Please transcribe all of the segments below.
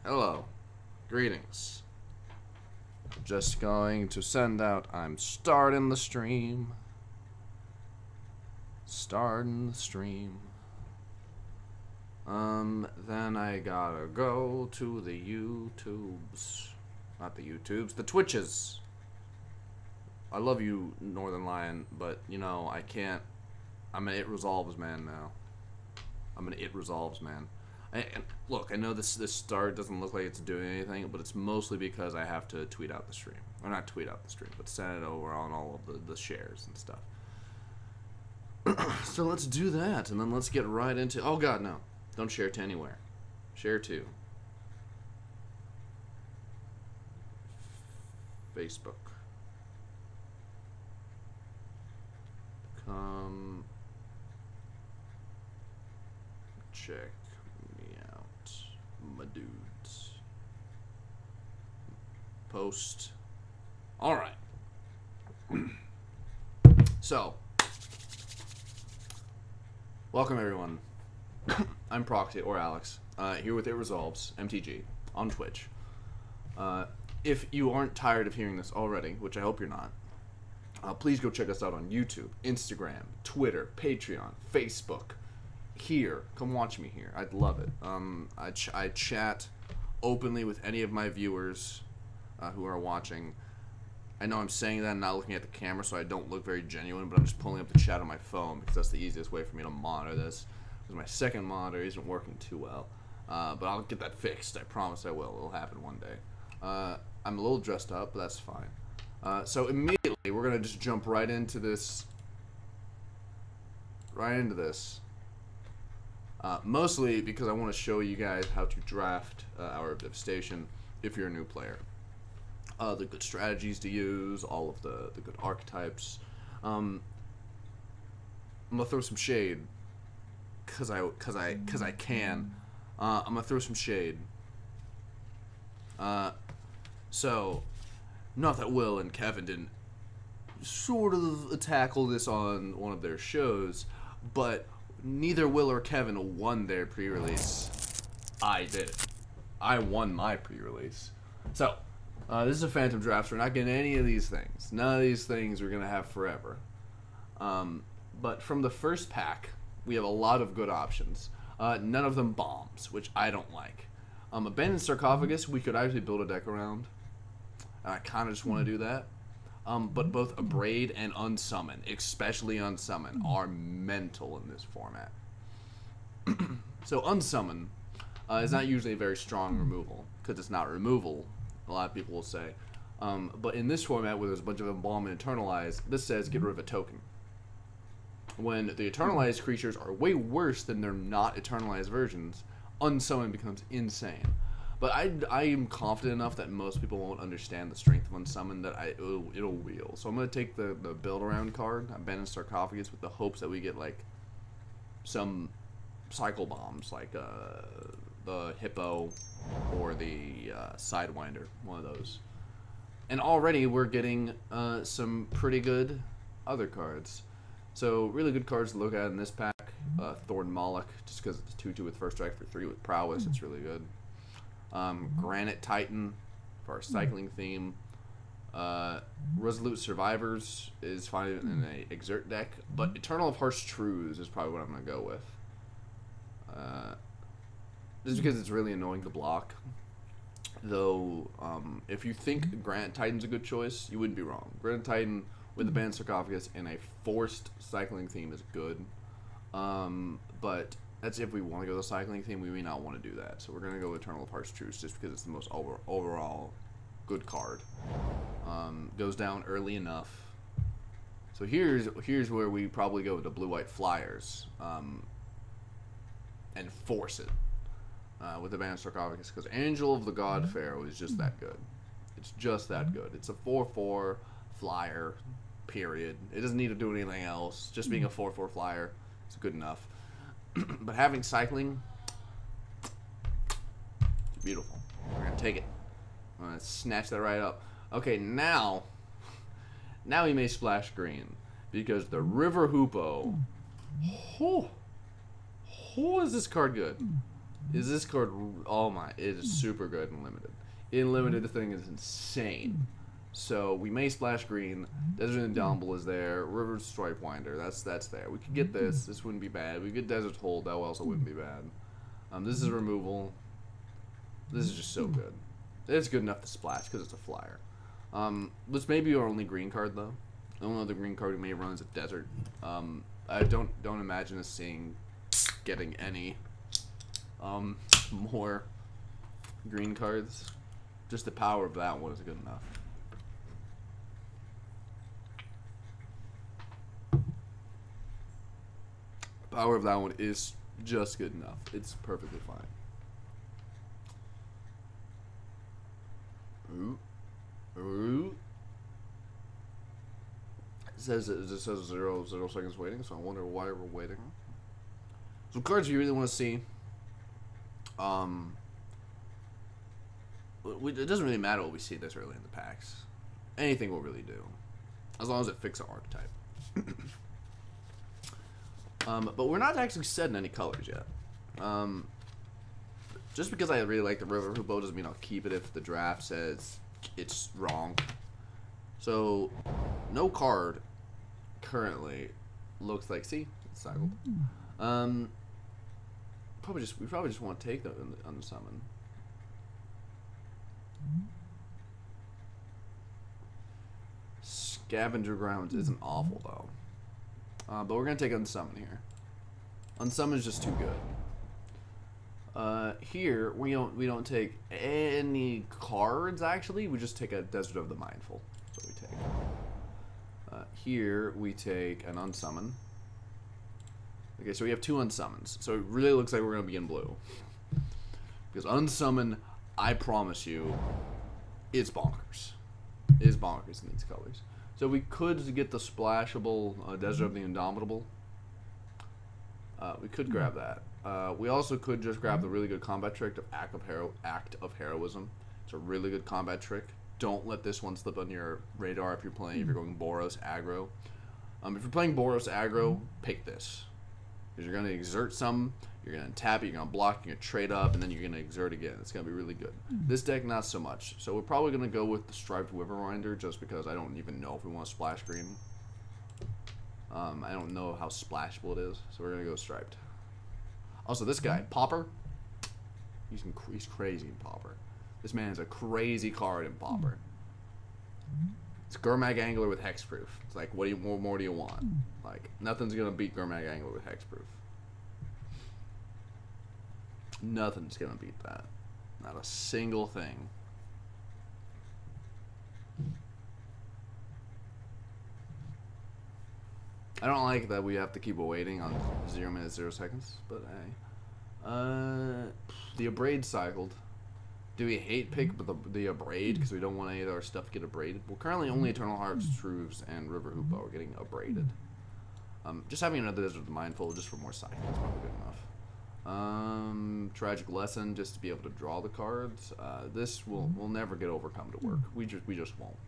Hello. Greetings. Just going to send out, I'm starting the stream. Starting the stream. Then I gotta go to the YouTubes. Not the YouTubes, the Twitches. I love you, Northern Lion, but, you know, I can't. I'm an It Resolves man now. I'm an It Resolves man. And look, I know this start doesn't look like it's doing anything, but it's mostly because I have to tweet out the stream. Or not tweet out the stream, but send it over on all of the shares and stuff. So let's do that, and then let's get right into... Oh god, no. Don't share to anywhere. Share to Facebook. Come check me out, my dudes. Post. Alright. So, welcome everyone. I'm Proxy, or Alex, here with It Resolves, MTG, on Twitch. If you aren't tired of hearing this already, which I hope you're not, please go check us out on YouTube, Instagram, Twitter, Patreon, Facebook. Here, come watch me here. I'd love it. I chat openly with any of my viewers who are watching. I know I'm saying that and not looking at the camera, so I don't look very genuine, but I'm just pulling up the chat on my phone because that's the easiest way for me to monitor this. Because my second monitor isn't working too well. But I'll get that fixed. I promise I will. It'll happen one day. I'm a little dressed up, but that's fine. So immediately, we're going to just jump right into this. Mostly because I want to show you guys how to draft Hour of Devastation if you're a new player. The good strategies to use, all of the good archetypes. I'm gonna throw some shade, cause I can. I'm gonna throw some shade. So, not that Will and Kevin didn't sort of tackle this on one of their shows, but neither Will or Kevin won their pre-release. I did. I won my pre-release. So, this is a Phantom Draft. We're not getting any of these things. None of these things we're going to have forever. But from the first pack, we have a lot of good options. None of them bombs, which I don't like. Abandoned Sarcophagus, we could actually build a deck around. And I kind of just want to do that. But both Abrade and Unsummon, especially Unsummon, are mental in this format. So Unsummon is not usually a very strong removal, because it's not removal, a lot of people will say. But in this format, where there's a bunch of Embalm and Eternalize, this says get rid of a token. When the Eternalized creatures are way worse than their not Eternalized versions, Unsummon becomes insane. But I am confident enough that most people won't understand the strength of Unsummon that it'll wheel. So I'm going to take the build around card, Abandoned Sarcophagus, with the hopes that we get like some cycle bombs, like the Hippo or the Sidewinder, one of those. And already we're getting some pretty good other cards. So really good cards to look at in this pack. Thorn Moloch, just because it's 2/2 with first strike for 3 with prowess, it's really good. Granite Titan for our cycling theme. Resolute Survivors is fine in a Exert deck, but Eternal of Harsh Truths is probably what I'm going to go with. Just because it's really annoying to block. Though, if you think Granite Titan's a good choice, you wouldn't be wrong. Granite Titan with the Abandoned Sarcophagus in a forced cycling theme is good. But that's if we want to go the cycling theme. We may not want to do that. So we're going to go Eternal of Harsh Truths just because it's the most overall good card. Goes down early enough. So here's where we probably go with the blue-white flyers. And force it. With the Abandoned Sarcophagus, because Angel of the God Pharaoh is just that good. It's just that good. It's a 4/4 flyer, period. It doesn't need to do anything else. Just being a 4/4 flyer is good enough. But having cycling, it's beautiful. We're going to take it. I'm going to snatch that right up. Okay, now we may splash green, because the River Hoopoe, is this card good? is this card. Oh my, it is super good in limited. In limited, the thing is insane. So we may splash green. Desert Indomitable is there. River Stripe Winder. That's there. We could get this. This wouldn't be bad. We get Desert Hold. That also wouldn't be bad. This is removal. This is just so good. It's good enough to splash because it's a flyer. This may be our only green card though. The only other green card we may run is a Desert. I don't imagine us getting any more green cards. Just the power of that one is good enough. The power of that one is just good enough. It's perfectly fine. Ooh. It says 0 seconds waiting, so I wonder why we're waiting. Some cards you really want to see. It doesn't really matter what we see this early in the packs. Anything will really do, as long as it fixes our archetype. But we're not actually setting any colors yet. Just because I really like the River Hoopo doesn't mean I'll keep it if the draft says it's wrong. So, no card currently looks like. See, it's cycled. We probably just want to take them on the summon. Scavenger Grounds isn't awful though, but we're gonna take Unsummon here. Unsummon is just too good. Here we don't take any cards actually. We just take a Desert of the Mindful. That's what we take. Here we take an Unsummon. Okay, so we have 2 Unsummons. So it really looks like we're gonna be in blue because Unsummon, I promise you, is bonkers. It is bonkers in these colors. So we could get the splashable Desert of the Indomitable. We could grab that. We also could just grab the really good combat trick of Act of Heroism. It's a really good combat trick. Don't let this one slip on your radar if you're going Boros aggro. If you're playing Boros aggro, pick this. Because you're going to exert some, you're going to tap it, you're going to block, you're going to trade up, and then you're going to exert again. It's going to be really good. This deck, not so much. So we're probably going to go with the Striped Riverwinder just because I don't even know if we want to splash green. I don't know how splashable it is, so we're going to go Striped. Also, this guy, Pauper, he's crazy in Pauper. This man is a crazy card in Pauper. It's Gurmag Angler with Hexproof. It's like, what more do you want? Like, nothing's gonna beat Gurmag Angler with Hexproof. Nothing's gonna beat that. Not a single thing. I don't like that we have to keep waiting on 0 minutes 0 seconds, but hey. The Abrade cycled. Do we hate pick the Abrade because we don't want any of our stuff to get abraded? Well, currently only Eternal Hearts, Truths, and River Hoopo are getting abraded. Just having another Desert of the Mindful just for more cycles is probably good enough. Tragic Lesson just to be able to draw the cards. This will never get overcome to work. We just won't.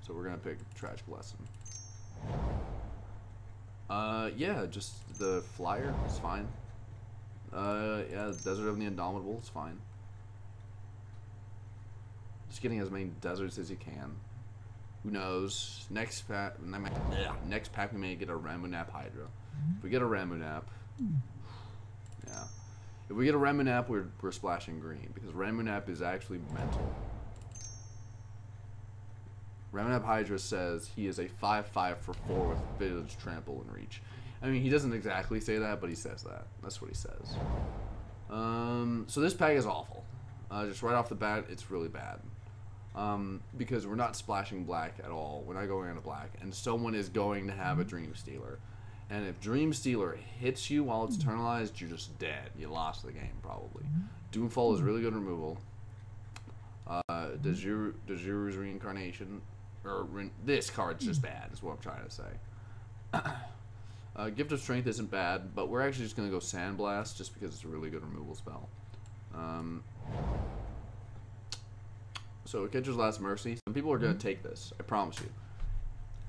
So we're gonna pick Tragic Lesson. Yeah, just the flyer is fine. Yeah, Desert of the Indomitable is fine. Just getting as many deserts as you can. Who knows? Next pack we may get a Ramunap Hydra. If we get a Ramunap, yeah. If we get a Ramunap, we're splashing green because Ramunap is actually mental. Ramunap Hydra says he is a 5/5 for 4 with Village Trample and Reach. I mean, he doesn't exactly say that, but he says that. That's what he says. So this pack is awful. Just right off the bat, it's really bad. Because we're not splashing black at all. We're not going into black. And someone is going to have a Dream Stealer. And if Dream Stealer hits you while it's eternalized, you're just dead. You lost the game, probably. Doomfall is really good removal. Dejuru's Reincarnation. This card's just bad, is what I'm trying to say. Gift of Strength isn't bad, but we're actually just going to go Sandblast just because it's a really good removal spell. So Catcher's Last Mercy. Some people are going to take this. I promise you.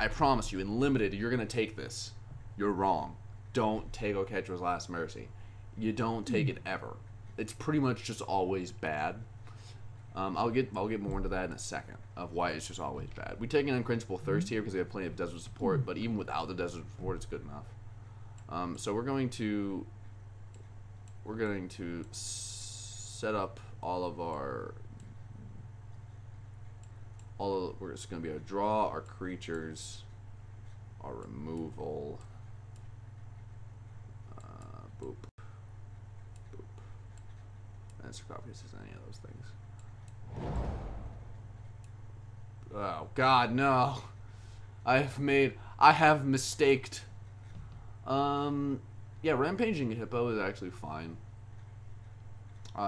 I promise you, in Limited, you're going to take this. You're wrong. Don't take Catcher's Last Mercy. You don't take it ever. it's pretty much just always bad. I'll get more into that in a second of why it's just always bad. We take an Unquenchable Thirst here because we have plenty of desert support, but even without the desert support, it's good enough. So we're going to set up all of our we're just going to be our draw, our creatures, our removal. Boop. Boop. And Sarcophagus is any of those things. Oh God, no! I have mistaked. Yeah, Rampaging Hippo is actually fine.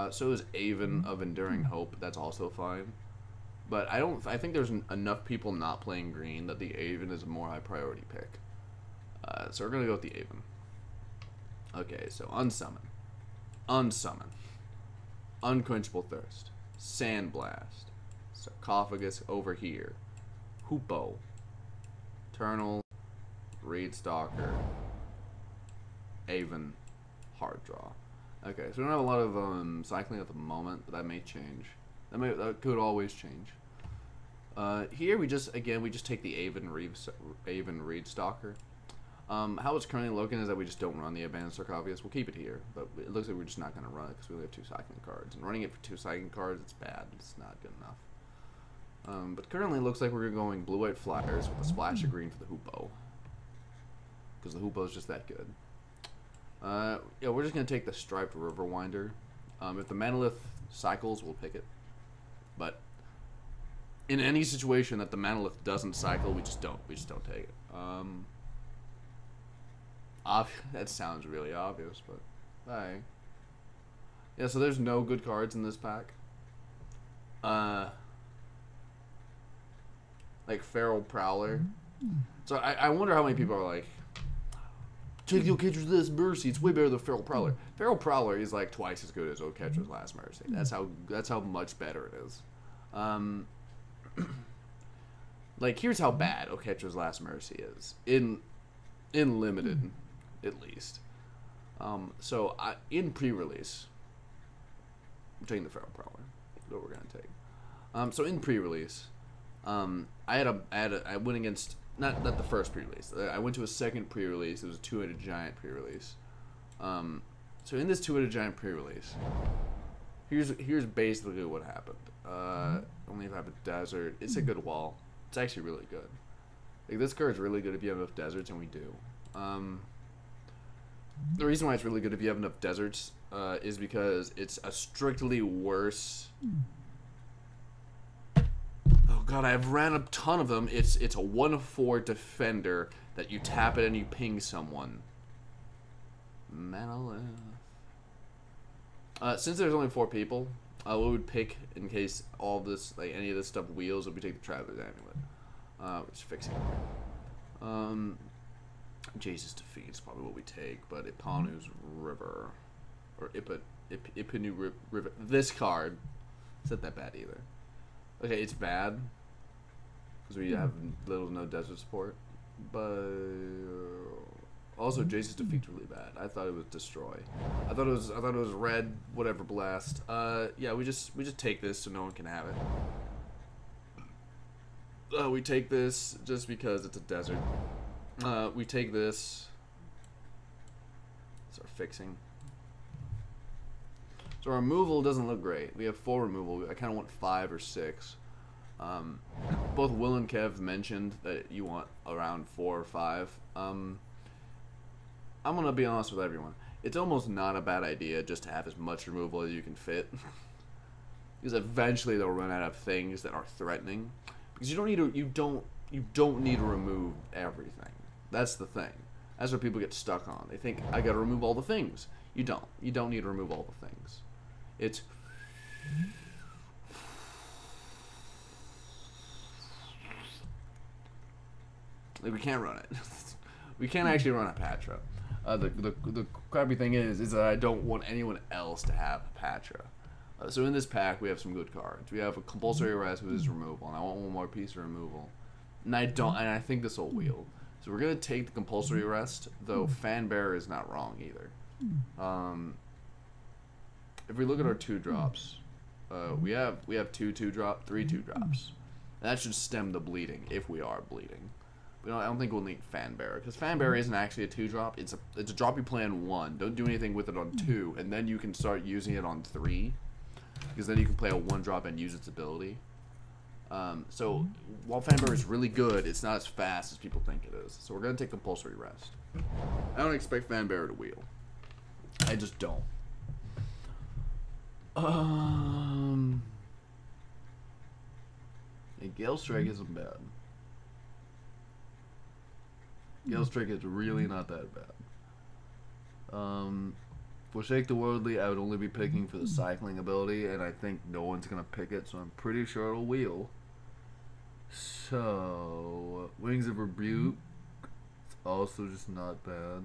So is Aven of Enduring Hope. That's also fine. But I think there's enough people not playing green that the Aven is a more high priority pick. So we're gonna go with the Aven. Okay, so unsummon, Unquenchable Thirst, Sandblast, Sarcophagus over here, Hoopo, Eternal, Reedstalker, Aven, Hard Draw. Okay, so we don't have a lot of cycling at the moment, but that may change. That could always change. Here we just take the Aven Reedstalker. How it's currently looking is that we just don't run the Abandoned Sarcophagus. We'll keep it here, but it looks like we're just not going to run it because we only have 2 cycling cards. And running it for 2 cycling cards, it's bad. It's not good enough. But currently it looks like we're going Blue-White Flyers with a splash of green for the Hoopo. Because the Hoopo is just that good. Yeah, we're just going to take the Striped Riverwinder. If the Manalith cycles, we'll pick it. But in any situation that the Manalith doesn't cycle, we just don't take it. That sounds really obvious, but hey. Yeah, so there's no good cards in this pack. Like Feral Prowler. So I wonder how many people are like, take the Oketra's Last Mercy, it's way better than Feral Prowler. Feral Prowler is like twice as good as Oketra's Last Mercy. That's how much better it is. Like here's how bad Oketra's Last Mercy is. In limited, at least. So in pre-release, I'm taking the Feral Prowler. That's what we're gonna take. So in pre-release, I went against not the first pre-release. I went to a second pre-release. It was a 2-headed giant pre-release. So in this 2-headed giant pre-release, here's basically what happened. Only if I have a desert. It's a good wall. It's actually really good. Like this card's really good if you have enough deserts, and we do. The reason why it's really good if you have enough deserts is because it's a strictly worse. Oh God, I've ran a ton of them. It's a 1/4 defender that you tap it and you ping someone. Manalith. Since there's only 4 people, what we would pick in case all of this, like any of this stuff wheels, would we take the Traveler's Amulet. Which is fixing it. Jesus Defeat is probably what we take, but Ipanu's River, or Ipanu River. This card, it's not that bad either. Okay, it's bad because we have little to no desert support, but also Jesus Defeat's really bad. I thought it was Destroy. I thought it was Red whatever Blast. Yeah, we just take this so no one can have it. We take this just because it's a desert. We take this. It's our fixing. So our removal doesn't look great. We have 4 removal. I kind of want 5 or 6. Both Will and Kev mentioned that you want around 4 or 5. I'm gonna be honest with everyone. It's almost not a bad idea just to have as much removal as you can fit, because eventually they'll run out of things that are threatening. Because you don't need to remove everything. That's the thing. That's what people get stuck on. They think I gotta remove all the things. You don't. You don't need to remove all the things. It's like we can't run it. We can't actually run a Patra. The crappy thing is that I don't want anyone else to have a Patra. So in this pack we have some good cards. We have a Compulsory Arrest with his removal, and I want one more piece of removal. And I think this will wheel. So we're gonna take the Compulsory Arrest, though Fanbearer is not wrong either. if we look at our 2-drops, we have 2-2-drop, 3-2-drops. That should stem the bleeding if we are bleeding. But I don't think we'll need Fanbearer, because Fanbearer isn't actually a 2-drop. It's a drop you play on 1. Don't do anything with it on 2, and then you can start using it on 3, because then you can play a 1-drop and use its ability. So while Fanbearer is really good, it's not as fast as people think it is. So we're gonna take Compulsory Rest. I don't expect Fanbearer to wheel. I just don't. And Gale Strike isn't bad. Gale Strike is really not that bad. Forsake the Worldly, I would only be picking for the cycling ability, and I think no one's gonna pick it, so I'm pretty sure it'll wheel. So, Wings of Rebuke, it's also just not bad.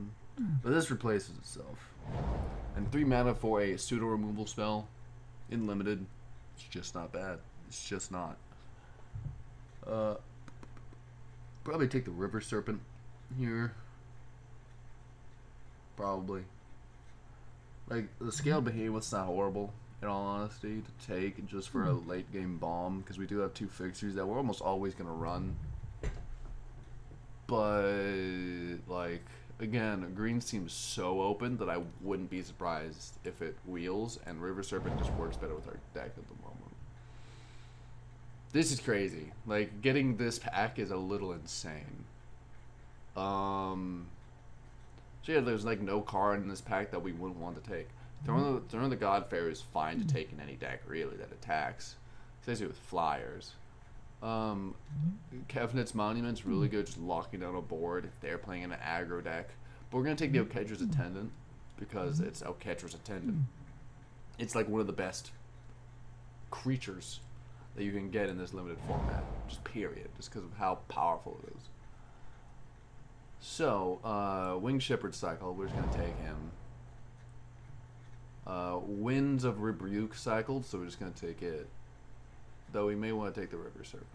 But this replaces itself. And 3 mana for a pseudo removal spell in limited, it's just not bad. It's just not. Probably take the River Serpent here. Probably. Like, the Scaled Behemoth's not horrible, in all honesty, to take just for a late game bomb, because we do have 2 fixtures that we're almost always going to run. But, like, again, green seems so open that I wouldn't be surprised if it wheels, and River Serpent just works better with our deck at the moment. This is crazy. Like, getting this pack is a little insane. So yeah, there's like no card in this pack that we wouldn't want to take. Throwing the Godfair is fine to take in any deck, really, that attacks. Especially with flyers. Kevnit's Monument's really good, just locking down a board if they're playing in an aggro deck. But we're going to take the Oketra's Attendant, because it's Oketra's Attendant. It's like one of the best creatures that you can get in this limited format, just period, just because of how powerful it is. So, Winged Shepherd cycle, we're just going to take him. Winds of Rebuke cycled, so we're just going to take it. Though we may want to take the River Serpent.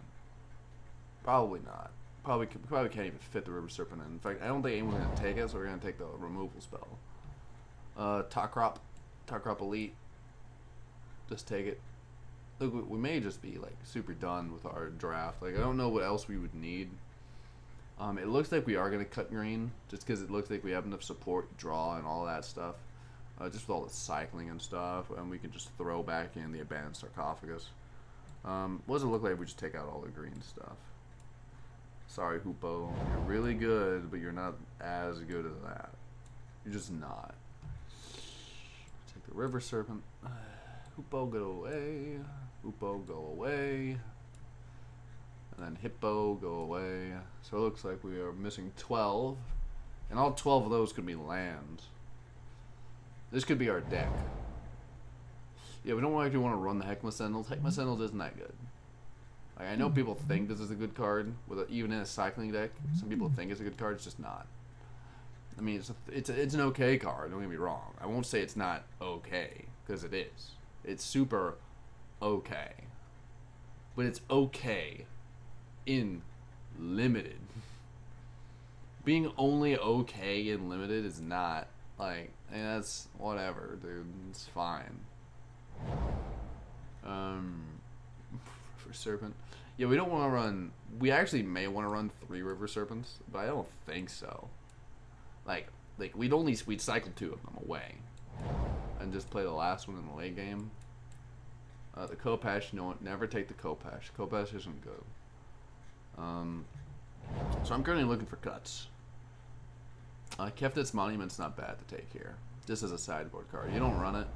Probably not. Probably can't even fit the River Serpent in. In fact, I don't think anyone's going to take it, so we're going to take the removal spell. Talkrop Elite. Just take it. Look, we may just be like super done with our draft. Like, I don't know what else we would need. It looks like we are going to cut green, just because it looks like we have enough support, draw, and all that stuff. Just with all the cycling and stuff, and we can just throw back in the Abandoned Sarcophagus. What does it look like if we just take out all the green stuff? Sorry, Hoopo. You're really good, but you're not as good as that. You're just not. Take the River Serpent. Hoopo, go away. Hoopo, go away. And then Hippo, go away. So it looks like we are missing 12. And all 12 of those could be lands. This could be our deck. Yeah, we don't actually want to run the Heckma Sentinels. Heckma Sentinels isn't that good. Like, I know people think this is a good card, even in a cycling deck. Some people think it's a good card. It's just not. I mean, it's an okay card. Don't get me wrong. I won't say it's not okay, because it is. It's super okay. But it's okay in limited. Being only okay in limited is not, like, that's whatever, dude. It's fine. For Serpent. Yeah, we don't want to run... We actually may want to run 3 River Serpents, but I don't think so. Like we'd cycle 2 of them away. And just play the last one in the late game. The Kopash, never take the Kopash. Kopash isn't good. So I'm currently looking for cuts. Kefnit's Monument's not bad to take here. Just as a sideboard card. You don't run it.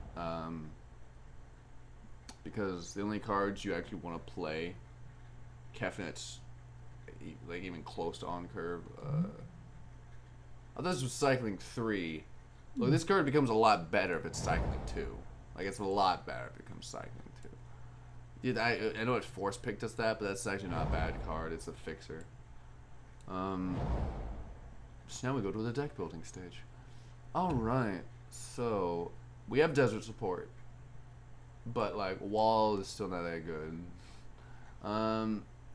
Because the only cards you actually want to play, Kefnit's like even close to on curve. This was cycling 3. Look, this card becomes a lot better if it's cycling 2. Like, it's a lot better if it becomes cycling 2. Yeah, I know it force picked us that, but that's actually not a bad card. It's a fixer. So now we go to the deck building stage. Alright, so we have desert support. But, like, wall is still not that good.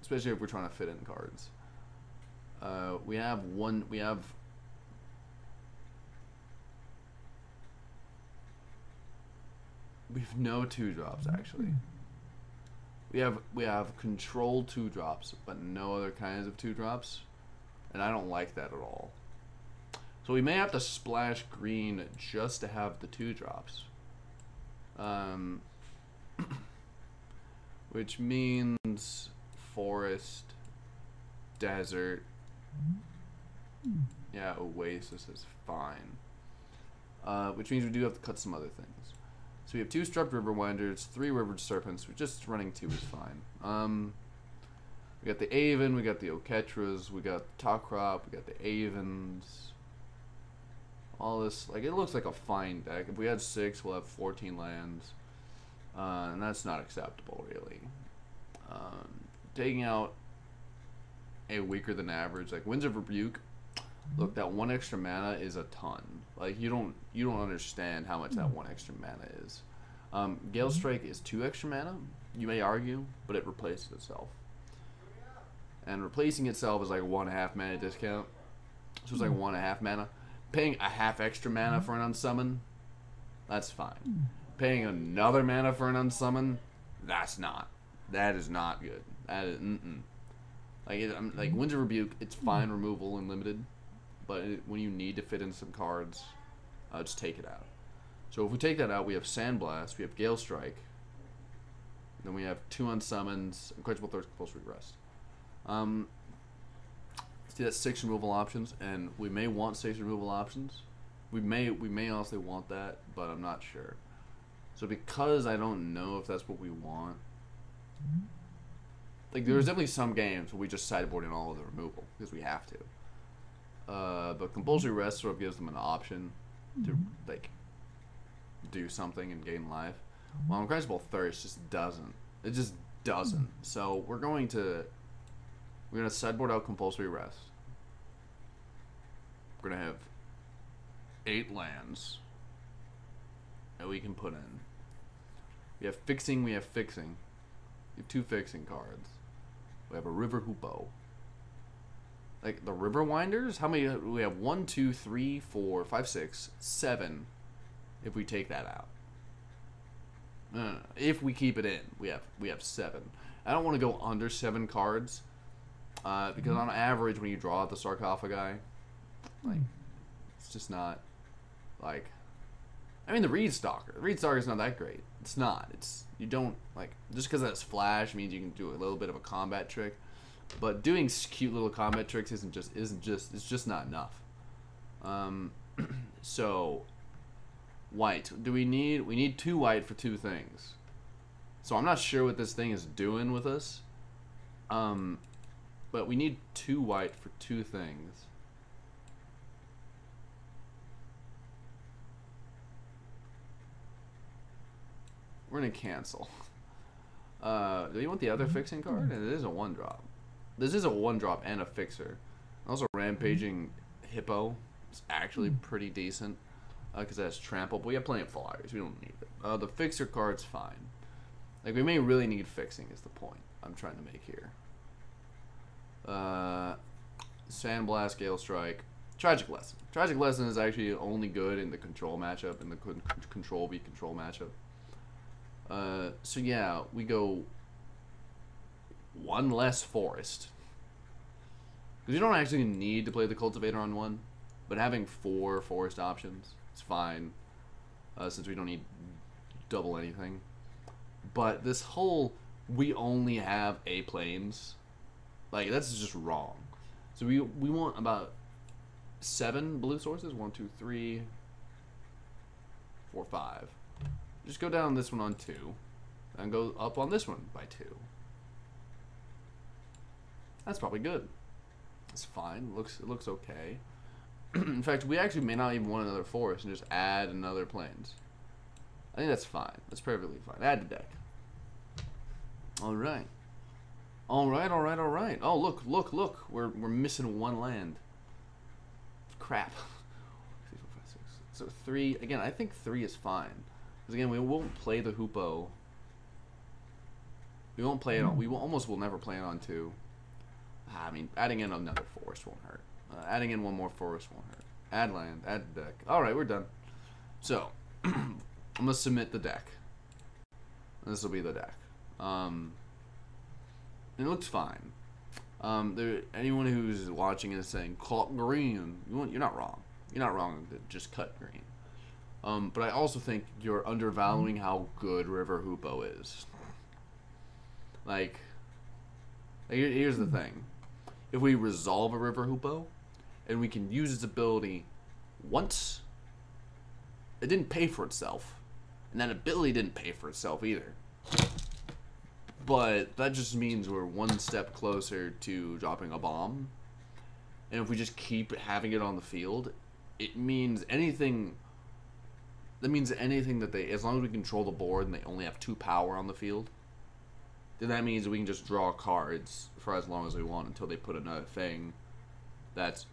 Especially if we're trying to fit in cards. We have We have no 2-drops actually. We have control 2-drops, but no other kinds of 2-drops, and I don't like that at all. So we may have to splash green just to have the 2-drops. Which means forest, desert. Yeah, oasis is fine. Which means we do have to cut some other things. So we have 2 Striped Riverwinders, 3 River Serpents. We're just running 2 is fine. We got the Aven, we got the Oketras, we got the Talkrop, we got the Avens. All this, like, it looks like a fine deck. If we had 6, we'll have 14 lands. And that's not acceptable, really. Taking out a weaker than average, like Winds of Rebuke. Look, that 1 extra mana is a ton. Like, you don't understand how much that 1 extra mana is. Gale Strike is 2 extra mana, you may argue, but it replaces itself. And replacing itself is like 1.5 mana discount. So it's like 1.5 mana. Paying a half extra mana for an unsummon, that's fine. Paying another mana for an unsummon, that's not. That is not good. That is like Winds of Rebuke, it's fine removal and limited, but when you need to fit in some cards, just take it out. So if we take that out, we have Sandblast, we have Gale Strike, then we have 2 unsummons, Unquenchable Thirst, Compulsory Rest. See, that's 6 removal options, and we may want 6 removal options. We may also want that, but I'm not sure. So because I don't know if that's what we want, like, there's definitely some games where we just sideboard in all of the removal because we have to. But Compulsory Rest sort of gives them an option to, like, do something and gain life. Well, Unquenchable Thirst just doesn't. It just doesn't. So we're gonna sideboard out Compulsory Rest. We're gonna have 8 lands that we can put in. We have fixing. We have 2 fixing cards. We have a River Hoopoe. Like, the River Winders? How many? We have 1, 2, 3, 4, 5, 6, 7. If we take that out. No. If we keep it in, we have 7. I don't want to go under 7 cards. Because on average, when you draw out the Sarcophagi, like, it's just not, like, I mean, the Reed Stalker is not that great. It's not. You don't, like, just because that's flash means you can do a little bit of a combat trick, but doing cute little combat tricks it's just not enough. So, white. We need 2 white for 2 things. So I'm not sure what this thing is doing with us. But we need 2 white for 2 things. We're gonna cancel. Do you want the other fixing card? It is a 1-drop. This is a 1-drop and a fixer. Also, Rampaging Hippo is actually pretty decent because that's trample. But we have plenty of flyers. We don't need it. The fixer card's fine. Like, we may really need fixing is the point I'm trying to make here. Sandblast, Gale Strike, Tragic Lesson. Tragic Lesson is actually only good in the control matchup, in the control v control matchup. So yeah, we go 1 less forest. Because you don't actually need to play the Cultivator on 1, but having 4 forest options is fine, since we don't need double anything. But this whole, we only have A planes, like, that's just wrong. So we want about 7 blue sources. 1, 2, 3, 4, 5. Just go down this one on 2, and go up on this one by 2. That's probably good. It's fine. It looks okay. In fact, we actually may not even want another forest and just add another plains. I think that's fine. That's perfectly fine. Add to deck. All right. All right. Oh, look. We're missing 1 land. Crap. 3, 4, 5, 6. So 3. Again, I think 3 is fine. Because again, we won't play the Hoopoe. We won't play it on. We will almost will never play it on 2. I mean, adding in another forest won't hurt. Adding in 1 more forest won't hurt. Add land. Add deck. All right, we're done. So I'm gonna submit the deck. This will be the deck. It looks fine. Anyone who's watching and is saying, cut green, you're not wrong. You're not wrong to just cut green. But I also think you're undervaluing how good River Hoopoe is. Like, here's the thing. If we resolve a River Hoopoe, and we can use its ability once, it didn't pay for itself. And that ability didn't pay for itself either. But that just means we're one step closer to dropping a bomb. And if we just keep having it on the field, it means anything... That means anything that they... As long as we control the board and they only have 2 power on the field, then that means we can just draw cards for as long as we want until they put another thing that's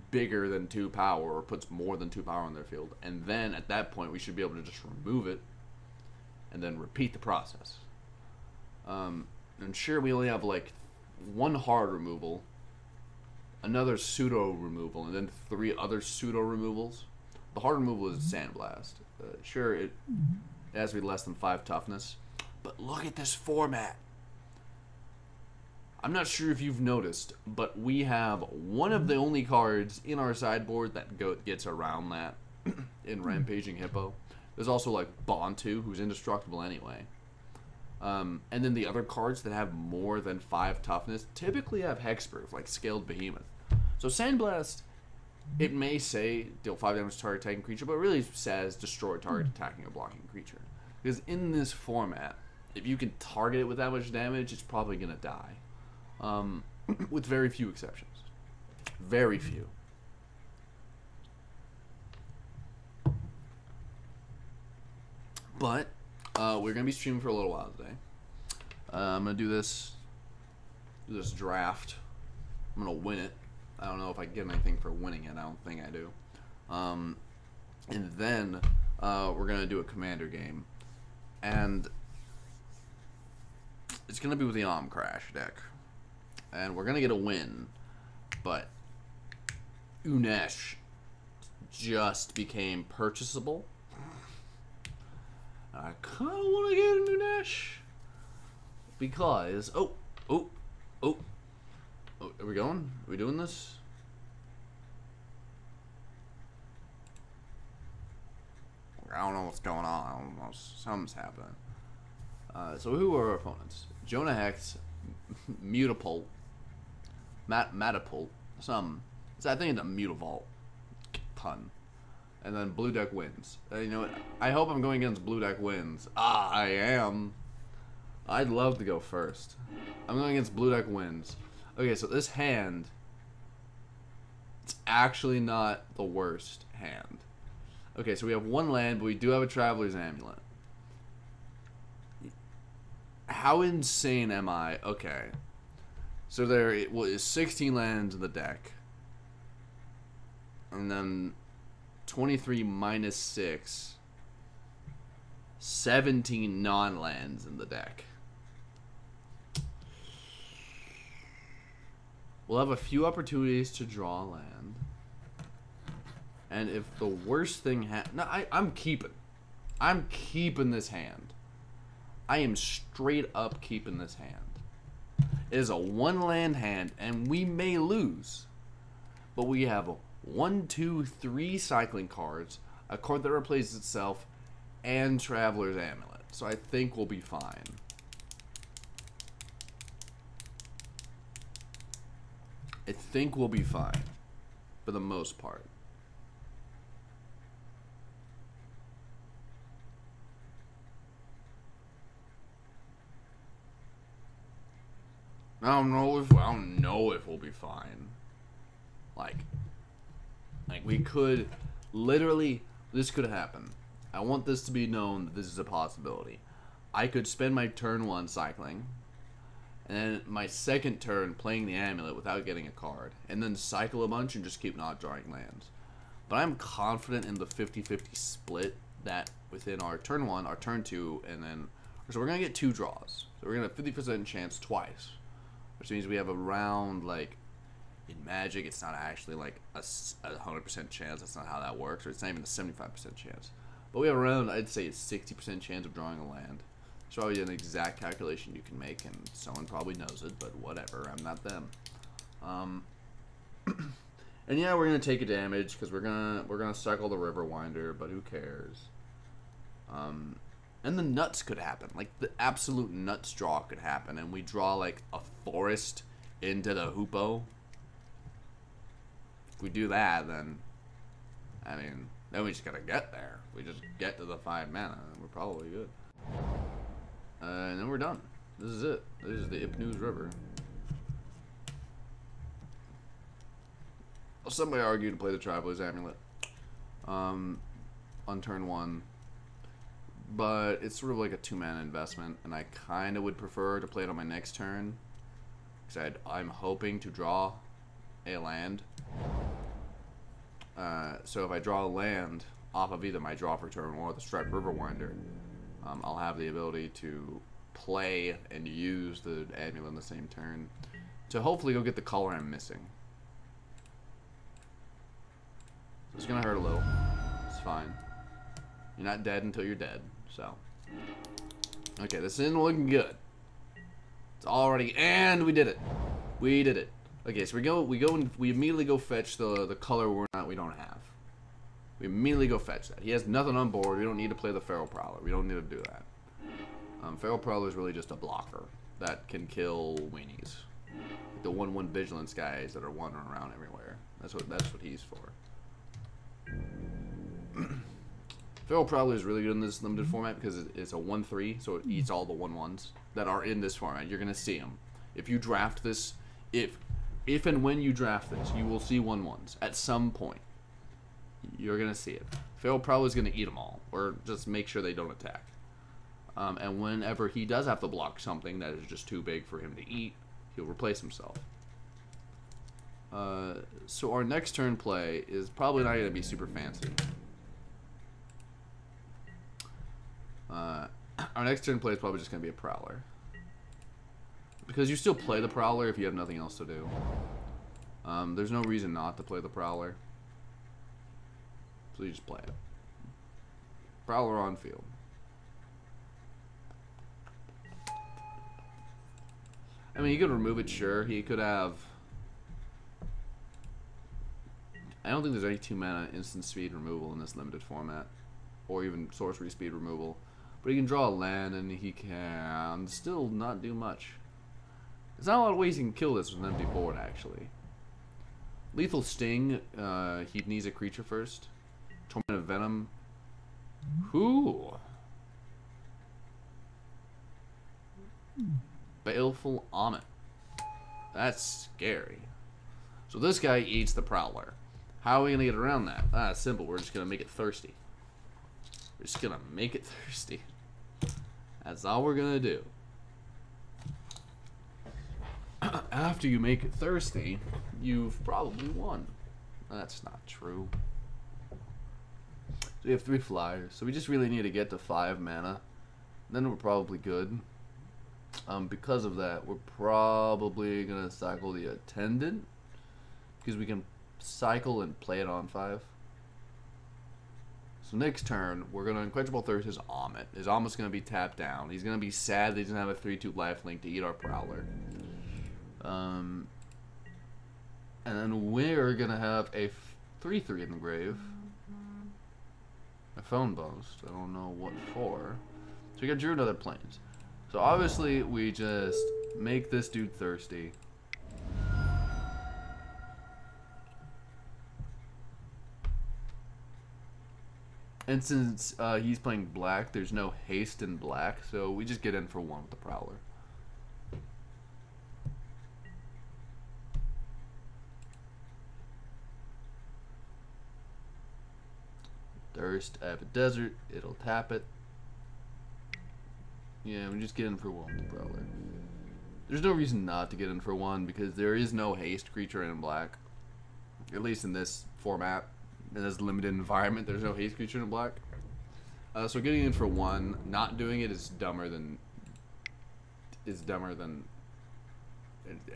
bigger than 2 power or puts more than 2 power on their field. And then at that point we should be able to just remove it and then repeat the process. And sure, we only have like 1 hard removal, another pseudo removal, and then 3 other pseudo removals. The hard removal is Sandblast. Sure, it has to be less than 5 toughness, but look at this format. I'm not sure if you've noticed, but we have one of the only cards in our sideboard that gets around that in Rampaging Hippo. There's also like Bontu, who's indestructible anyway. And then the other cards that have more than 5 toughness typically have Hexproof, like Scaled Behemoth. So Sandblast, it may say deal 5 damage to target attacking creature, but it really says destroy target attacking or blocking creature. Because in this format, if you can target it with that much damage, it's probably going to die. With very few exceptions. Very few. But we're going to be streaming for a little while today. I'm going to do this draft. I'm going to win it. I don't know if I get anything for winning it. I don't think I do. And then we're going to do a commander game. And it's going to be with the Crash deck. And we're going to get a win. But Unesh just became purchasable. I kind of want to get an Unesh. Because... Oh. Are we going? Are we doing this? I don't know what's going on. I don't know. Something's happening. So who are our opponents? Jonah Hex, Mutapult, Matapult, I think it's a Mutavault pun. And then Blue Deck wins. You know what? I hope I'm going against Blue Deck wins. I am. I'd love to go first. I'm going against Blue Deck wins. Okay, so this hand, it's actually not the worst hand. Okay, so we have 1 land, but we do have a Traveler's Amulet. How insane am I? Okay. So there is 16 lands in the deck. And then 23 minus 6. 17 non-lands in the deck. We'll have a few opportunities to draw land. And if the worst thing I'm keeping this hand. I am straight up keeping this hand. It is a 1-land hand, and we may lose. But we have 1, 2, 3 cycling cards, a card that replaces itself, and Traveler's Amulet. So I think we'll be fine. I think we'll be fine. For the most part. I don't know if we'll be fine. Like we could literally, this could happen. I want this to be known that this is a possibility. I could spend my turn 1 cycling, and then my second turn playing the amulet without getting a card, and then cycle a bunch and just keep not drawing lands. But I'm confident in the 50-50 split that within our turn 1, our turn 2, and then so we're gonna get 2 draws. So we're gonna have 50% chance twice. Which means we have around, like, in Magic, it's not actually, like, a 100% chance. That's not how that works. Or it's not even a 75% chance. But we have around, I'd say, a 60% chance of drawing a land. It's probably an exact calculation you can make, and someone probably knows it, but whatever. I'm not them. And yeah, we're gonna take a damage because we're gonna cycle the River Winder, but who cares? And the nuts could happen, like the absolute nuts draw could happen, and we draw like a forest into the Hoopo. If we do that, then I mean, then we just gotta get there. We just get to the 5 mana, and we're probably good. And then we're done. This is it. This is the Ipnu's River. Somebody argued to play the Traveler's Amulet on turn 1, but it's sort of like a 2-mana investment, and I kind of would prefer to play it on my next turn because I'm hoping to draw a land. So if I draw a land off of either my draw for turn 1 or the Striped River Winder, I'll have the ability to play and use the amulet in the same turn to hopefully go get the color I'm missing. It's gonna hurt a little. It's fine. You're not dead until you're dead. So, okay, this isn't looking good. It's already, and we did it. We did it. Okay, so we immediately go fetch the color we don't have. We immediately go fetch that. He has nothing on board. We don't need to play the Feral Prowler. We don't need to do that. Feral Prowler is really just a blocker that can kill weenies. Like the 1/1 vigilance guys that are wandering around everywhere. That's what he's for. Feral Prowler is really good in this limited format because it's a 1/3, so it eats all the 1/1s that are in this format. You're gonna see them. If you draft this, if and when you draft this, you will see 1/1s at some point. You're gonna see it. Feral Prowler is gonna eat them all, or just make sure they don't attack. And whenever he does have to block something that is just too big for him to eat, he'll replace himself. So our next turn play is probably not going to be super fancy. Our next turn play is probably just going to be a Prowler. Because you still play the Prowler if you have nothing else to do. There's no reason not to play the Prowler. So you just play it. Prowler on field. I mean, you could remove it, sure. He could have... I don't think there's any 2-mana instant speed removal in this limited format. Or even sorcery speed removal. But he can draw a land, and he can still not do much. There's not a lot of ways he can kill this with an empty board, actually. Lethal Sting, he needs a creature first. Torment of Venom. Who? Baleful Omen. That's scary. So this guy eats the Prowler. How are we going to get around that? Ah, it's simple. We're just going to make it thirsty. We're just going to make it thirsty. That's all we're going to do. After you make it thirsty, you've probably won. That's not true. So we have 3 flyers. So we just really need to get to 5 mana. Then we're probably good. Because of that, we're probably going to cycle the Attendant. Because we can cycle and play it on 5. So next turn, we're going to Unquenchable Thirst his Amit. His Amit's going to be tapped down. He's going to be sad that he doesn't have a 3/2 lifelink to eat our Prowler. And then we're going to have a 3/3 in the grave. A Phone Boast. I don't know what for. So we got Drew Another Plains. So obviously, we just make this dude thirsty. And since he's playing black, there's no haste in black, so we just get in for 1 with the Prowler. Thirst, Avid Desert, it'll tap it. Yeah, we just get in for 1 with the Prowler. There's no reason not to get in for 1 because there is no haste creature in black. At least in this format. In this limited environment, there's no haste creature in black. So getting in for 1, not doing it is dumber than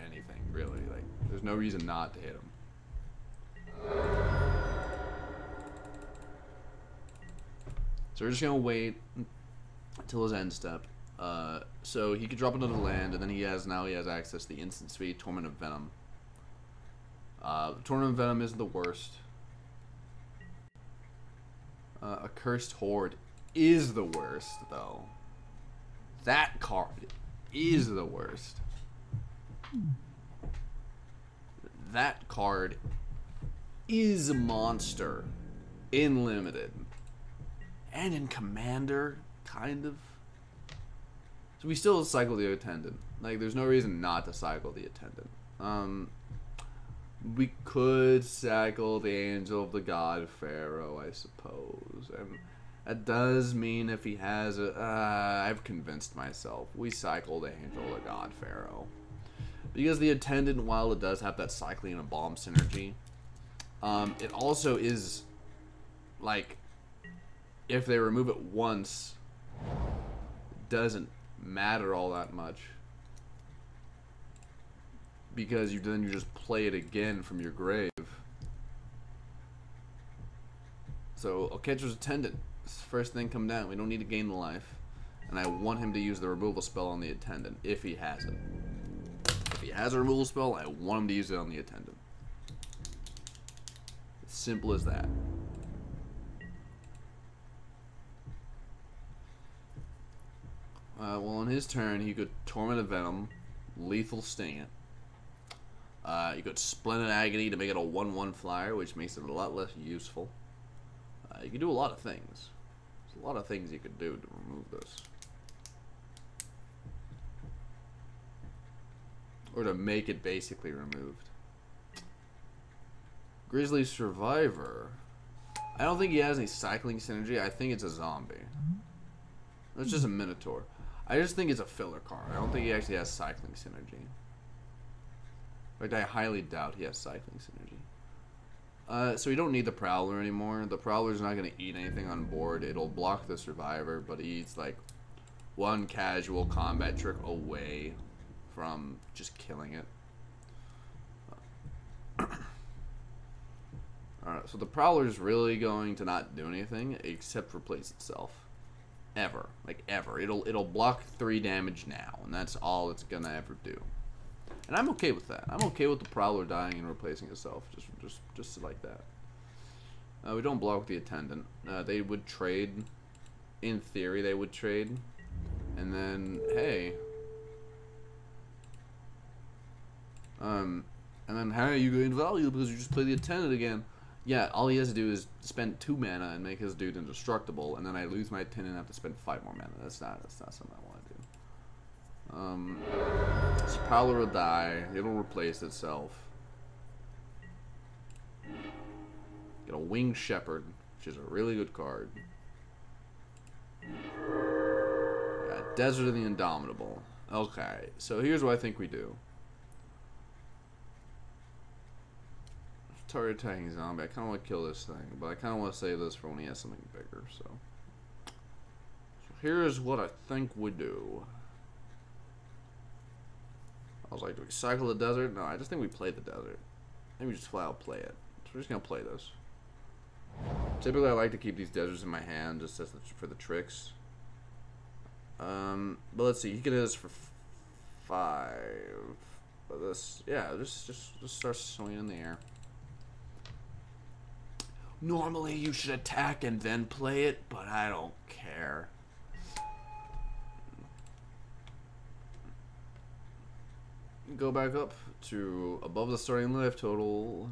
anything, really. Like, there's no reason not to hit him. So we're just gonna wait until his end step. So he could drop another land, and then he has access to the instant speed Torment of Venom. Torment of Venom isn't the worst. A Cursed Horde is the worst, though. That card is the worst. That card is a monster in Limited. And in Commander, kind of. So we still cycle the Attendant. Like, there's no reason not to cycle the Attendant. We could cycle the Angel of the God Pharaoh, I suppose. And that does mean if he has a... I've convinced myself. We cycle the Angel of the God Pharaoh. Because the Attendant, while it does have that cycling and bomb synergy, it also is, like, if they remove it once, it doesn't matter all that much. Because then you just play it again from your grave. So, I'll Catcher's Attendant. First thing come down. We don't need to gain the life. And I want him to use the removal spell on the Attendant, if he has it. If he has a removal spell, I want him to use it on the Attendant. As simple as that. Well, on his turn, he could Torment of Venom, Lethal Sting it. You could Splendid Agony to make it a 1/1 flyer, which makes it a lot less useful. You can do a lot of things. There's a lot of things you could do to remove this. Or to make it basically removed. Grizzly Survivor. I don't think he has any cycling synergy. I think it's a zombie. It's just a Minotaur. I just think it's a filler card. I don't think he actually has cycling synergy. In fact, I highly doubt he has cycling synergy. So we don't need the Prowler anymore. The Prowler's not going to eat anything on board. It'll block the Survivor, but he eats like one casual combat trick away from just killing it. Alright, so the Prowler's really going to not do anything except replace itself. Ever. Like, ever. It'll block 3 damage now, and that's all it's gonna ever do. And I'm okay with that. I'm okay with the Prowler dying and replacing itself. Just like that. We don't block the Attendant. They would trade. In theory, they would trade. And then, hey. And then, hey, you gain value because you just play the Attendant again. Yeah, all he has to do is spend 2 mana and make his dude indestructible, and then I lose my Attendant and have to spend 5 more mana. That's not something I want to do. So Prowler will die. It'll replace itself. Get a Winged Shepherd, which is a really good card. Yeah, Desert of the Indomitable. Okay, so here's what I think we do. Target attacking zombie. I kind of want to kill this thing, but I kind of want to save this for when he has something bigger. So here's what I think we do. I was like, do we cycle the desert? No, I just think we play the desert. Maybe we just flat out play it. So we're just gonna play this. Typically, I like to keep these deserts in my hand just as for the tricks. But let's see. He can hit us for 5. But this, yeah, just start swinging in the air. Normally, you should attack and then play it, but I don't care. Go back up to above the starting life total.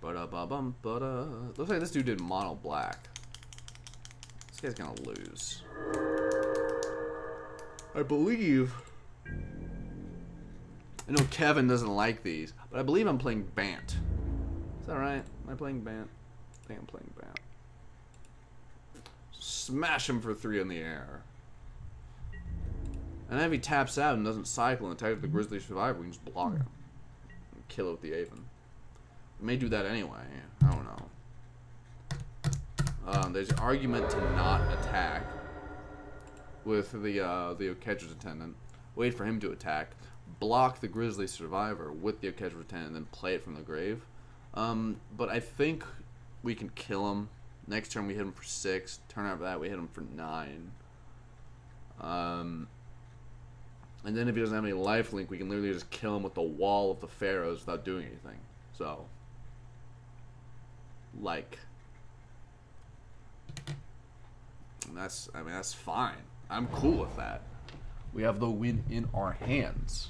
Ba-da-ba-bum, ba-da. Looks like this dude did mono black. This guy's gonna lose. I believe. I know Kevin doesn't like these, but I believe I'm playing Bant. Is that right? Am I playing Bant? I think I'm playing Bant. Smash him for 3 in the air. And if he taps out and doesn't cycle and attacks with the Grizzly Survivor, we can just block him. And kill it with the Aven. We may do that anyway. I don't know. There's an argument to not attack with the Catcher's Attendant. Wait for him to attack. Block the Grizzly Survivor with the Catcher's Attendant and then play it from the grave. But I think we can kill him. Next turn we hit him for 6. Turn after that we hit him for 9. And then if he doesn't have any lifelink, we can literally just kill him with the wall of the pharaohs without doing anything. So, like, that's fine. I'm cool with that. We have the win in our hands.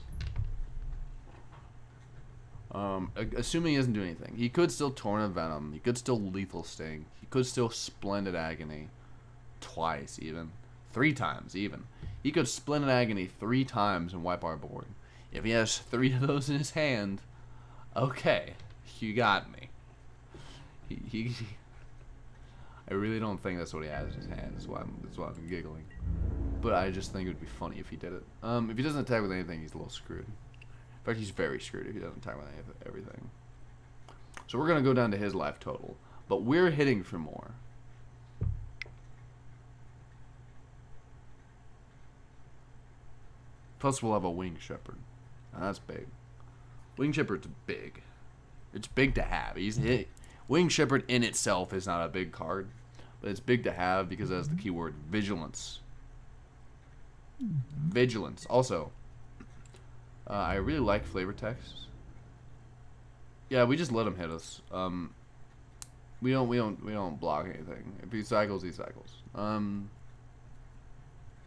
Assuming he doesn't do anything. He could still Torrent of Venom. He could still Lethal Sting. He could still Splendid Agony. Twice, even. 3 times, even. He could Splendid Agony 3 times and wipe our board. If he has 3 of those in his hand, okay, you got me. I really don't think that's what he has in his hand. That's why I'm giggling. But I just think it would be funny if he did it. If he doesn't attack with anything, he's a little screwed. In fact, he's very screwed if he doesn't attack with everything. So we're going to go down to his life total. But we're hitting for more. Plus, we'll have a Winged Shepherd. And that's big. Winged Shepherd's big. It's big to have. Winged Shepherd in itself is not a big card. But it's big to have because it has the keyword Vigilance. Vigilance. Also, I really like flavor text. Yeah, we just let him hit us. We don't block anything. If he cycles, he cycles.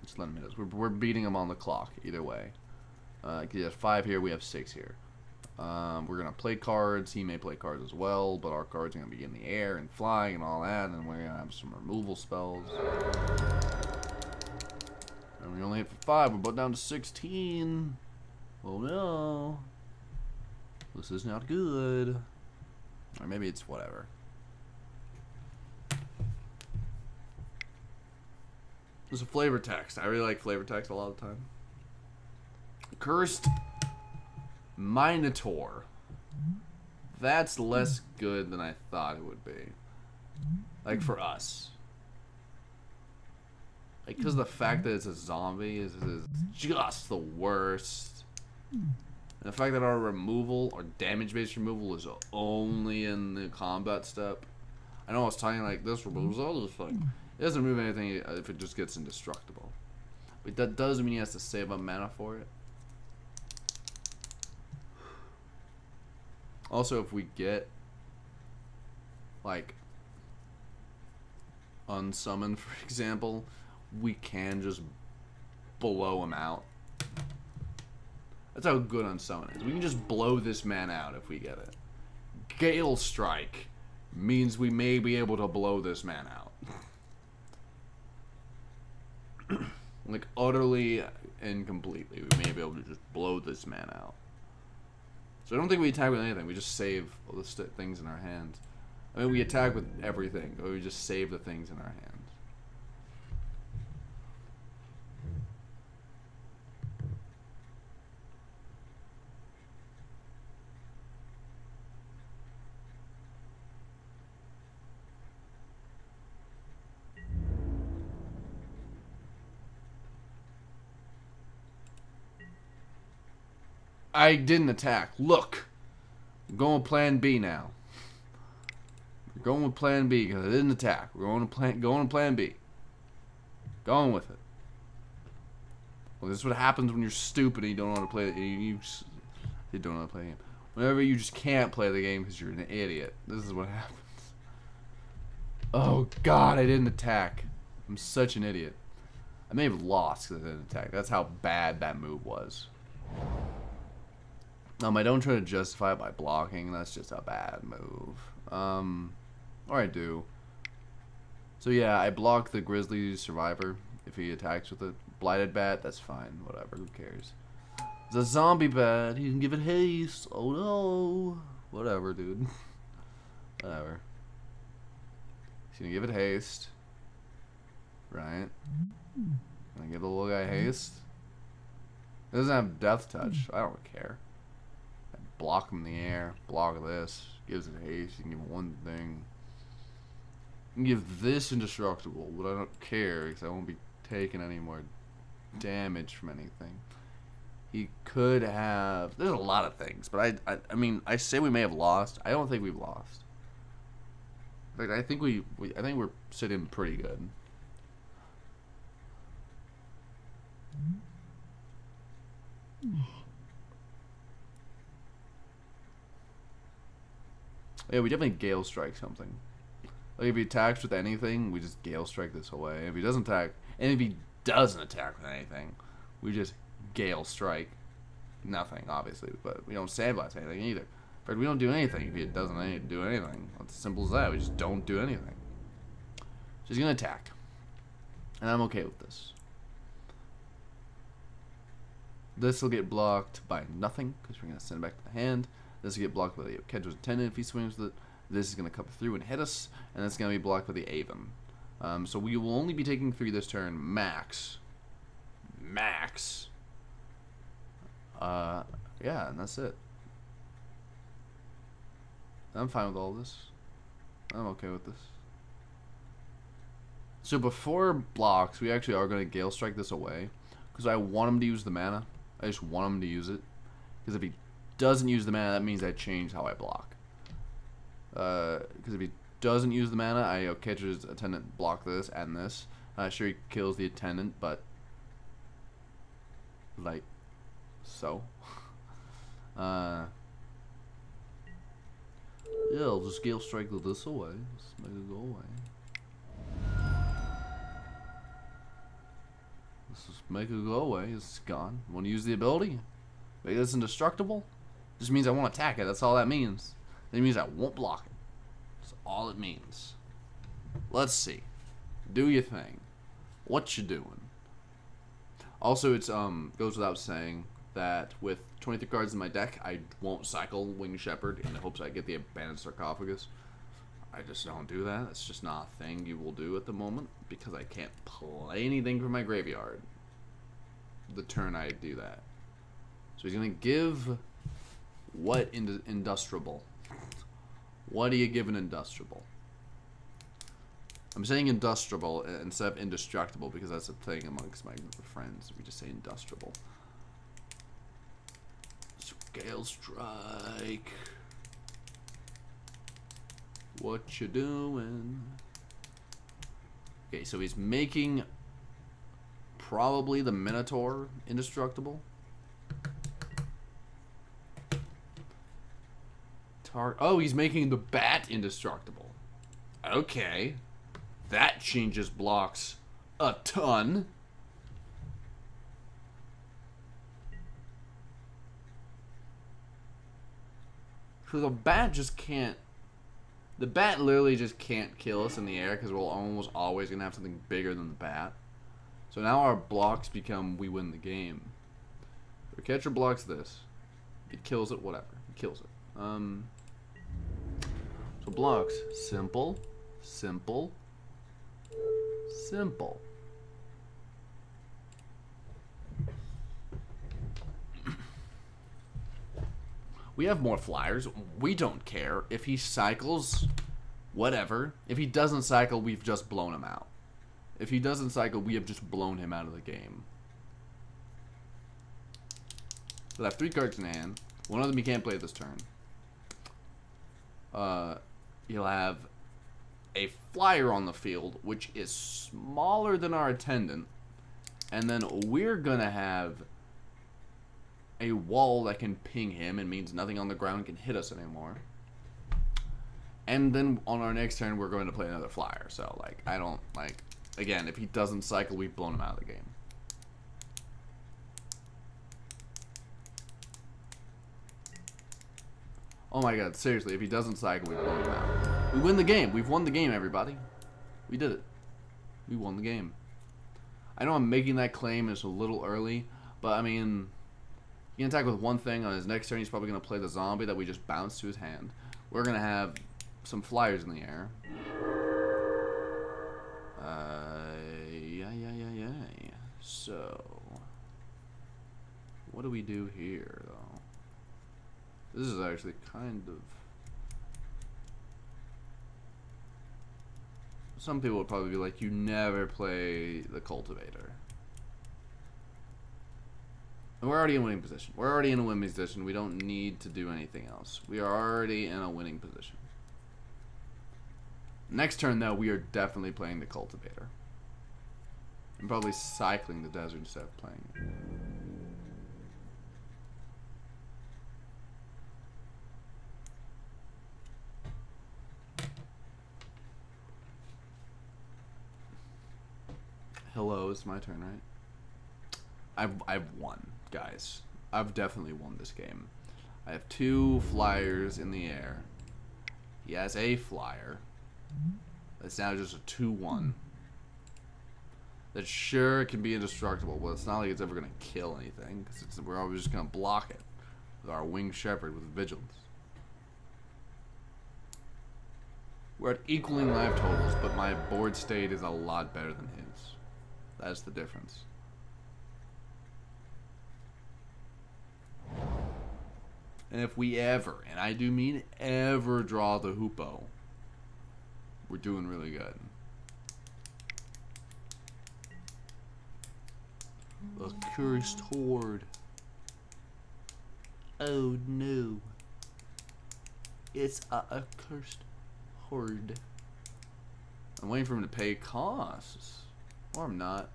Just let him hit us. We're beating him on the clock either way. He has 5 here. We have 6 here. We're gonna play cards. He may play cards as well, but our cards are gonna be in the air and flying and all that. And we're gonna have some removal spells. And we only hit for 5. We're both down to 16. Oh no. This is not good. Or maybe it's whatever. There's a flavor text. I really like flavor text a lot of the time. Cursed Minotaur. That's less good than I thought it would be. Like for us. Like, because the fact that it's a zombie is just the worst. And the fact that our removal, our damage-based removal, is only in the combat step. I know I was talking like this removes all this thing. It doesn't remove anything if it just gets indestructible. But that doesn't mean he has to save up mana for it. Also, if we get, like, unsummoned, for example, we can just blow him out. That's how good unsummon is. We can just blow this man out if we get it. Gale Strike means we may be able to blow this man out. Like, utterly and completely. We may be able to just blow this man out. So I don't think we attack with anything. We just save all the things in our hands. I mean, we attack with everything, but we just save the things in our hands. I didn't attack. Look. I'm going with plan B now. We're going with plan B because I didn't attack. We're going to plan B. Going with it. Well, this is what happens when you're stupid and you don't know how to play it. You don't know how to play the game. Whenever you just can't play the game because you're an idiot. This is what happens. Oh, God, I didn't attack. I'm such an idiot. I may have lost because I didn't attack. That's how bad that move was. I don't try to justify it by blocking. That's just a bad move. Or I do. So yeah, I block the Grizzly Survivor if he attacks with a Blighted Bat. That's fine. Whatever. Who cares? It's a zombie bat. He can give it haste. Oh no. Whatever, dude. Whatever. He's gonna give it haste. Right? Gonna give the little guy haste. It doesn't have Death Touch. I don't care. Block him in the air, block this, gives it haste, you can give one thing. You can give this indestructible, but I don't care because I won't be taking any more damage from anything. He could have, there's a lot of things, but I mean, I say we may have lost. I don't think we've lost. In fact, I think I think we're sitting pretty good. Yeah, we definitely Gale Strike something. Like if he attacks with anything, we just Gale Strike this away. If he doesn't attack, and if he doesn't attack with anything, we just Gale Strike nothing, obviously, but we don't sandblast anything either. In fact, we don't do anything if he doesn't do anything. It's as simple as that. We just don't do anything. So he's gonna attack, and I'm okay with this. This will get blocked by nothing because we're gonna send it back to the hand. This will get blocked by the Kedro's Attendant if he swings with it. This is going to come through and hit us, and it's going to be blocked by the Avon. So we will only be taking 3 this turn, max. Max. Yeah, and that's it. I'm fine with all this. I'm okay with this. So before blocks, we actually are going to Gale Strike this away, because I want him to use the mana. I just want him to use it, because if he doesn't use the mana, that means I change how I block. Because if he doesn't use the mana, I catch his Attendant, block this and this. Sure, he kills the Attendant, but like so. Yeah, I'll just Gale Strike this away. Let's make it go away. Let's just make it go away. It's gone. Want to use the ability? Make this indestructible? Just means I won't attack it. That's all that means. It means I won't block it. That's all it means. Let's see. Do your thing. What you doing? Also, it's goes without saying that with 23 cards in my deck, I won't cycle Winged Shepherd in the hopes I get the Abandoned Sarcophagus. I just don't do that. It's just not a thing you will do at the moment because I can't play anything from my graveyard the turn I do that. So he's gonna give what industriable? What do you give an industriable? I'm saying industriable instead of indestructible because that's a thing amongst my group of friends. We just say industriable. Gale Strike. What you doing? Okay, so he's making probably the Minotaur indestructible. Oh, he's making the Bat indestructible. Okay. That changes blocks a ton. So the Bat just can't... The Bat literally just can't kill us in the air because we're almost always going to have something bigger than the Bat. So now our blocks become we win the game. The catcher blocks this. If he kills it, whatever. He kills it. So blocks. Simple. Simple. Simple. We have more flyers. We don't care. If he cycles, whatever. If he doesn't cycle, we've just blown him out. If he doesn't cycle, we have just blown him out of the game. So I have 3 cards in hand. One of them he can't play this turn. He'll have a flyer on the field, which is smaller than our Attendant. And then we're gonna have a wall that can ping him and means nothing on the ground can hit us anymore. And then on our next turn, we're going to play another flyer. So, like, I don't, like, again, if he doesn't cycle, we've blown him out of the game. Oh my god, seriously, if he doesn't cycle, we've blown him out. We win the game. We've won the game, everybody. We did it. We won the game. I know I'm making that claim, it's a little early, but I mean, he can attack with one thing. On his next turn, he's probably going to play the zombie that we just bounced to his hand. We're going to have some flyers in the air. Yeah. So, what do we do here, though? This is actually kind of... Some people would probably be like, you never play the Cultivator. And we're already in winning position. We're already in a winning position. We don't need to do anything else. We are already in a winning position. Next turn, though, we are definitely playing the Cultivator. I'm probably cycling the Desert instead of playing it. it's my turn, right? I've won, guys. I've definitely won this game. I have 2 flyers in the air. He has a flyer. It's now just a 2/1. That sure can be indestructible, but it's not like it's ever gonna kill anything, because we're always just gonna block it with our winged shepherd with vigilance. We're at equaling life totals, but my board state is a lot better than his. That's the difference. And if we ever, and I do mean ever, draw the hoopo, we're doing really good. A cursed horde. Oh no. It's a cursed horde. I'm waiting for him to pay costs. Or I'm not.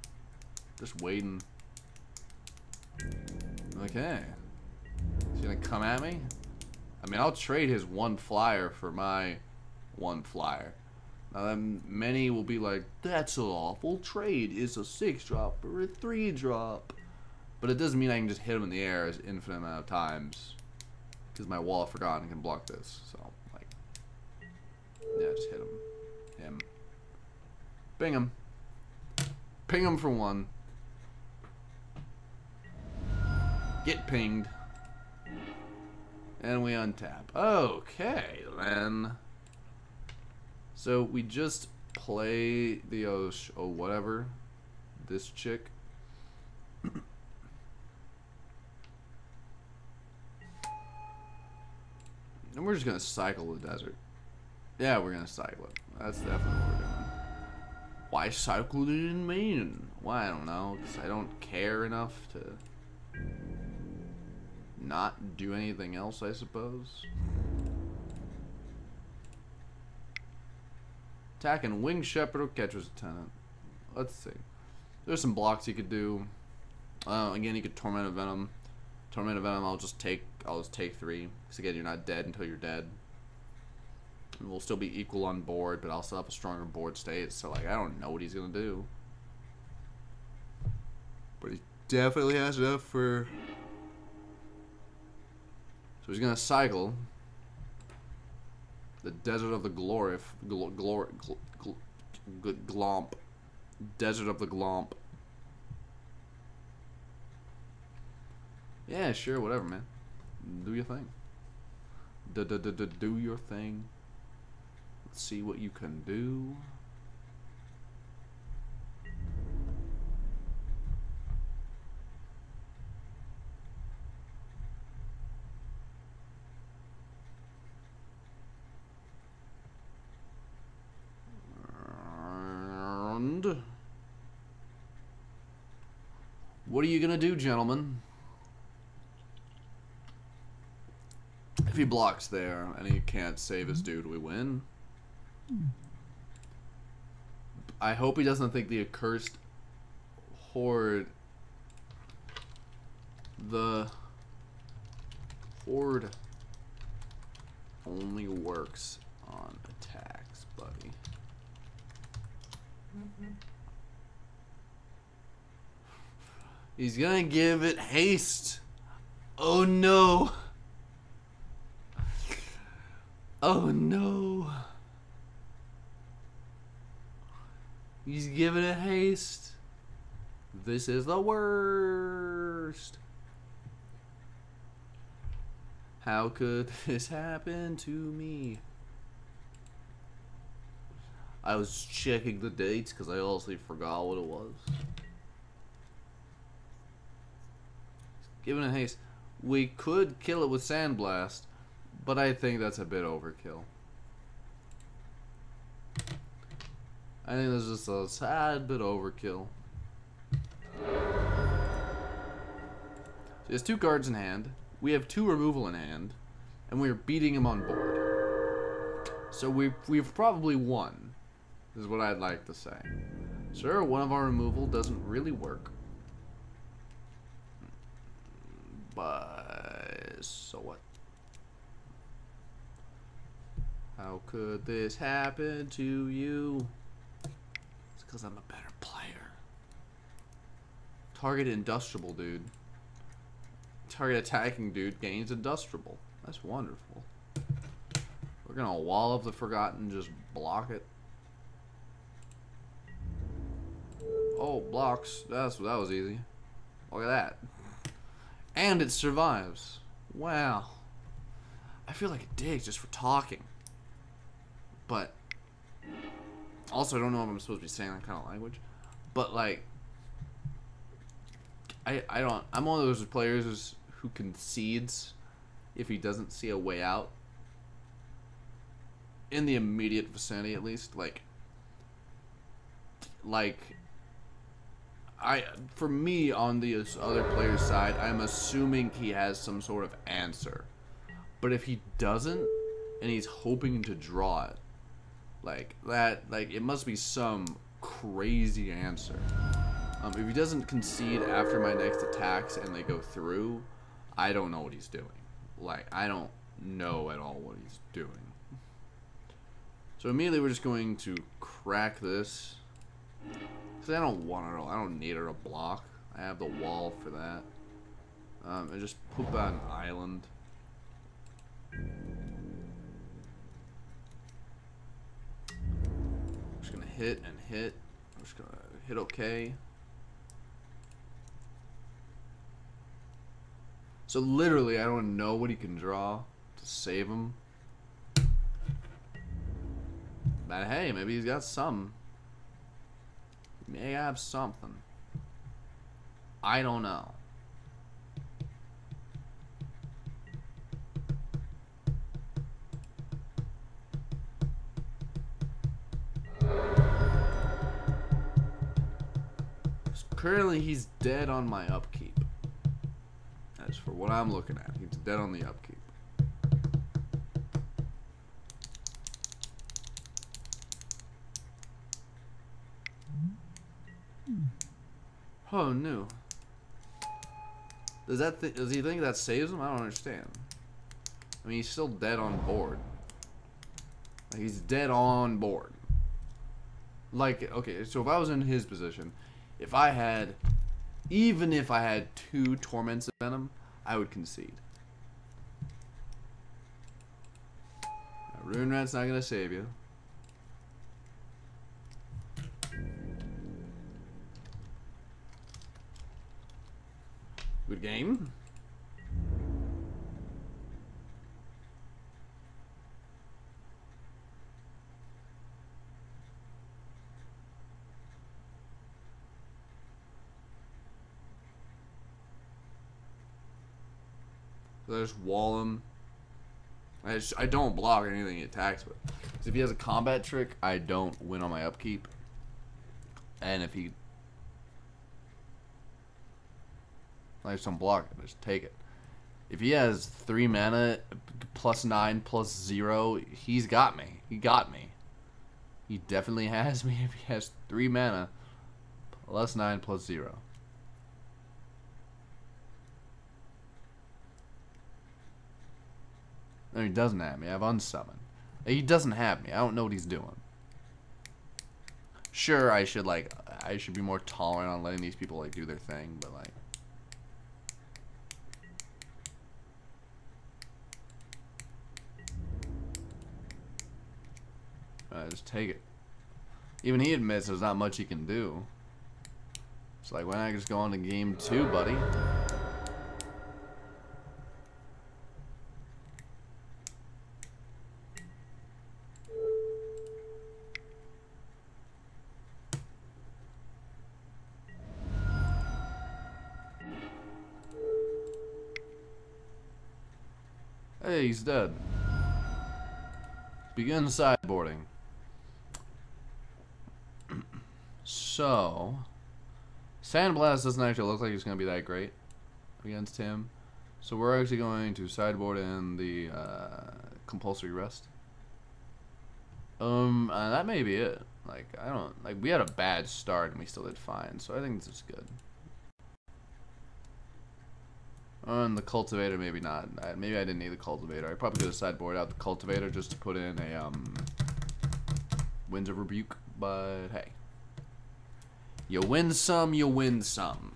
Just waiting. Okay. He's gonna come at me? I mean, I'll trade his 1 flyer for my 1 flyer. Now, then many will be like, that's an awful trade. It's a 6-drop or a 3-drop. But it doesn't mean I can just hit him in the air as infinite amount of times. Because my Wall of Forgotten can block this. So, like, yeah, just hit him. Him. Ping him. Ping him for 1. Get pinged. And we untap. Okay, then. So we just play the whatever. This chick. And we're just gonna cycle the desert. Yeah, we're gonna cycle it. That's definitely what we're doing. Why cycle it in Maine? Why, I don't know. Because I don't care enough to not do anything else, I suppose. Attacking Winged Shepherd or Catcher's Attendant. Let's see. There's some blocks you could do. Again, you could Torment of Venom. Torment of Venom, I'll just take 3. Because again, you're not dead until you're dead. And we'll still be equal on board, but I'll still have a stronger board state. So, like, I don't know what he's gonna do. But he definitely has enough for... So he's gonna cycle the Desert of the Glorif, Glomp, Desert of the Glomp. Yeah, sure, whatever, man. Do your thing. Do your thing. Let's see what you can do. And what are you gonna do, gentlemen? If he blocks there and he can't save his dude, we win. I hope he doesn't think the accursed horde. The horde only works on attacks, buddy. He's gonna give it haste. Oh no. Oh no. He's giving it haste. This is the worst. How could this happen to me? I was checking the dates because I honestly forgot what it was. Giving it haste. We could kill it with Sandblast, but I think that's a bit overkill. I think that's just a sad bit overkill. So he has 2 cards in hand. We have 2 removal in hand, and we're beating him on board. So we've probably won, is what I'd like to say. Sure, one of our removal doesn't really work, but so what? How could this happen to you? It's because I'm a better player. Target industrial, dude. Target attacking, dude, gains industrial. That's wonderful. We're gonna wall up the Forgotten, just block it. Oh, blocks. That was easy. Look at that. And it survives. Wow. I feel like a dick just for talking. But also, I don't know if I'm supposed to be saying that kind of language. But like, I'm one of those players who concedes if he doesn't see a way out. In the immediate vicinity, at least. For me, on the other player's side, I'm assuming he has some sort of answer. But if he doesn't, and he's hoping to draw it, it must be some crazy answer. If he doesn't concede after my next attacks and they go through, I don't know what he's doing. I don't know at all what he's doing. So immediately we're just going to crack this. Because I don't want it all. I don't need her to block. I have the wall for that. And just poop out an island. I'm just gonna hit and hit. I'm just gonna hit okay. So literally I don't know what he can draw to save him. But hey, maybe he's got some. He may have something. I don't know. Currently, he's dead on my upkeep. As for what I'm looking at, he's dead on the upkeep. Oh no. Does he think that saves him? I don't understand. I mean, he's still dead on board. He's dead on board. Okay, so if I was in his position, even if I had 2 Torments of Venom, I would concede. Now, Rune Rat's not gonna save you. Good game. So I just wall him. I don't block anything he attacks with. Because if he has a combat trick, I don't win on my upkeep. And if he... I just don't block it. I just take it. If he has 3 mana, +9, +0, he's got me. He got me. He definitely has me if he has 3 mana, +9, +0. No, he doesn't have me. I have unsummoned. He doesn't have me. I don't know what he's doing. Sure, I should be more tolerant on letting these people do their thing, but just take it. Even he admits there's not much he can do. It's like, why not just go on to game 2, buddy? Hey, he's dead. Begin sideboarding. So, Sandblast doesn't actually look like it's going to be that great against him. So we're actually going to sideboard in the compulsory rest. And that may be it. We had a bad start and we still did fine. So I think this is good. And the cultivator, maybe not. Maybe I didn't need the cultivator. I probably could have sideboarded out the cultivator just to put in a Winds of Rebuke. But hey, you win some, you win some.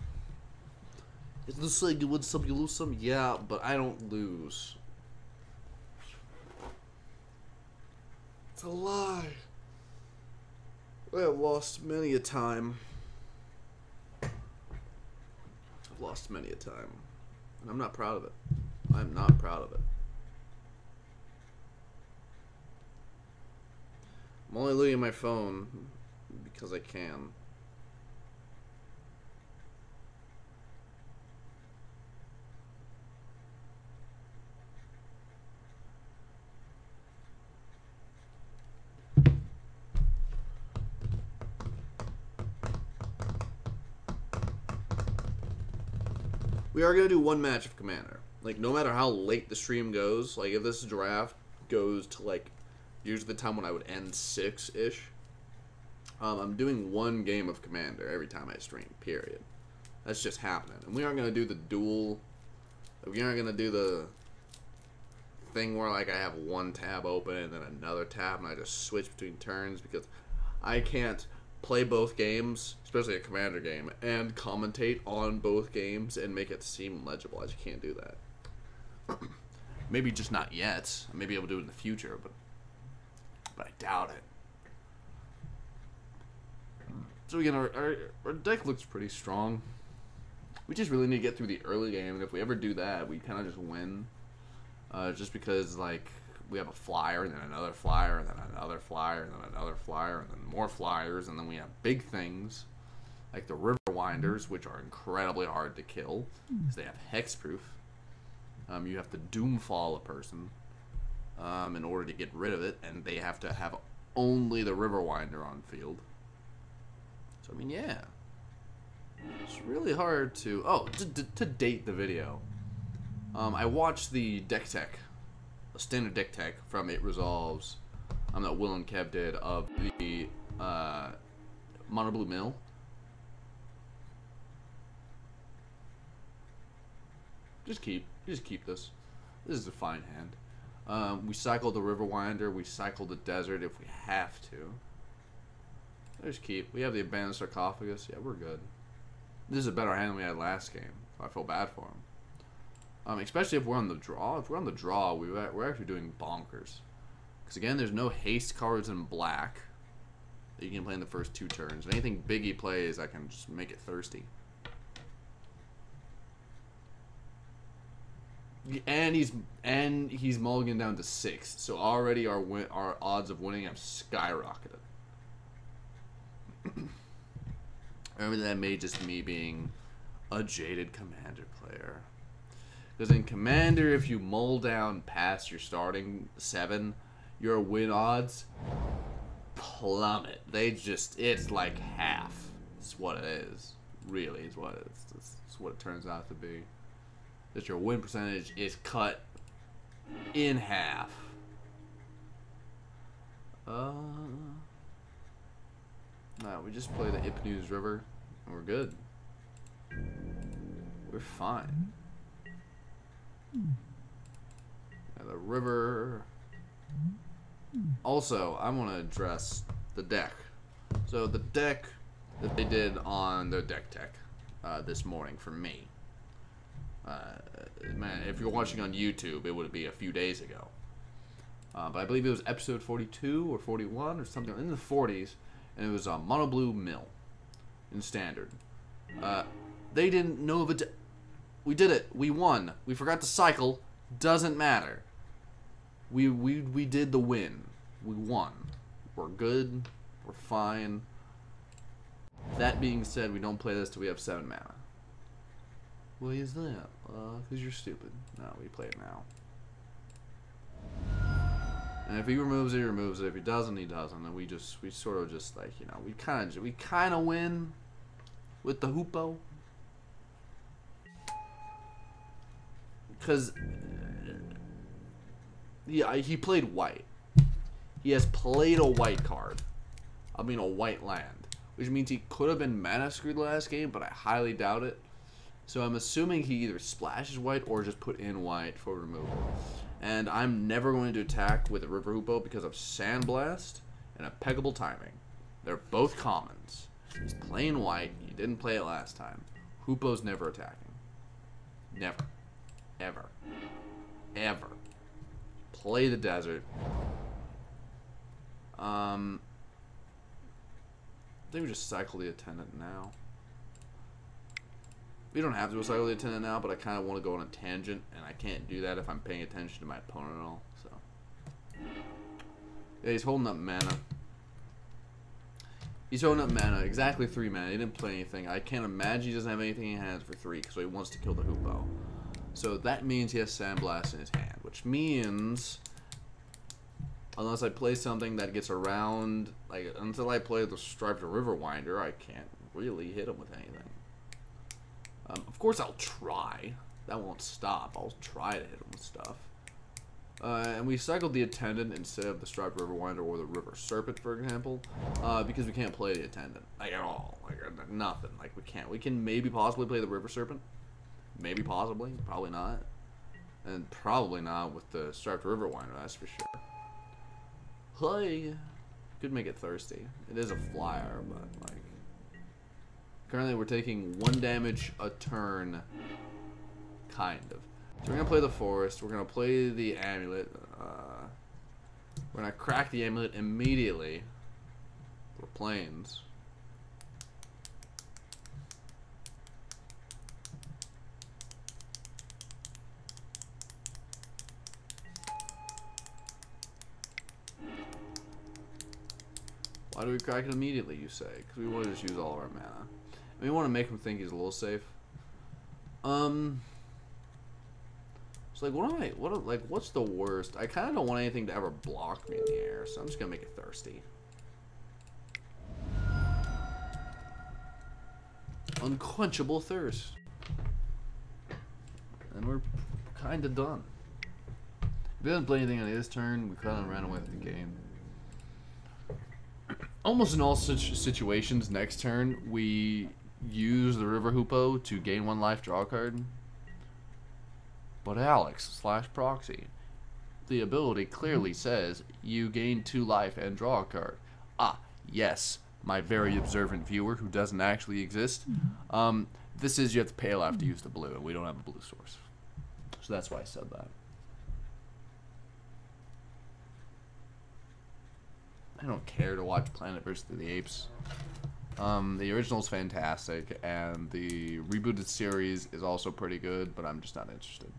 Is this like you win some, you lose some? Yeah, but I don't lose. It's a lie. I have lost many a time. I've lost many a time. And I'm not proud of it. I'm not proud of it. I'm only looking at my phone because I can. We are going to do one match of Commander. Like, no matter how late the stream goes, like, if this draft goes to, like, usually the time when I would end 6-ish, I'm doing one game of Commander every time I stream, period. That's just happening. And we aren't going to do the duel. We aren't going to do the thing where, like, I have one tab open and then another tab and I just switch between turns, because I can't play both games, especially a Commander game, and commentate on both games and make it seem legible. I just can't do that. Maybe just not yet. I may be able to do it in the future, but I doubt it. So again, our deck looks pretty strong. We just really need to get through the early game, and if we ever do that, we kind of just win. Just because, like, we have a flyer, and then another flyer, and then another flyer, and then another flyer, and then more flyers, and then we have big things like the River Winders, which are incredibly hard to kill because they have hexproof. You have to doomfall a person in order to get rid of it, and they have to have only the River Winder on field. So I mean, yeah, it's really hard to. Oh, to date the video, I watched the deck tech. A standard deck tech from It Resolves that Will and Kev did of the Mono Blue Mill. Just keep this. This is a fine hand. We cycled the River Winder, we cycled the Desert if we have to. Just keep. We have the Abandoned Sarcophagus. Yeah, we're good. This is a better hand than we had last game, so I feel bad for him. Especially if we're on the draw. If we're on the draw, we're actually doing bonkers. Because again, there's no haste cards in black that you can play in the first 2 turns. If anything big he plays, I can just make it thirsty. And he's mulligan down to 6, so already our odds of winning have skyrocketed. I mean, that may just me being a jaded Commander player. Because in Commander, if you mull down past your starting 7, your win odds plummet. It's like half. It's what it is. Really, it's what it turns out to be. That your win percentage is cut in half. No, we just play the Ipnews River, and we're good. We're fine. Yeah, the river. Also, I want to address the deck. So the deck that they did on their deck tech this morning for me. Man, if you're watching on YouTube, it would be a few days ago. But I believe it was episode 42 or 41 or something in the 40s, and it was Mono Blue Mill in Standard. They didn't know of it. We did it. We won. We forgot to cycle. Doesn't matter. We did the win. We won. We're good. We're fine. That being said, we don't play this till we have 7 mana. Why is that? Because you're stupid. No, we play it now. And if he removes it, he removes it. If he doesn't, he doesn't. And we sort of just like, you know, we kind of win with the Hoopo. Because yeah, he played white. He has played a white card. I mean a white land. Which means he could have been mana screwed last game, but I highly doubt it. So I'm assuming he either splashes white or just put in white for removal. And I'm never going to attack with a River Hoopo because of Sandblast and Impeccable Timing. They're both commons. He's playing white. He didn't play it last time. Hoopo's never attacking. Never. Ever. Ever. Play the desert. I think we just cycle the attendant now. We don't have to cycle the attendant now, but I kind of want to go on a tangent, and I can't do that if I'm paying attention to my opponent at all. So, yeah, he's holding up mana. He's holding up mana, exactly 3 mana. He didn't play anything. I can't imagine he doesn't have anything in hands for 3, so he wants to kill the Hoopoe. So that means he has Sandblast in his hand, which means, unless I play something that gets around, like, until I play the Striped Riverwinder, I can't really hit him with anything. Of course I'll try. That won't stop. I'll try to hit him with stuff. And we cycled the Attendant instead of the Striped Riverwinder or the River Serpent, for example, because we can't play the Attendant, like, at all. Like, nothing. Like, we can't. We can maybe possibly play the River Serpent. Maybe possibly. Probably not. And probably not with the Striped Riverwinder, that's for sure. Hi. Could make it thirsty. It is a flyer, but, like, currently we're taking 1 damage a turn, kind of. So we're going to play the Forest, we're going to play the Amulet, we're going to crack the Amulet immediately for Plains. Why do we crack it immediately, you say? Because we want to just use all of our mana. And we want to make him think he's a little safe. So like, what's the worst? I kind of don't want anything to ever block me in the air, so I'm just gonna make it thirsty. Unquenchable thirst. And we're kind of done. If he doesn't play anything on his turn, we kind of ran away with the game. Almost in all such situations, next turn, we use the River Hoopoe to gain 1 life, draw a card. But Alex / Proxy, the ability clearly says you gain 2 life and draw a card. Ah, yes, my very observant viewer who doesn't actually exist. This is you have to pay a life to use the blue, and we don't have a blue source. So that's why I said that. I don't care to watch Planet vs. the Apes. The original's fantastic, and the rebooted series is also pretty good, but I'm just not interested.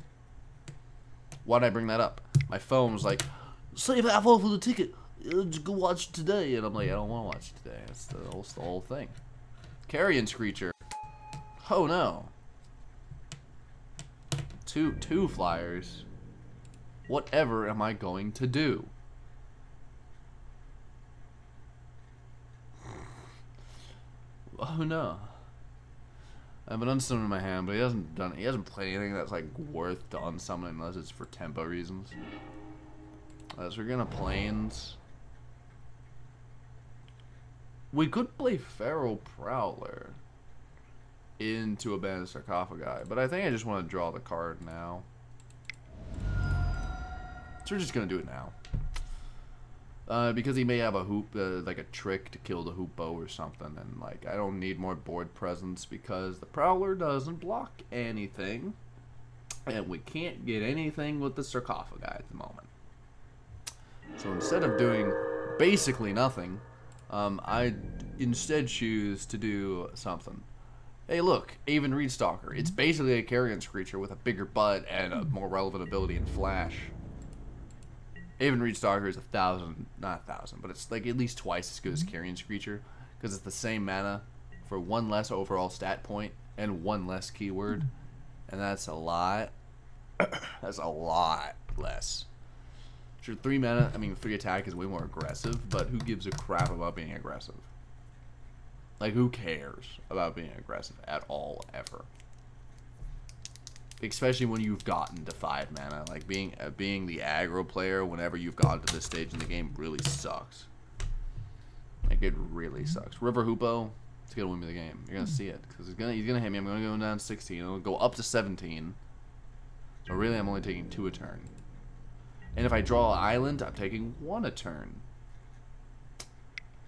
Why'd I bring that up? My phone was like, save half off of the ticket, just go watch it today. And I'm like, I don't want to watch it today. That's the whole thing. Carrion Screecher. Oh no. Two flyers. Whatever am I going to do? Oh no. I have an unsummon in my hand, but he hasn't played anything that's like worth to unsummon unless it's for tempo reasons. So we're gonna Plains. We could play Feral Prowler into Abandoned Sarcophagi, but I think I just want to draw the card now. So we're just gonna do it now. Because he may have a like a trick to kill the Hoopoe or something, and like I don't need more board presence because the Prowler doesn't block anything, and we can't get anything with the Sarcophagi at the moment. So instead of doing basically nothing, I instead choose to do something. Hey, look, Aven Reedstalker. It's basically a Carrion Screecher with a bigger butt and a more relevant ability in Flash. Aven Reedstalker is not 1,000, but it's like at least twice as good as Carrion Screecher because it's the same mana for 1 less overall stat point and 1 less keyword, and that's a lot. That's a lot less. Sure, 3 mana, I mean 3 attack is way more aggressive, but who gives a crap about being aggressive? Like, who cares about being aggressive at all, ever? Especially when you've gotten to 5 mana. Like, being the aggro player whenever you've gotten to this stage in the game really sucks. Like, it really sucks. River Hoopoe, it's gonna win me the game. You're gonna see it, because he's gonna hit me. I'm gonna go down 16. It'll go up to 17. So really, I'm only taking 2 a turn. And if I draw an island, I'm taking 1 a turn.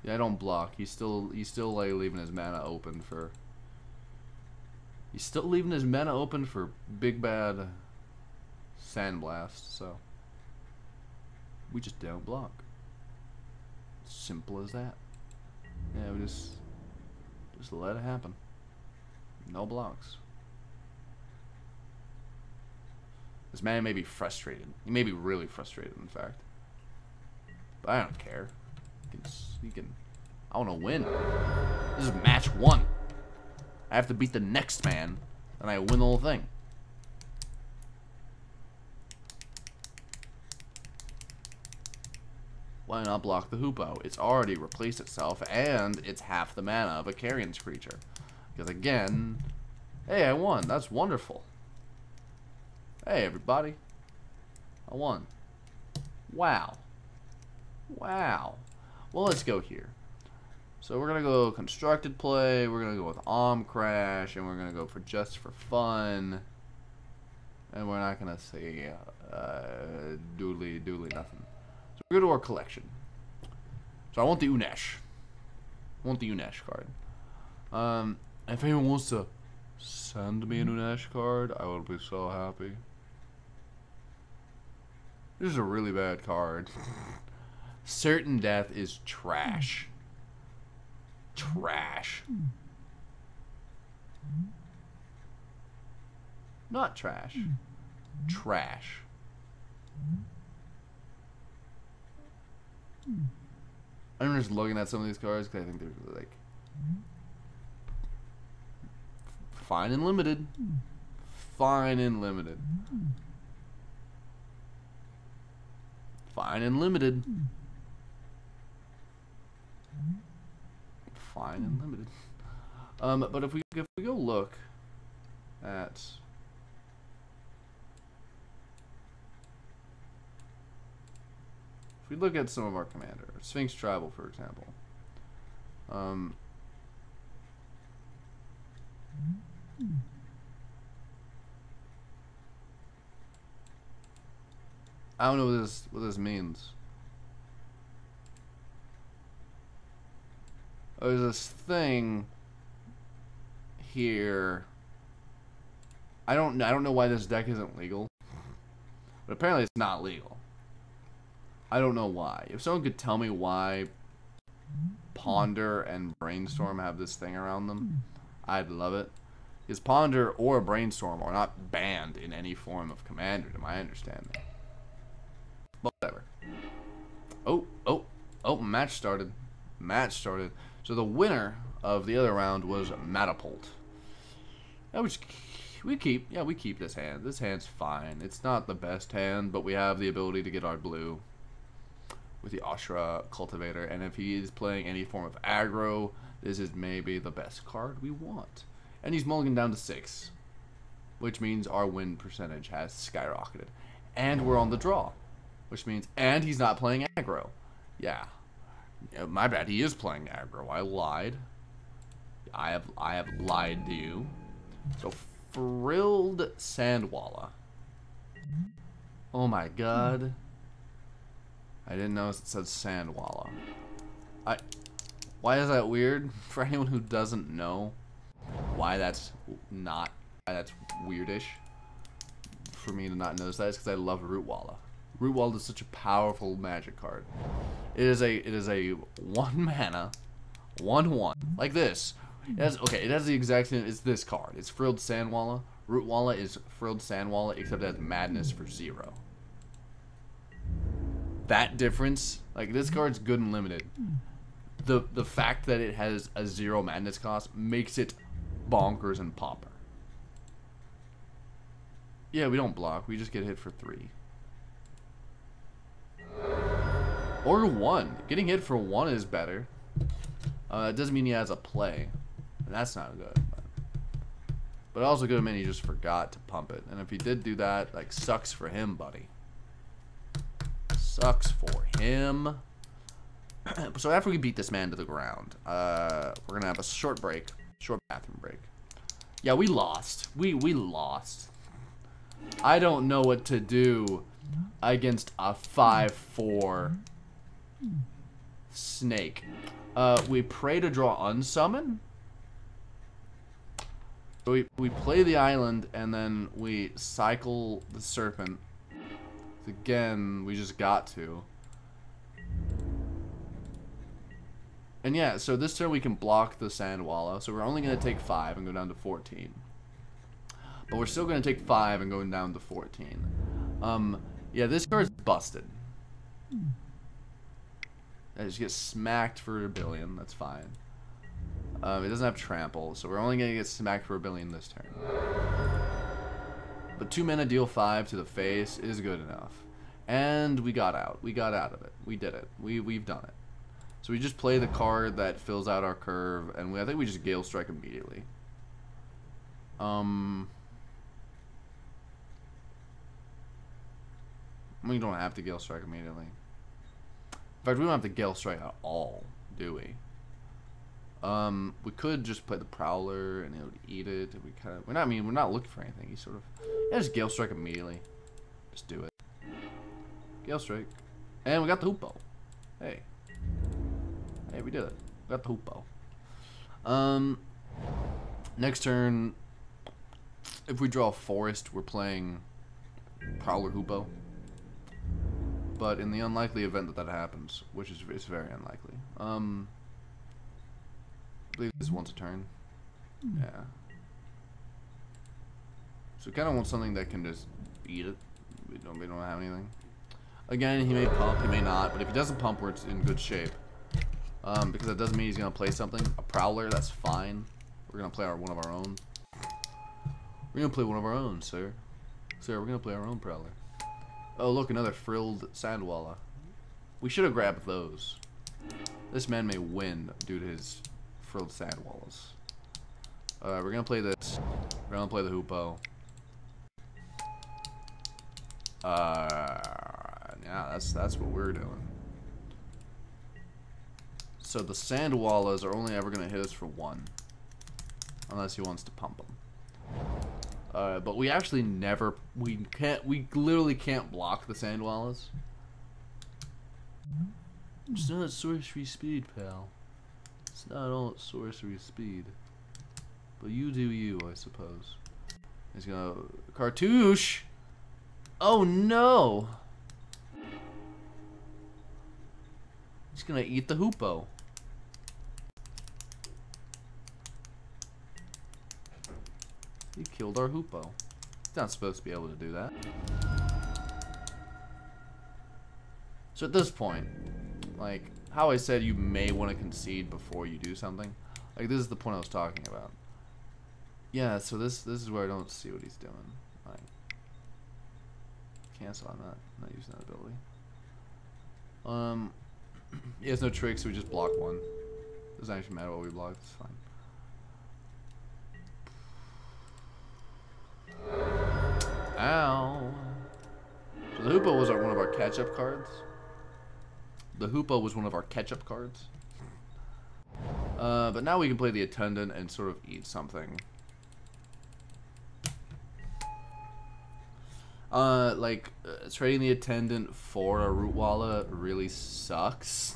Yeah, I don't block. He's still like leaving his mana open for He's still leaving his mana open for big bad Sandblast, so we just don't block. Simple as that. Yeah, we just let it happen. No blocks. This man may be frustrated. He may be really frustrated, in fact. But I don't care. He can. I want to win. This is match 1. I have to beat the next man, and I win the whole thing. Why not block the Hoopoe? It's already replaced itself, and it's half the mana of a Carrion's creature. Because again, hey, I won. That's wonderful. Hey, everybody. I won. Wow. Wow. Well, let's go here. So we're going to go constructed play, we're going to go with Crash, and we're going to go for just for fun. And we're not going to say doodly nothing. So we go to our collection. So I want the Unesh. I want the Unesh card. If anyone wants to send me an Unesh card, I will be so happy. This is a really bad card. Certain Death is trash. Trash. Not trash. Trash. I'm just looking at some of these cards because I think they're like fine and limited. Fine and limited. Fine and limited. Fine and limited. But if we go look at if we look at some of our commander, Sphinx Tribal, for example. I don't know what this means. There's this thing here. I don't know why this deck isn't legal, but apparently it's not legal. I don't know why. If someone could tell me why Ponder and Brainstorm have this thing around them, I'd love it. Because Ponder or Brainstorm are not banned in any form of commander, to my understanding. But whatever. Oh, match started. Match started. So the winner of the other round was Matapult. We keep this hand. This hand's fine. It's not the best hand, but we have the ability to get our blue with the Ashra Cultivator. And if he is playing any form of aggro, this is maybe the best card we want. And he's mulligan down to 6, which means our win percentage has skyrocketed. And we're on the draw, which means, and he's not playing aggro. Yeah, my bad. He is playing aggro. I lied. I have lied to you. So Frilled Sandwalla. Oh my god. I didn't notice it said Sandwalla. Why is that weird? For anyone who doesn't know why that's weirdish for me to not notice that, is because I love Rootwalla. Rootwalla is such a powerful magic card. It is a 1 mana, 1/1 like this. It has the exact same. It's this card. It's Frilled Sandwalla. Rootwalla is Frilled Sandwalla, except it has Madness for 0. That difference, like, this card's good and limited. The fact that it has a 0 Madness cost makes it bonkers and popper. Yeah, we don't block. We just get hit for 3. Or 1. Getting hit for 1 is better. It doesn't mean he has a play. And that's not good. But also good mean he just forgot to pump it. And if he did do that, like, sucks for him, buddy. Sucks for him. So after we beat this man to the ground, we're going to have a short break. Short bathroom break. Yeah, we lost. We lost. I don't know what to do against a 5/4 snake. We pray to draw Unsummon. So we play the island, and then we cycle the serpent. Again, we just got to. And yeah, so this turn we can block the Sandwalla, so we're only going to take 5 and go down to 14. But we're still going to take 5 and going down to 14. Yeah, this card's busted. I just get smacked for a billion, that's fine. It doesn't have trample, so we're only going to get smacked for a billion this turn. But 2 mana deal 5 to the face is good enough. And we got out. We got out of it. We did it. We've done it. So we just play the card that fills out our curve, and I think we just Gale Strike immediately. We don't have to Gale Strike immediately. In fact, we don't have to Gale Strike at all, do we? We could just play the Prowler and it would eat it. And we kind of, we're not looking for anything. He sort of, yeah, just Gale Strike immediately. Just do it. Gale Strike, and we got the Hoopo. Hey, we did it. We got the Hoopo. Next turn, if we draw a Forest, we're playing Prowler Hoopo. But in the unlikely event that happens, which is very unlikely, I believe this once a turn. Yeah. So we kind of want something that can just eat it. We don't have anything. Again, he may pump, he may not, but if he doesn't pump, we're in good shape. Because that doesn't mean he's gonna play something. A Prowler, that's fine. We're gonna play one of our own. We're gonna play one of our own, sir. Sir, we're gonna play our own Prowler. Oh, look, another frilled Sandwalla. We should have grabbed those. This man may win due to his frilled Sandwallas. We're gonna play this. We're gonna play the Hoopo. Yeah, that's what we're doing. So the Sandwallas are only ever gonna hit us for 1, unless he wants to pump them. But we actually never, we literally can't block the Sandwallas. It's not sorcery speed, pal. It's not all sorcery speed. But you do you, I suppose. He's gonna, Cartouche! Oh no! He's gonna eat the Hoopo. He killed our Hoopo. He's not supposed to be able to do that. So at this point, like, how I said you may want to concede before you do something. Like, this is the point I was talking about. Yeah, so this is where I don't see what he's doing. Like, cancel on that. I'm not using that ability. He has no tricks, so we just block 1. Doesn't actually matter what we block, it's fine. Ow. So the Hoopo was one of our catch-up cards. But now we can play the Attendant and sort of eat something. Trading the Attendant for a Rootwalla really sucks.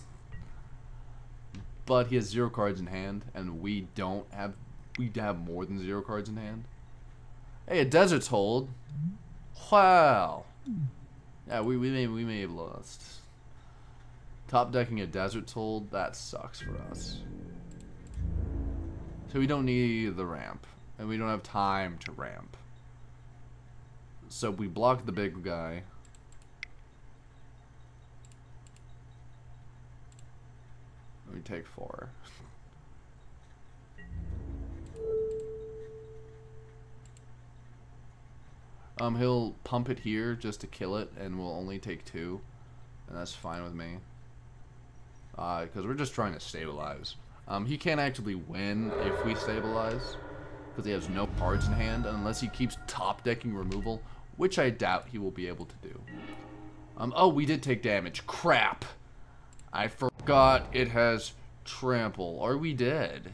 But he has 0 cards in hand, and we have more than 0 cards in hand. Hey, a Desert's Hold. Wow. Yeah, we may have lost. Top decking a Desert's Hold, that sucks for us. So we don't need the ramp, and we don't have time to ramp. So we block the big guy. We take 4. He'll pump it here just to kill it, and we'll only take 2, and that's fine with me. Because we're just trying to stabilize. He can't actually win if we stabilize, because he has no cards in hand, unless he keeps top decking removal, which I doubt he will be able to do. Oh, we did take damage. Crap! I forgot it has trample. Are we dead?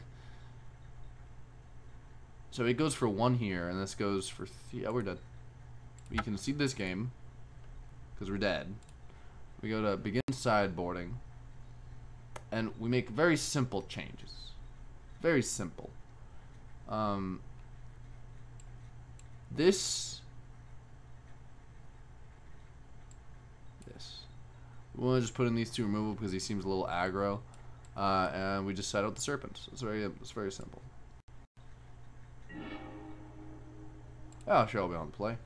So it goes for 1 here, and this goes for 3. Yeah, we're dead. We can see this game, because we're dead. We go to begin sideboarding, and we make very simple changes. Very simple. This. We'll just put in these two removal because he seems a little aggro. And we just set out the serpents. It's very simple. Oh, sure, I'll be on the play.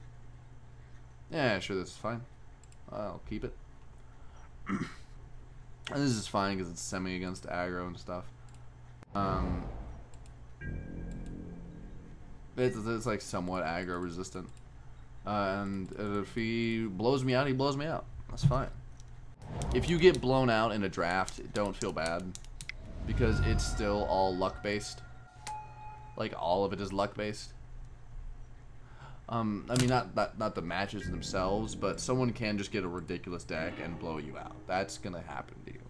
Yeah, sure, this is fine. I'll keep it. And this is fine because it's semi against aggro and stuff. It's like somewhat aggro resistant. And if he blows me out, he blows me out. That's fine. If you get blown out in a draft, don't feel bad. Because it's still all luck based. Like all of it is luck based. I mean, not the matches themselves, but someone can just get a ridiculous deck and blow you out. That's gonna happen to you.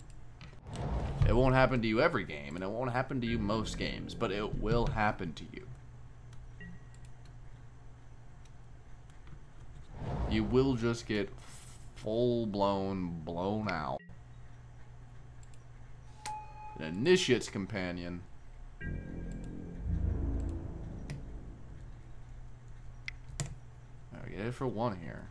It won't happen to you every game, and it won't happen to you most games, but it will happen to you. You will just get full-blown blown out. An Initiate's Companion. Get it for one here.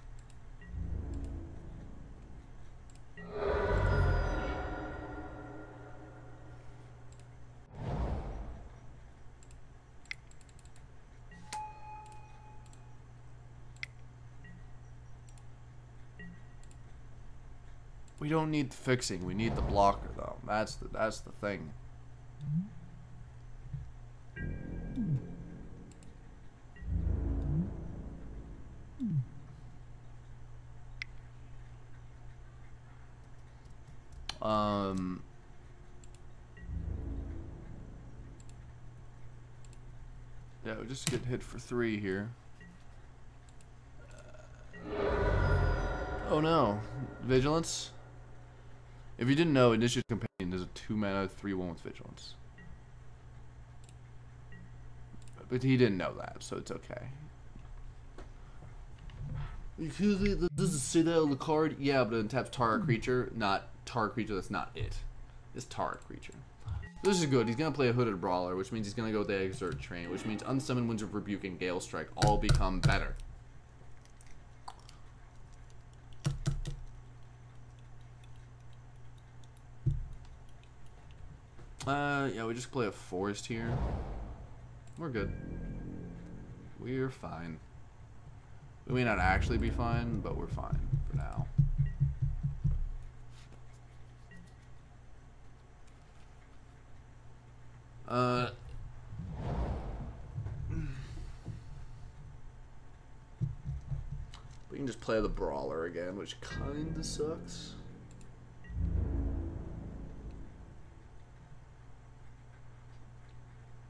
We don't need the fixing. We need the blocker, though. That's the thing. Yeah, we just get hit for 3 here. Oh no, Vigilance. If you didn't know, Initiative Companion is a 2-mana 3/1 with Vigilance. But he didn't know that, so it's okay. Does it say that on the card? Yeah, but it taps target creature, not target creature that's not it. It's target creature. This is good. He's going to play a Hooded Brawler, which means he's going to go with the Exert Train, which means Unsummoned Winds of Rebuke and Gale Strike all become better. Yeah, we just play a Forest here. We're good. We're fine. We may not actually be fine, but we're fine for now. We can just play the Brawler again, which kinda sucks.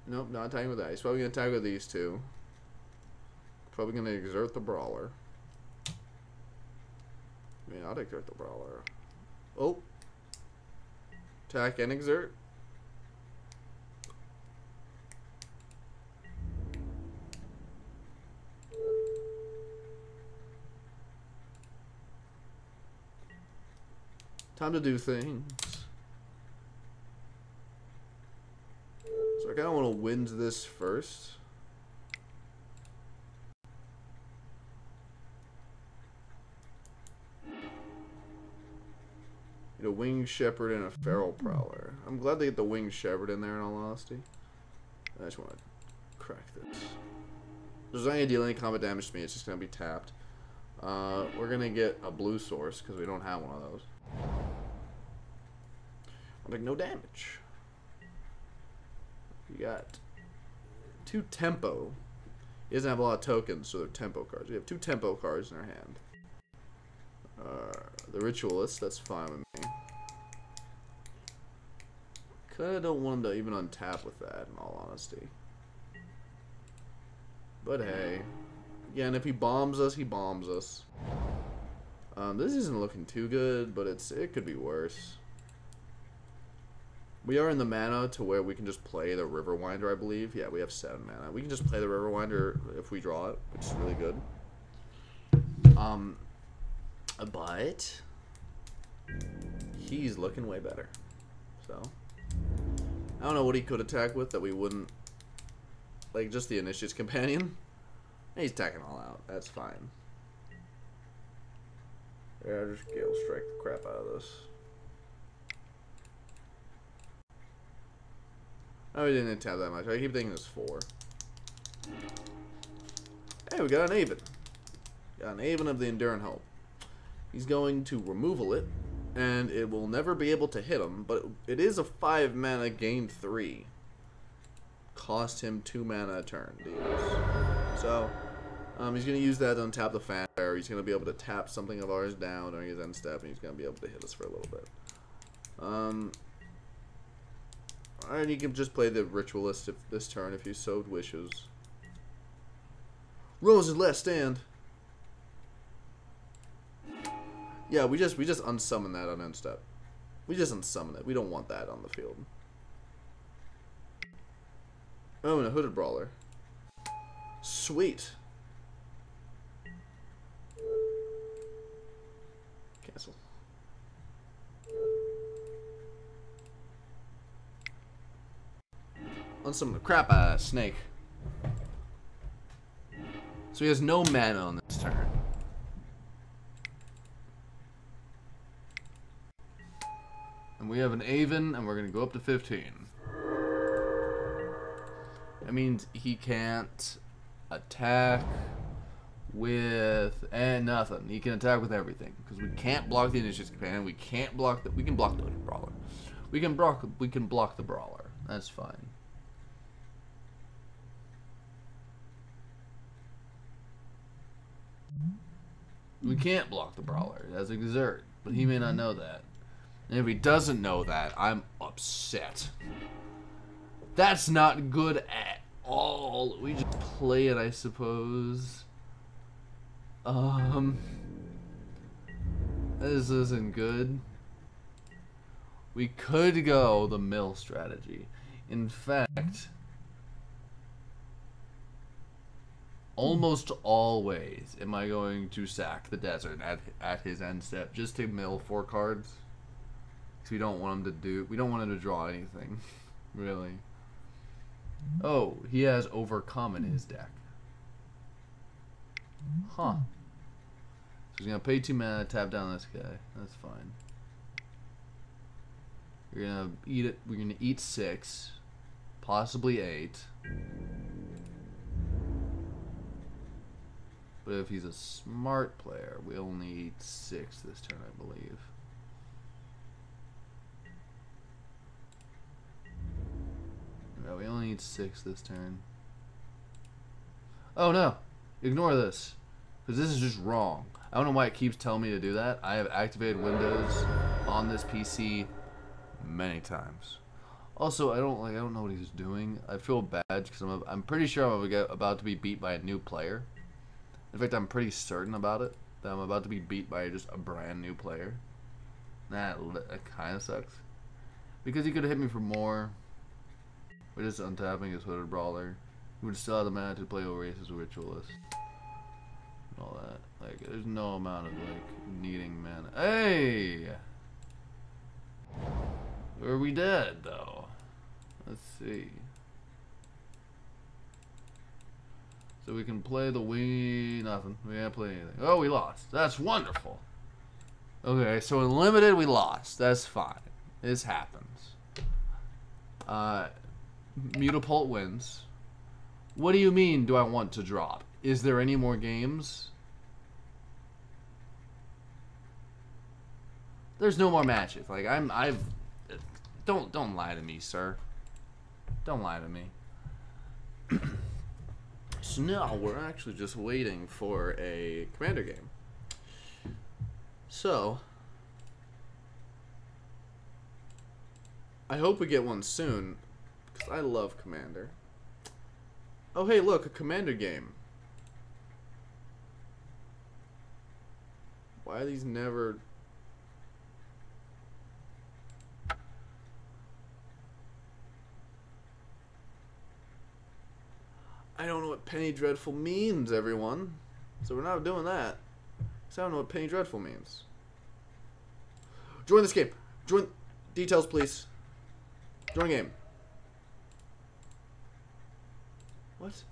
Nope, not attacking with that. He's probably gonna attack with these two. Probably gonna exert the Brawler. I mean, I'll exert the Brawler. Oh. Attack and exert. Time to do things. So I kind of want to wind this first. You know, Winged Shepherd and a Feral Prowler. I'm glad they get the Winged Shepherd in there, in all honesty. I just want to crack this. If there's not going to deal any combat damage to me, it's just going to be tapped. We're going to get a blue source, because we don't have one of those. I'll take no damage. You got 2 tempo. He doesn't have a lot of tokens, so they're tempo cards. We have 2 tempo cards in our hand. The Ritualist, that's fine with me. Kinda don't want him to even untap with that, in all honesty. But hey. Again, if he bombs us, he bombs us. This isn't looking too good, but it could be worse. We are in the mana to where we can just play the Riverwinder, I believe. Yeah, we have 7 mana. We can just play the Riverwinder if we draw it, which is really good. But he's looking way better. So I don't know what he could attack with that we wouldn't, like, just the Initiate's Companion. He's attacking all out. That's fine. Yeah, just Gale Strike the crap out of this. Oh, we didn't tap that much. I keep thinking it's 4. Hey, we got an Aven. Got an Aven of the Enduring Hope. He's going to removal it, and it will never be able to hit him, but it is a 5 mana, gain 3. Cost him 2 mana a turn to use. So, he's going to use that to untap the Fanfare. He's going to be able to tap something of ours down during his end step, and he's going to be able to hit us for a little bit. And he can just play the Ritualist this turn if he so wishes. Rose's last stand. Yeah, we just unsummon that on end step. We just unsummon it. We don't want that on the field. Oh, and a Hooded Brawler. Sweet. Cancel. Unsummon the crap out of that snake. So he has no mana on this turn. And we have an Aven, and we're going to go up to 15. That means he can't attack with nothing. He can attack with everything because we can't block the initiative companion. We can't block the. We can block the brawler. We can block the brawler. That's fine. We can't block the brawler. That's exert, but he may not know that. And if he doesn't know that, I'm upset. That's not good at all. We just play it, I suppose. This isn't good. We could go the mill strategy. In fact, almost always am I going to sack the desert at his end step just to mill 4 cards. Because we don't want him to draw anything. Really. Oh, he has Overcome in his deck. Huh. So he's gonna pay 2 mana, tap down this guy. That's fine. We're gonna eat it. We're gonna eat 6, possibly 8. But if he's a smart player, we only eat 6 this turn, I believe. Yeah, we only need 6 this turn. Oh no! Ignore this. Because this is just wrong. I don't know why it keeps telling me to do that. I have activated Windows on this PC many times. Also, I don't know what he's doing. I feel bad because I'm pretty sure I'm about to be beat by a new player. In fact, I'm pretty certain about it. That I'm about to be beat by just a brand new player. That kind of sucks. Because he could have hit me for more. We're just untapping his Hooded Brawler. He would still have the mana to play Oasis Ritualist. And all that. Like, there's no amount of, like, needing mana. Hey! Are we dead, though? Let's see. So we can play the nothing. We can't play anything. Oh, we lost. That's wonderful. Okay, so in limited, we lost. That's fine. This happens. Mutapult wins. What do you mean, do I want to drop? Is there any more games? There's no more matches. Like, don't lie to me, sir. Don't lie to me. So now we're actually just waiting for a Commander game. So I hope we get one soon because I love Commander. Oh hey, look, a Commander game. Why are these never... I don't know what Penny Dreadful means, everyone. So we're not doing that. So I don't know what Penny Dreadful means. Join this game. Join. Details, please. Join game. What?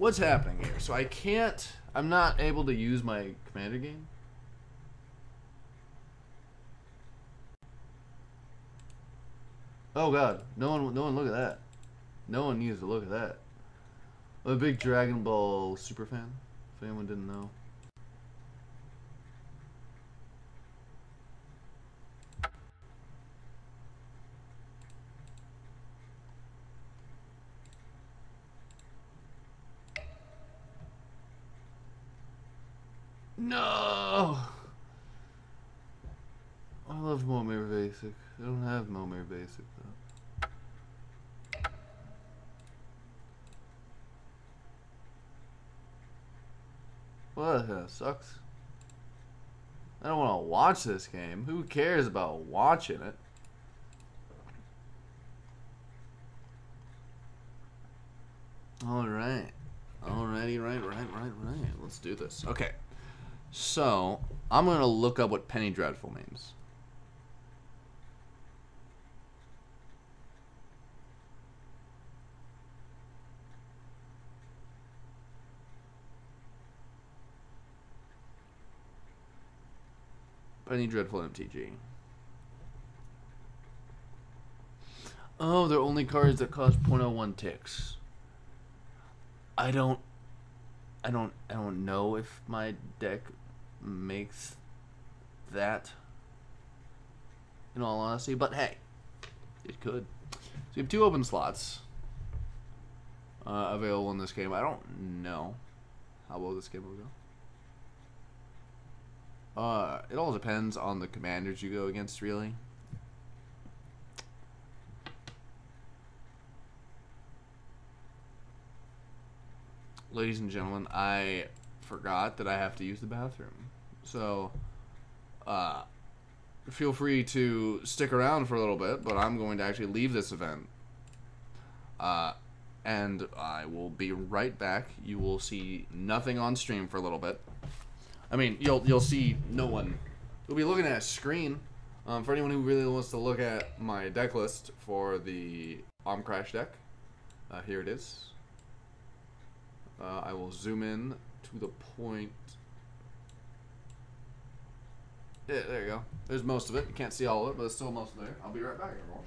what's happening here? So I can't. I'm not able to use my commander game. Oh god, no one look at that. No one needs to look at that. I'm a big Dragon Ball super fan, if anyone didn't know. No! I love Momir Basic. I don't have Momir Basic though. Well, that kinda sucks. I don't want to watch this game. Who cares about watching it? Alright. Alrighty, right. Let's do this. Okay. So, I'm going to look up what Penny Dreadful means. Penny Dreadful MTG. Oh, they're only cards that cost 0.01 ticks. I don't know if my deck makes that, in all honesty, but hey, it could. So we have 2 open slots available in this game. I don't know how well this game will go. It all depends on the commanders you go against, really. Ladies and gentlemen, I forgot that I have to use the bathroom. So, feel free to stick around for a little bit, but I'm going to actually leave this event. And I will be right back. You will see nothing on stream for a little bit. I mean, you'll see no one. You'll be looking at a screen. For anyone who really wants to look at my deck list for the Crash deck, here it is. I will zoom in to the point. Yeah, there you go. There's most of it. You can't see all of it, but it's still most of it. I'll be right back, everyone.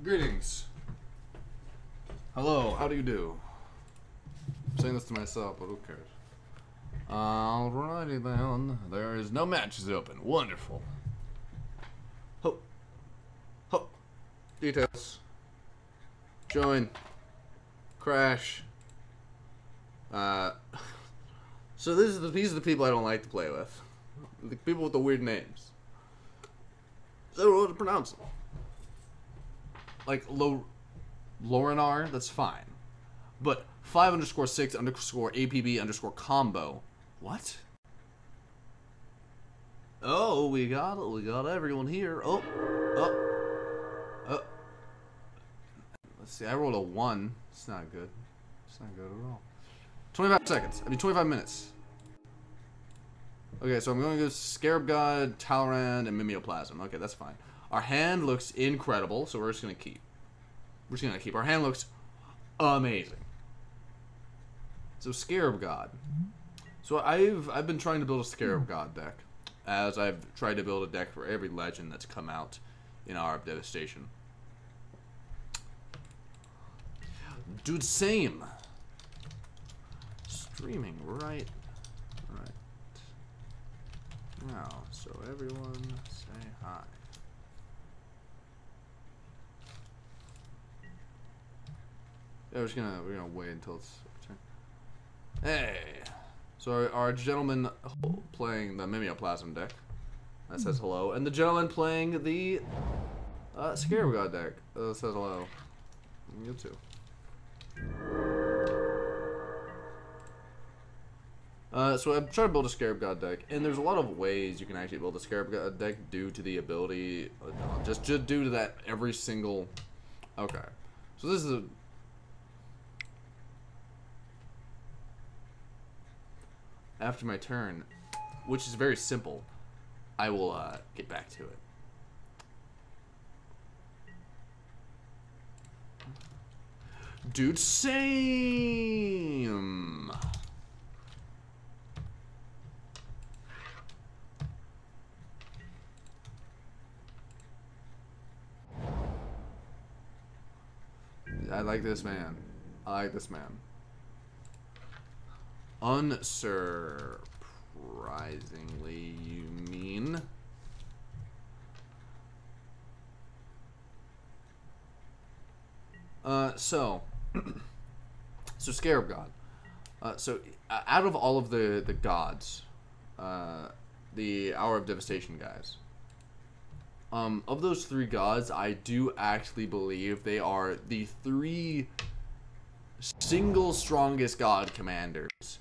Greetings. Hello, how do you do? I'm saying this to myself, but who cares? Alrighty then. There is no matches open. Wonderful. Ho. Ho. Details. Join. Crash. So these are the people I don't like to play with. The people with the weird names. I don't know how to pronounce them. Like Lorinar, that's fine. But 5_6_APB_combo. What? Oh, we got everyone here. Oh. Let's see, I rolled a 1. It's not good. It's not good at all. 25 seconds. 25 minutes. Okay, so I'm going to go Scarab God, Talrand, and Mimeoplasm. Okay, that's fine. Our hand looks incredible, so we're just going to keep. We're just going to keep. Our hand looks amazing. So Scarab God. So I've been trying to build a Scarab God deck, as I've tried to build a deck for every legend that's come out in Hour of Devastation. Dude, same. Streaming right now. So everyone say hi. Yeah, we're gonna wait until it's turn. Hey. So our gentleman playing the Mimeoplasm deck that says hello, and the gentleman playing the Scarab God deck that says hello. You too. So I'm trying to build a Scarab God deck, and there's a lot of ways you can actually build a Scarab God deck due to the ability, just due to that every single. Okay, so this is a. After my turn, which is very simple, I will get back to it. Dude, same. I like this man. I like this man. Unsurprisingly, you mean? So Scarab God. Out of all of the gods, the Hour of Devastation guys, of those 3 gods, I do actually believe they are the 3 single strongest god commanders,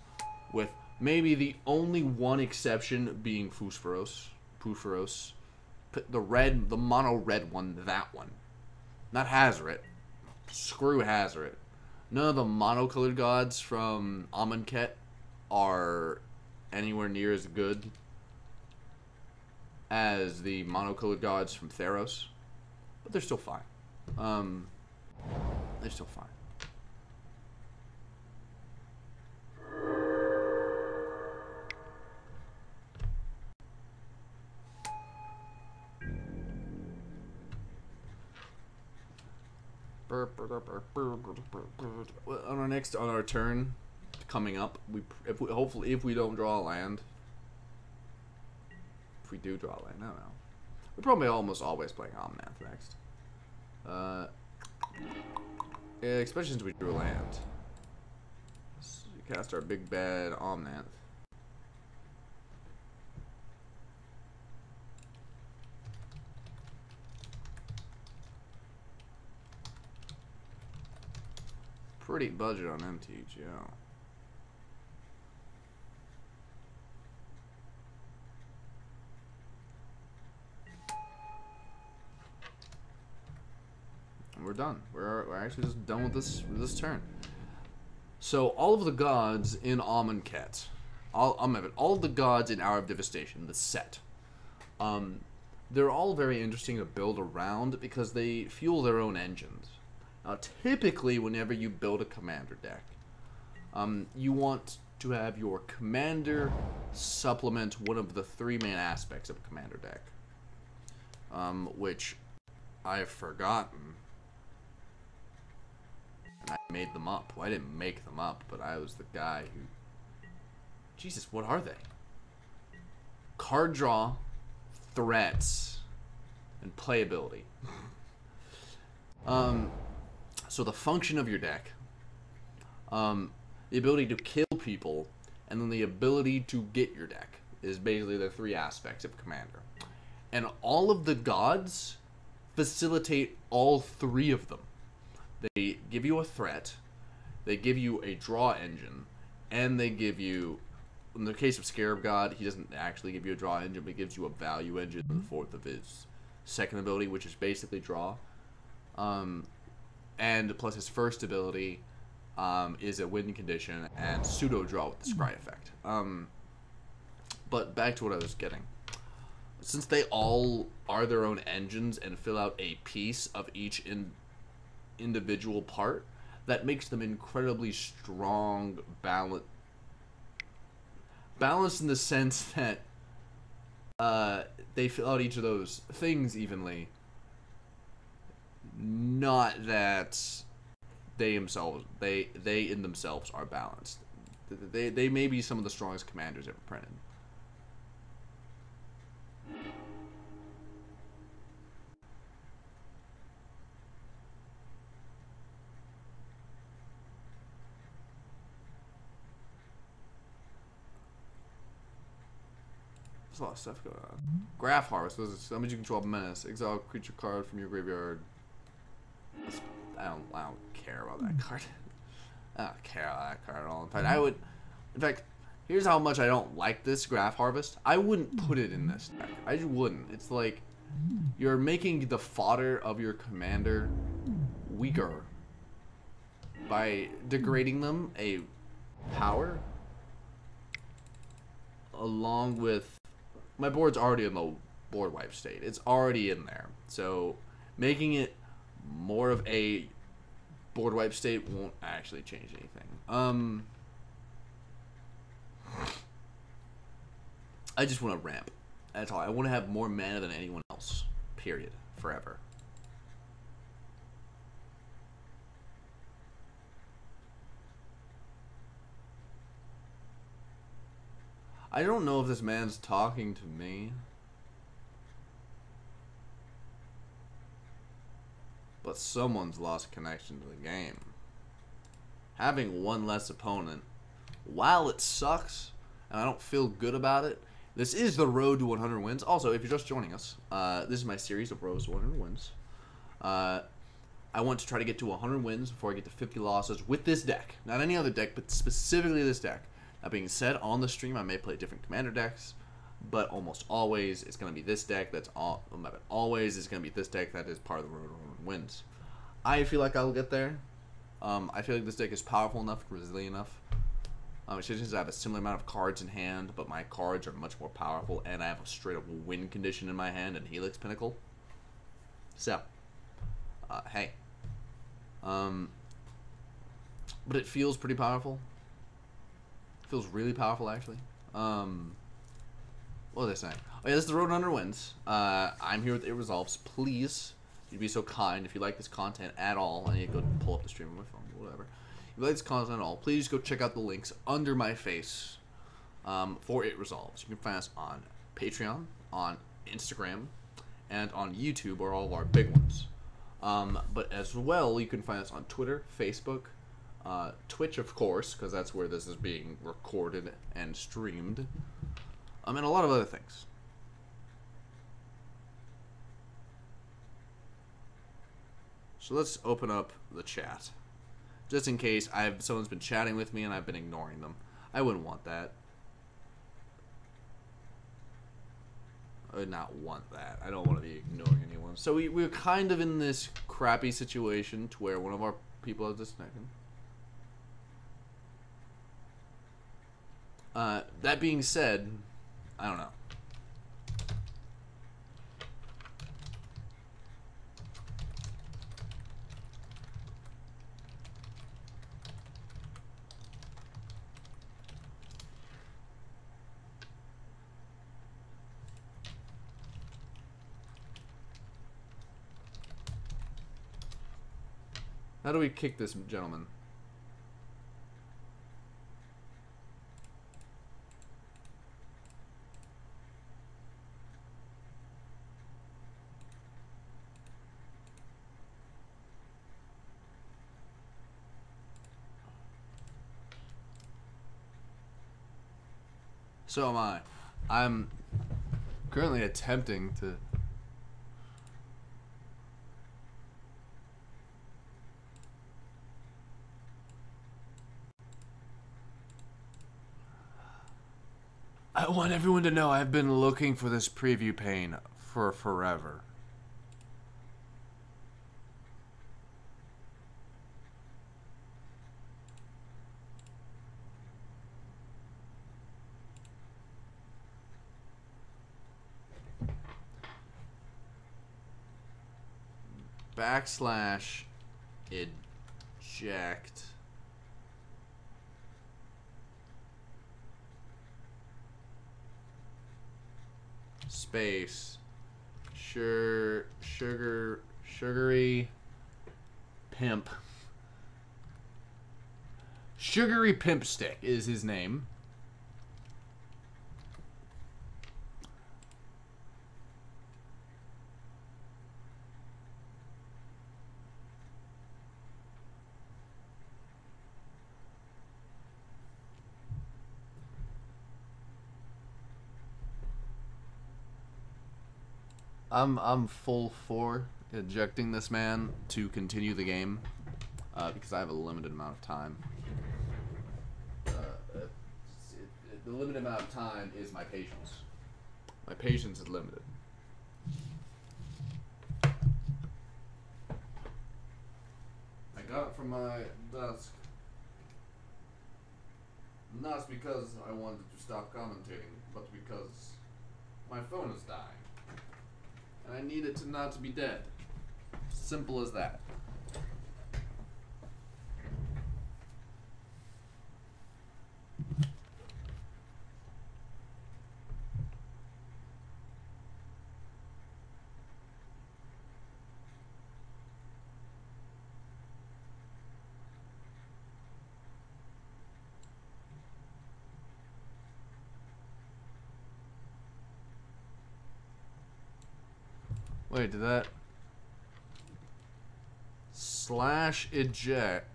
with maybe the only one exception being Fusferos, the mono red one, that one, not Hazoret. Screw Hazoret. None of the monocolored gods from Amonkhet are anywhere near as good as the monocolored gods from Theros, but they're still fine. They're still fine. On our turn coming up, hopefully if we don't draw a land, if we do draw a land, I don't know. We're probably almost always playing Omnath next. Yeah, especially since we drew a land. So we cast our big bad Omnath. Pretty budget on MTGO. And we're done. We're actually just done with this turn. So all of the gods in Amonkhet, all of the gods in Hour of Devastation, the set, they're all very interesting to build around because they fuel their own engines. Now, typically, whenever you build a commander deck, you want to have your commander supplement one of the 3 main aspects of a commander deck, which I've forgotten. And I made them up. Well, I didn't make them up, but I was the guy who... Jesus, what are they? Card draw, threats, and playability. So the function of your deck, the ability to kill people, and then the ability to get your deck is basically the three aspects of Commander. And all of the gods facilitate all three of them. They give you a threat, they give you a draw engine, and they give you, in the case of Scarab God, he doesn't actually give you a draw engine, but he gives you a value engine in the fourth of his second ability, which is basically draw. And plus his first ability is a win condition and pseudo draw with the scry effect. But back to what I was getting. Since they all are their own engines and fill out a piece of each individual part, that makes them incredibly strong, balanced in the sense that they fill out each of those things evenly. Not that they in themselves are balanced. They may be some of the strongest commanders ever printed. There's a lot of stuff going on. Graph Harvest. Summons you control a menace. Exile a creature card from your graveyard. I don't care about that card. I don't care about that card at all. In fact, here's how much I don't like this Graph Harvest. I wouldn't put it in this deck. I just wouldn't. It's like you're making the fodder of your commander weaker by degrading them a power, along with my board's already in the board wipe state. It's already in there. So making it more of a board wipe state won't actually change anything. I just want to ramp. That's all. I want to have more mana than anyone else. Period. Forever. I don't know if this man's talking to me, but someone's lost connection to the game. Having one less opponent, while it sucks, and I don't feel good about it, this is the road to 100 wins. Also, if you're just joining us, this is my series of roads to 100 wins. I want to try to get to 100 wins before I get to 50 losses with this deck. Not any other deck, but specifically this deck. That being said, on the stream, I may play different commander decks, but almost always it's going to be this deck that's always it's going to be this deck that is part of the road to 100 wins. I feel like I'll get there. I feel like this deck is powerful enough, resilient enough. Especially since I have a similar amount of cards in hand, but my cards are much more powerful, and I have a straight up win condition in my hand and Helix Pinnacle. So, hey. But it feels pretty powerful. It feels really powerful, actually. What was I saying? Oh yeah, this is the road to 100 wins. I'm here with It Resolves. Please, if you'd be so kind, if you like this content at all, I need to go pull up the stream on my phone, whatever. If you like this content at all, please go check out the links under my face for It Resolves. You can find us on Patreon, on Instagram, and on YouTube are all of our big ones. But as well, you can find us on Twitter, Facebook, Twitch, of course, because that's where this is being recorded and streamed, and a lot of other things. So let's open up the chat. Just in case someone's been chatting with me and I've been ignoring them. I wouldn't want that. I would not want that. I don't want to be ignoring anyone. So we're kind of in this crappy situation to where one of our people is disconnected. That being said, I don't know. do we kick this gentleman? So am I. I'm currently attempting to... I want everyone to know I've been looking for this preview pane for forever. Backslash eject space sugary pimp stick is his name. I'm full for ejecting this man to continue the game because I have a limited amount of time. The limited amount of time is my patience. My patience is limited. I got it from my desk. Not because I wanted to stop commentating, but because my phone is dying. And I need it to not to be dead. Simple as that. Wait, did that slash eject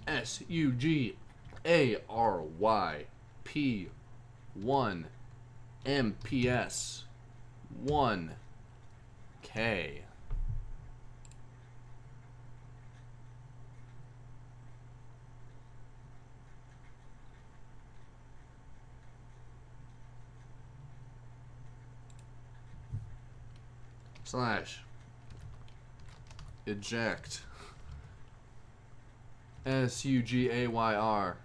SUGARYP1 MPS 1K slash eject SUGAYR.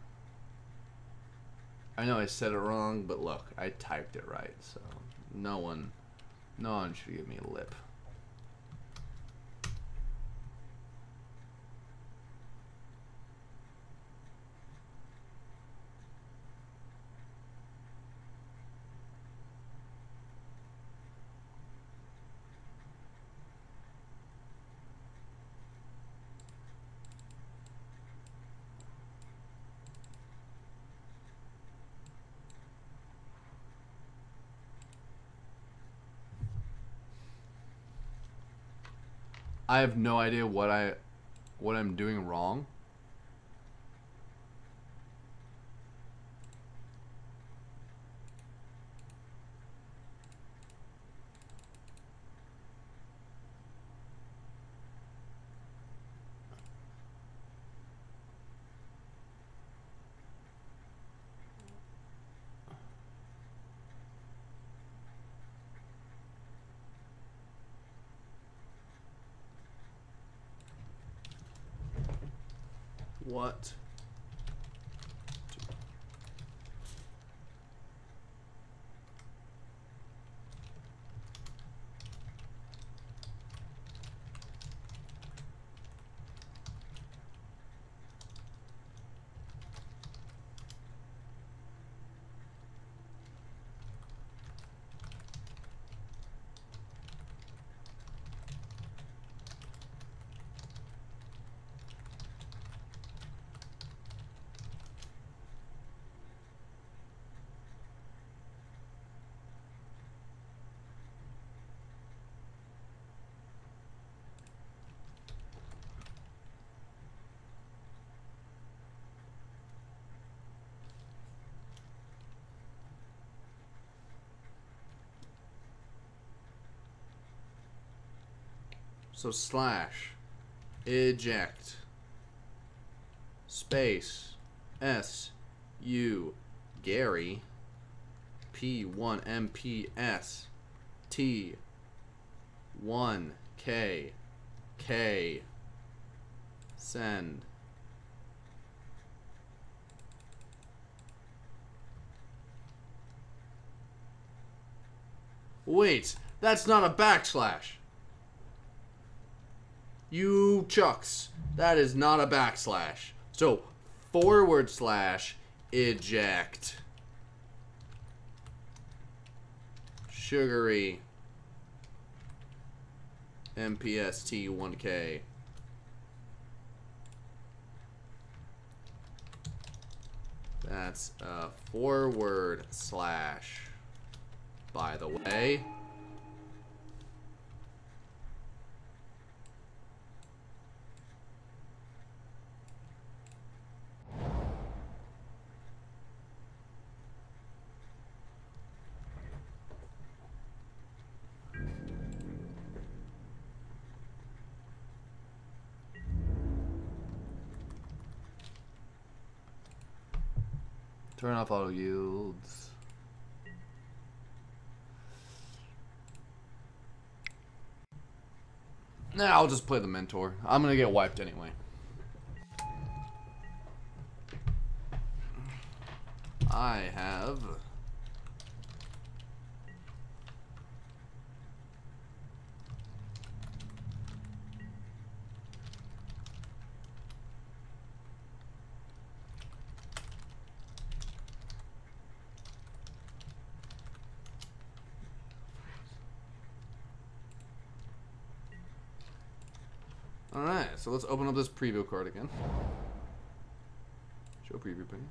I know I said it wrong, but look, I typed it right, so no one should give me a lip. I have no idea what I'm doing wrong. What? So slash eject space SU Gary P1MPS T1K K send. Wait, that's not a backslash. You chucks. That is not a backslash. So, /, eject. Sugary. MPST1K. That's a /, by the way. Turn off auto yields. Nah, I'll just play the mentor. I'm gonna get wiped anyway. I have Alright, so let's open up this preview card again. Show preview pane.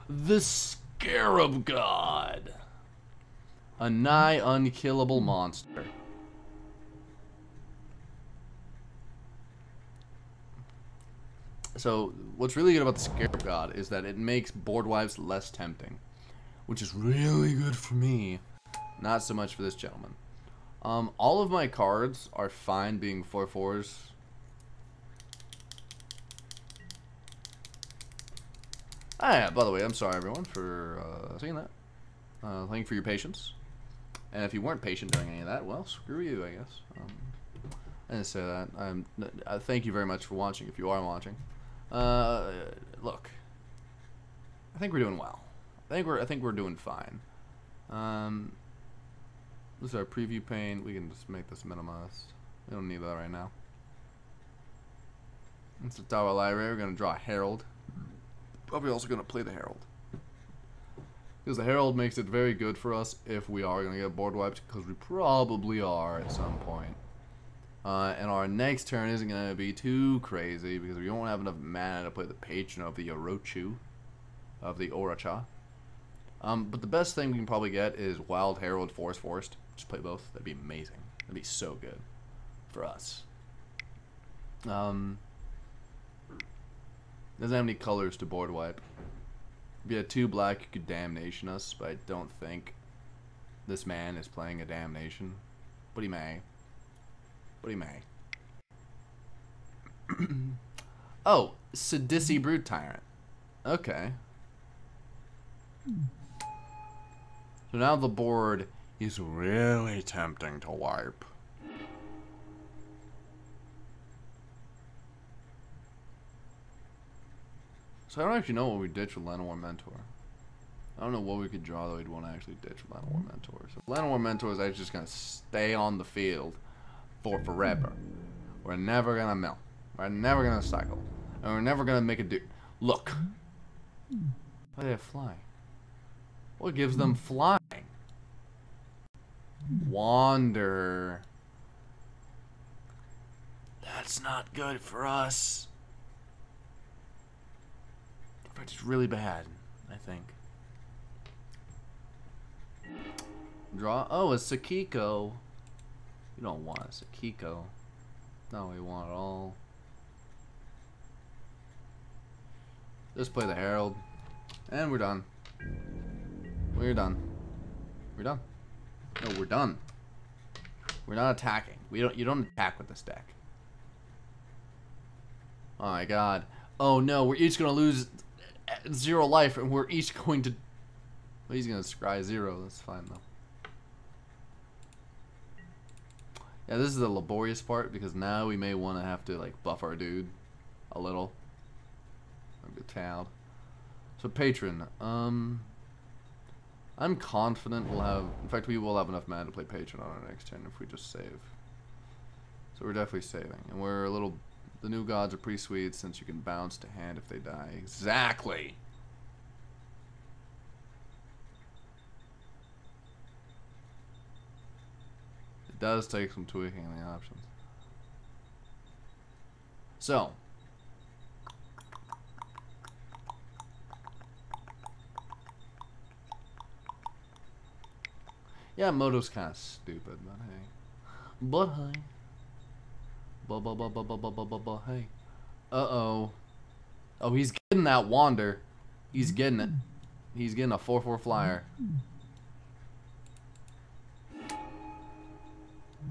The Scarab God. A nigh unkillable monster. So, what's really good about the Scarab God is that it makes board wipes less tempting. Which is really good for me. Not so much for this gentleman. All of my cards are fine being 4/4s. Ah, yeah, by the way, I'm sorry everyone for saying that. Thank you for your patience. And if you weren't patient during any of that, well, screw you, I guess. I didn't say that. Thank you very much for watching, if you are watching. Look, I think we're doing well. I think we're doing fine. This is our preview pane. We can just make this minimized. We don't need that right now. It's the tower library. We're gonna draw a herald. Probably also gonna play the herald, because the herald makes it very good for us if we are gonna get board wiped, because we probably are at some point. And our next turn isn't going to be too crazy because we don't have enough mana to play the patron of the Orochu, of the Oracha. But the best thing we can probably get is Wild Herald, Forest. Just play both. That'd be amazing. That'd be so good for us. Doesn't have any colors to board wipe. If you had 2 black, you could Damnation us, but I don't think this man is playing a Damnation. But he may. Oh, Sidisi Brood Tyrant. Okay. So now the board is really tempting to wipe. So I don't actually know what we ditch with Llanowar Mentor. I don't know what we could draw that we'd want to actually ditch with Llanowar Mentor. So Llanowar Mentor is actually just going to stay on the field for forever. We're never gonna mill. We're never gonna cycle. And we're never gonna make a do. Look. Why do they fly? What gives them flying? Wander. That's not good for us. In fact, it's really bad, I think. Draw. Oh, a Sakiko. You don't want a Sakiko. No, we want it all. Just play the Herald. And we're done. We're done. We're done. No, we're done. We're not attacking. You don't attack with this deck. Oh my god. Oh no, we're each gonna lose 0 life, and we're each going to... Well, he's gonna scry 0. That's fine though. Yeah, this is the laborious part, because now we may want to have to like buff our dude a little. I'm a tad. So patron, I'm confident we'll have... In fact, we will have enough mana to play patron on our next turn if we just save. So we're definitely saving, and we're a little... The new gods are pretty sweet since you can bounce to hand if they die. Exactly! It does take some tweaking in the options. So. Yeah, Moto's kind of stupid, but hey. But hey. Hey. Uh-oh. Oh, he's getting that wander. He's getting it. He's getting a 4/4 flyer.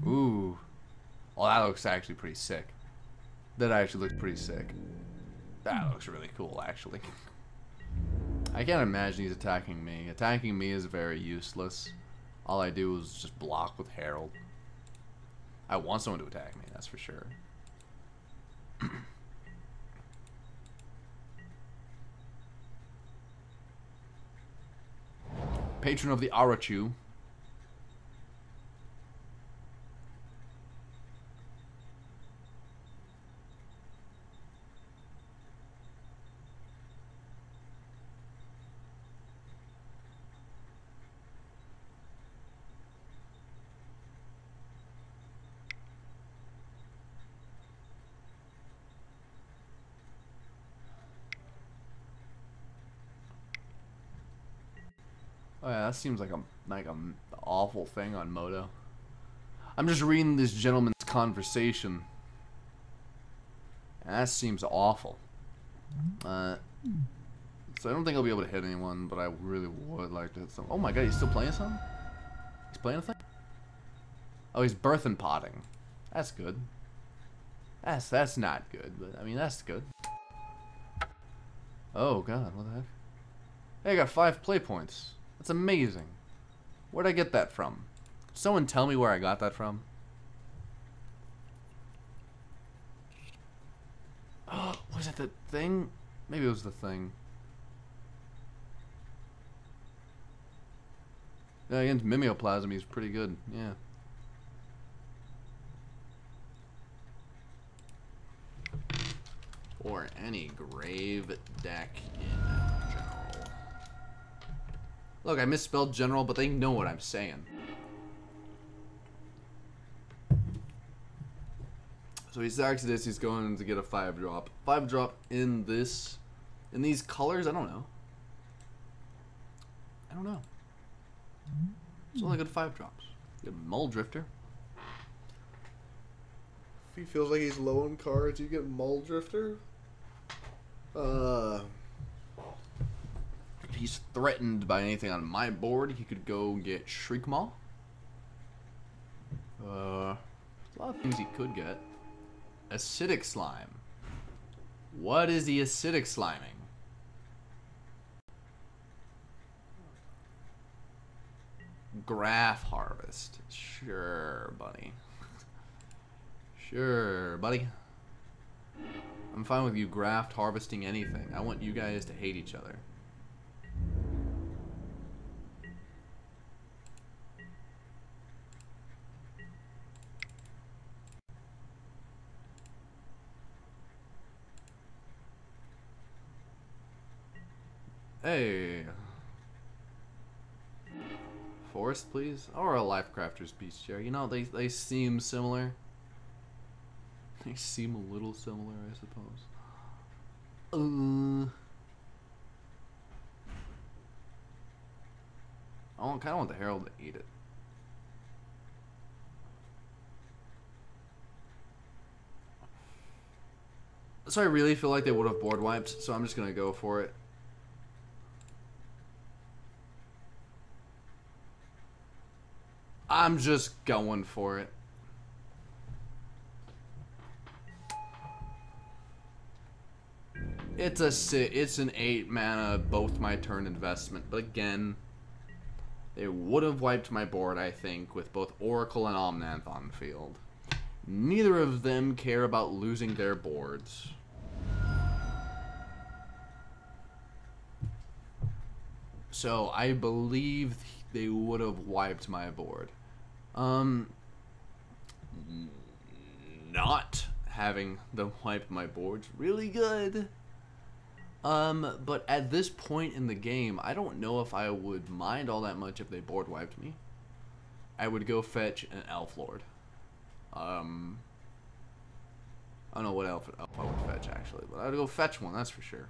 Ooh. Oh, that looks actually pretty sick. That actually looks pretty sick. That looks really cool, actually. I can't imagine he's attacking me. Attacking me is very useless. All I do is just block with Herald. I want someone to attack me, that's for sure. Patron of the Arachu. Oh yeah, that seems like a awful thing on Moto. I'm just reading this gentleman's conversation. And that seems awful. So I don't think I'll be able to hit anyone, but I really would like to hit some. Oh my god, he's still playing something? He's playing a thing? Oh, he's birthing potting. That's good. That's not good, but I mean that's good. Oh god, what the heck? Hey, I got 5 play points. That's amazing. Where'd I get that from? Someone tell me where I got that from. Oh, was it the thing? Maybe it was the thing. Yeah, against Mimeoplasm, he's pretty good. Yeah. Or any grave deck in general. Look, I misspelled general, but they know what I'm saying. So he sacks this, he's going to get a 5-drop. 5-drop in this... In these colors? I don't know. I don't know. It's only good 5 drops. Good Mole Drifter. If he feels like he's low on cards, you get Mole Drifter. If he's threatened by anything on my board, he could go get Shriekmaw. There's a lot of things he could get. Acidic Slime. What is he acidic sliming? Graph Harvest. Sure, buddy. Sure, buddy. I'm fine with you graft harvesting anything. I want you guys to hate each other. Hey. Forest, please? Or a Life Crafter's Beast Chair. You know, they seem similar. They seem a little similar, I suppose. I kind of want the Herald to eat it. So I really feel like they would have board wiped, so I'm just going to go for it. I'm just going for it. It's an 8 mana, both my turn investment. But again, they would have wiped my board, I think, with both Oracle and Omnath on field. Neither of them care about losing their boards. So I believe they would have wiped my board. Not having them wipe my board's really good. But at this point in the game, I don't know if I would mind all that much if they board wiped me. I would go fetch an Elf Lord. I don't know what elf I would fetch actually, but I would go fetch one, that's for sure.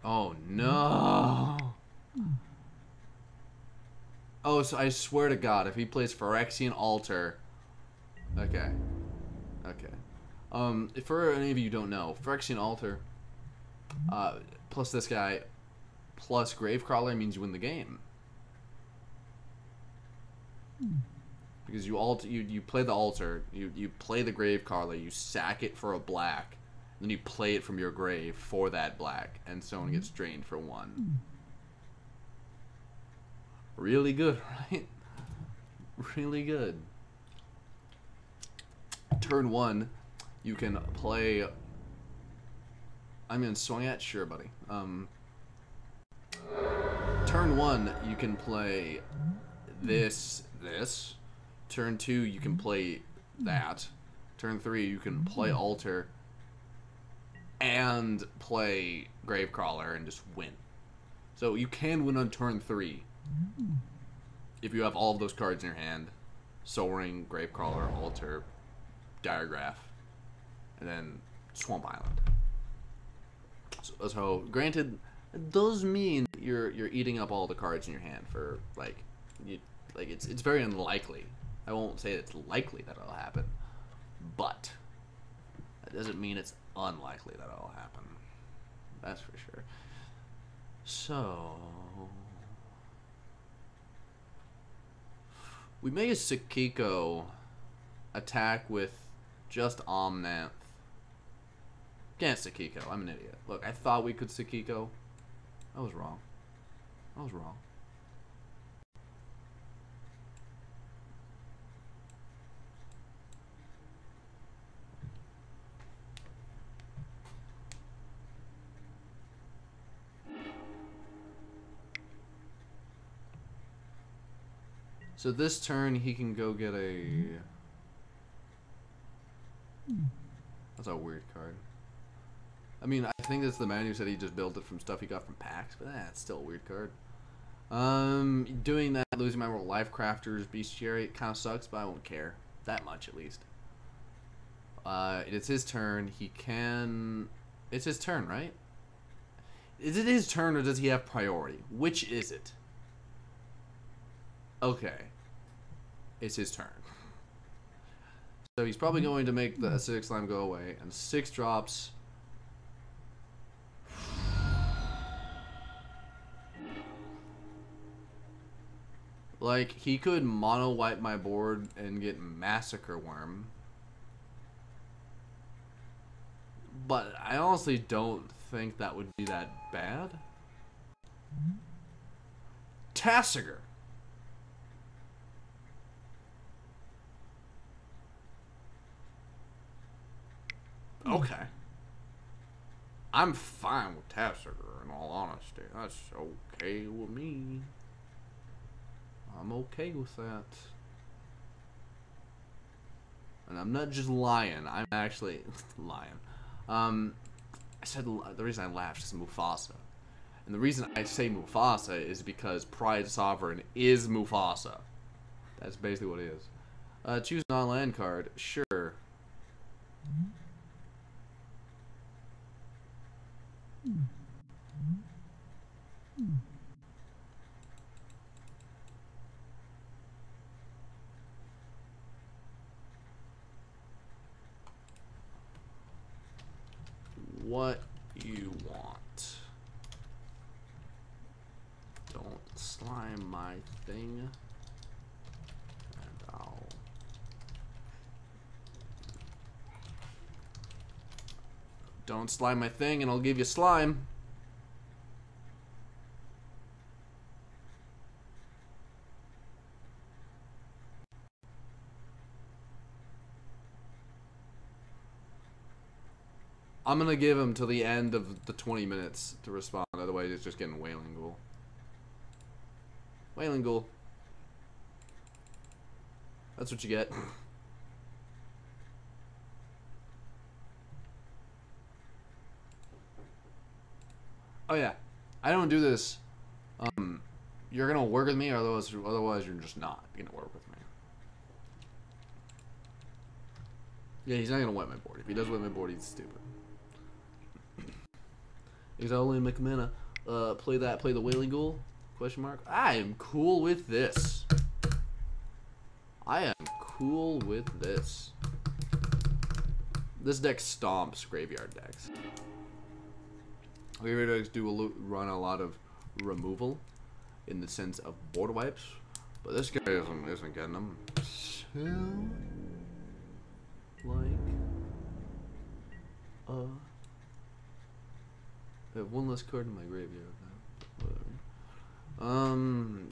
Oh no! Oh, so I swear to God, if he plays Phyrexian Altar, okay. For any of you who don't know, Phyrexian Altar, plus this guy, plus Gravecrawler means you win the game. Because you play the altar, you play the Gravecrawler, you sack it for a black, then you play it from your grave for that black, and someone gets drained for 1. Really good, right? Really good. Turn 1, you can play. I'm gonna swing at, sure, buddy. Turn 1, you can play this. Turn 2, you can play that. Turn 3, you can play Altar and play Gravecrawler and just win. So you can win on turn 3 if you have all of those cards in your hand: Soul Ring, Gravecrawler, Altar, Diregraph, and then Swamp Island. So granted, it does mean you're eating up all the cards in your hand for it's very unlikely. I won't say it's likely that it'll happen, but that doesn't mean it's unlikely that it'll happen. That's for sure. So we may Sekiko attack with just Omnath. Can't Sekiko. I'm an idiot. Look, I thought we could Sekiko. I was wrong. So this turn he can go get a... That's a weird card. I mean, I think it's the man who said he just built it from stuff he got from packs, but it's still a weird card. Doing that, losing my Life Crafters, Bestiary, it kind of sucks, but I won't care. That much, at least. It's his turn. He can... It's his turn, right? Is it his turn, or does he have priority? Which is it? Okay. It's his turn. So he's probably going to make the Acidic Slime go away, and 6 drops... Like, he could mono wipe my board and get Massacre Worm. But I honestly don't think that would be that bad. Tassiger. Okay. I'm fine with Tassiger, in all honesty. That's okay with me. I'm okay with that. And I'm not just lying. I'm actually lying. I said the reason I laughed is Mufasa. And the reason I say Mufasa is because Pride Sovereign is Mufasa. That's basically what it is. Choose a non-land card. Sure. What you want. slime my thing. And I'll... Don't slime my thing and I'll give you slime. I'm gonna give him till the end of the 20 minutes to respond, otherwise it's just getting Wailing Ghoul. Wailing Ghoul. That's what you get. Oh yeah, I don't do this. You're gonna work with me, or otherwise you're just not gonna work with me. Yeah, he's not gonna wet my board. If he does wet my board, he's stupid. He's only McMana. Play the Wailing Ghoul? Question mark. I am cool with this. I am cool with this. This deck stomps graveyard decks. Graveyard decks do run a lot of removal in the sense of board wipes, but this guy isn't getting them. So, I have one less card in my graveyard now. Whatever.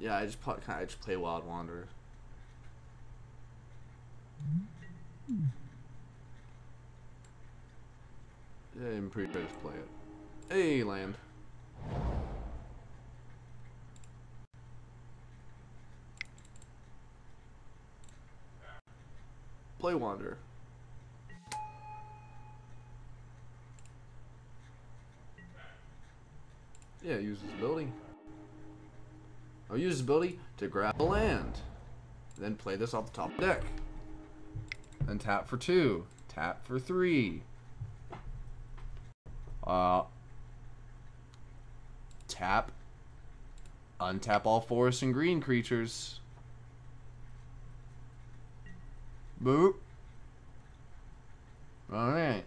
Yeah, I just play Wild Wanderer. Yeah, I'm pretty sure I just play it. Hey, land. Play Wanderer. Yeah, use his ability. I'll use his ability to grab a land. Then play this off the top of the deck. Then tap for 2. Tap for 3. Tap. Untap all forest and green creatures. Boop. Alright.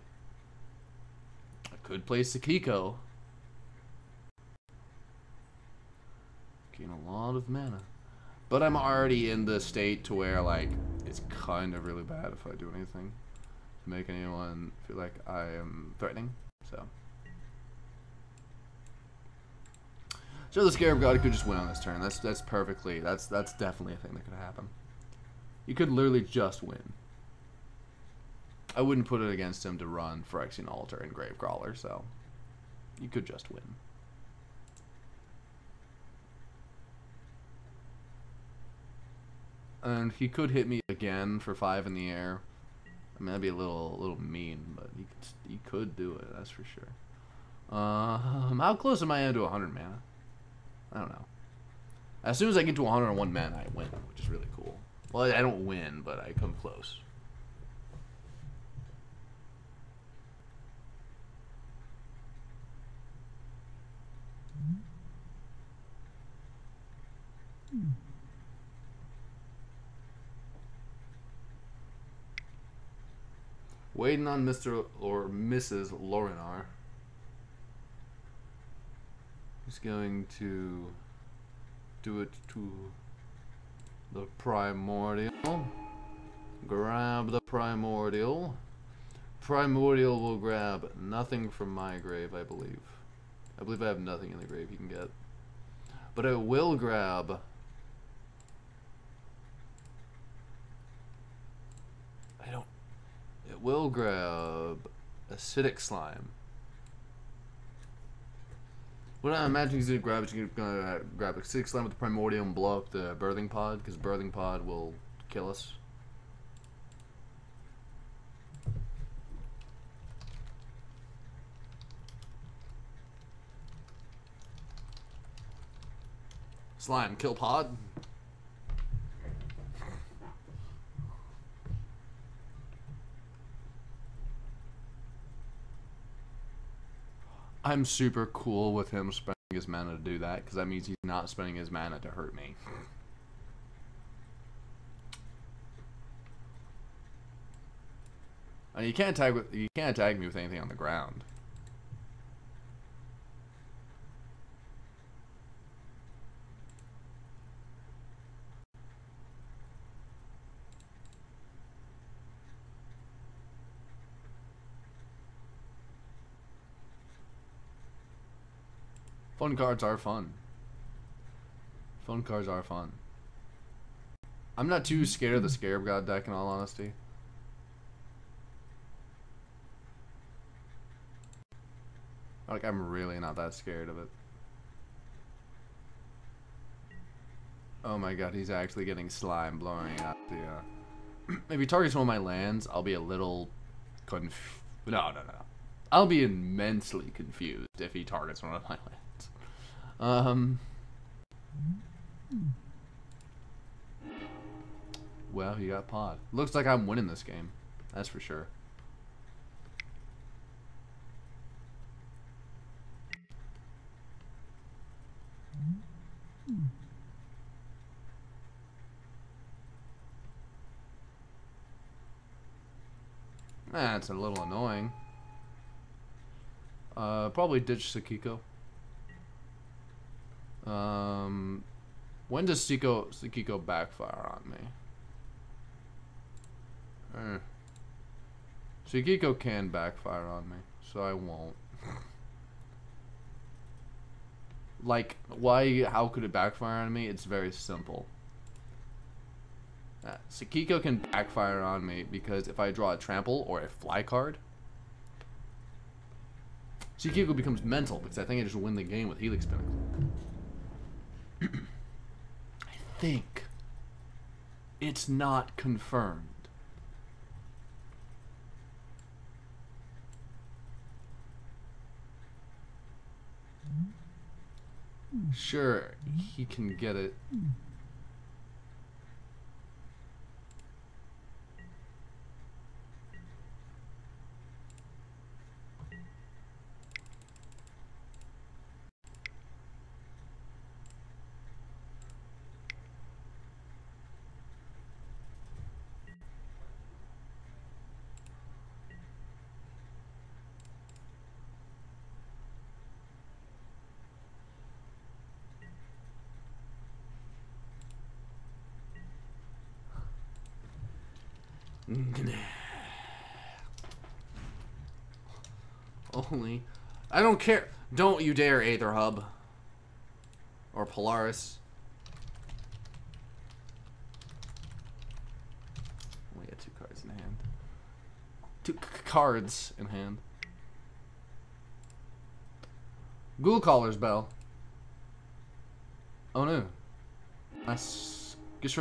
I could play Sakiko. Gain a lot of mana. But I'm already in the state to where, like, it's kind of really bad if I do anything to make anyone feel like I am threatening. So the Scarab God could just win on this turn. That's definitely a thing that could happen. You could literally just win. I wouldn't put it against him to run Phyrexian Altar and Gravecrawler, so you could just win. And he could hit me again for 5 in the air. I mean, that'd be a little mean, but he could do it. That's for sure. How close am I to 100 mana? I don't know. As soon as I get to 101 mana, I win, which is really cool. Well, I don't win, but I come close. Waiting on Mr. or Mrs. Lorinar. He's going to do it to the Primordial. Grab the Primordial. Primordial will grab nothing from my grave, I believe. I believe I have nothing in the grave you can get. But it will grab... It will grab Acidic Slime. What I imagine he's going to grab is he's going to grab Acidic Slime with the Primordial and blow up the Birthing Pod, because Birthing Pod will kill us. Slime, kill Pod. I'm super cool with him spending his mana to do that, because that means he's not spending his mana to hurt me. And you can't attack me with anything on the ground. Fun cards are fun. Fun cards are fun. I'm not too scared of the Scarab God deck, in all honesty. Like, I'm really not that scared of it. Oh my god, he's actually getting slime blowing out the, if he targets one of my lands, I'll be a little No. I'll be immensely confused if he targets one of my lands. Well, he got pod. Looks like I'm winning this game. That's for sure. That's a little annoying. Probably ditch Sakiko. When does Sakiko backfire on me? Sakiko can backfire on me, so I won't. Like, why? How could it backfire on me? It's very simple. Sakiko can backfire on me because if I draw a trample or a fly card, Sakiko becomes mental because I think I just win the game with Helix Pinnacle. I think it's not confirmed. Sure, he can get it. Only. I don't care. Don't you dare, Aether Hub. Or Polaris. Only got 2 cards in hand. 2 cards in hand. Ghoul Caller's Bell. Oh no. Nice. Get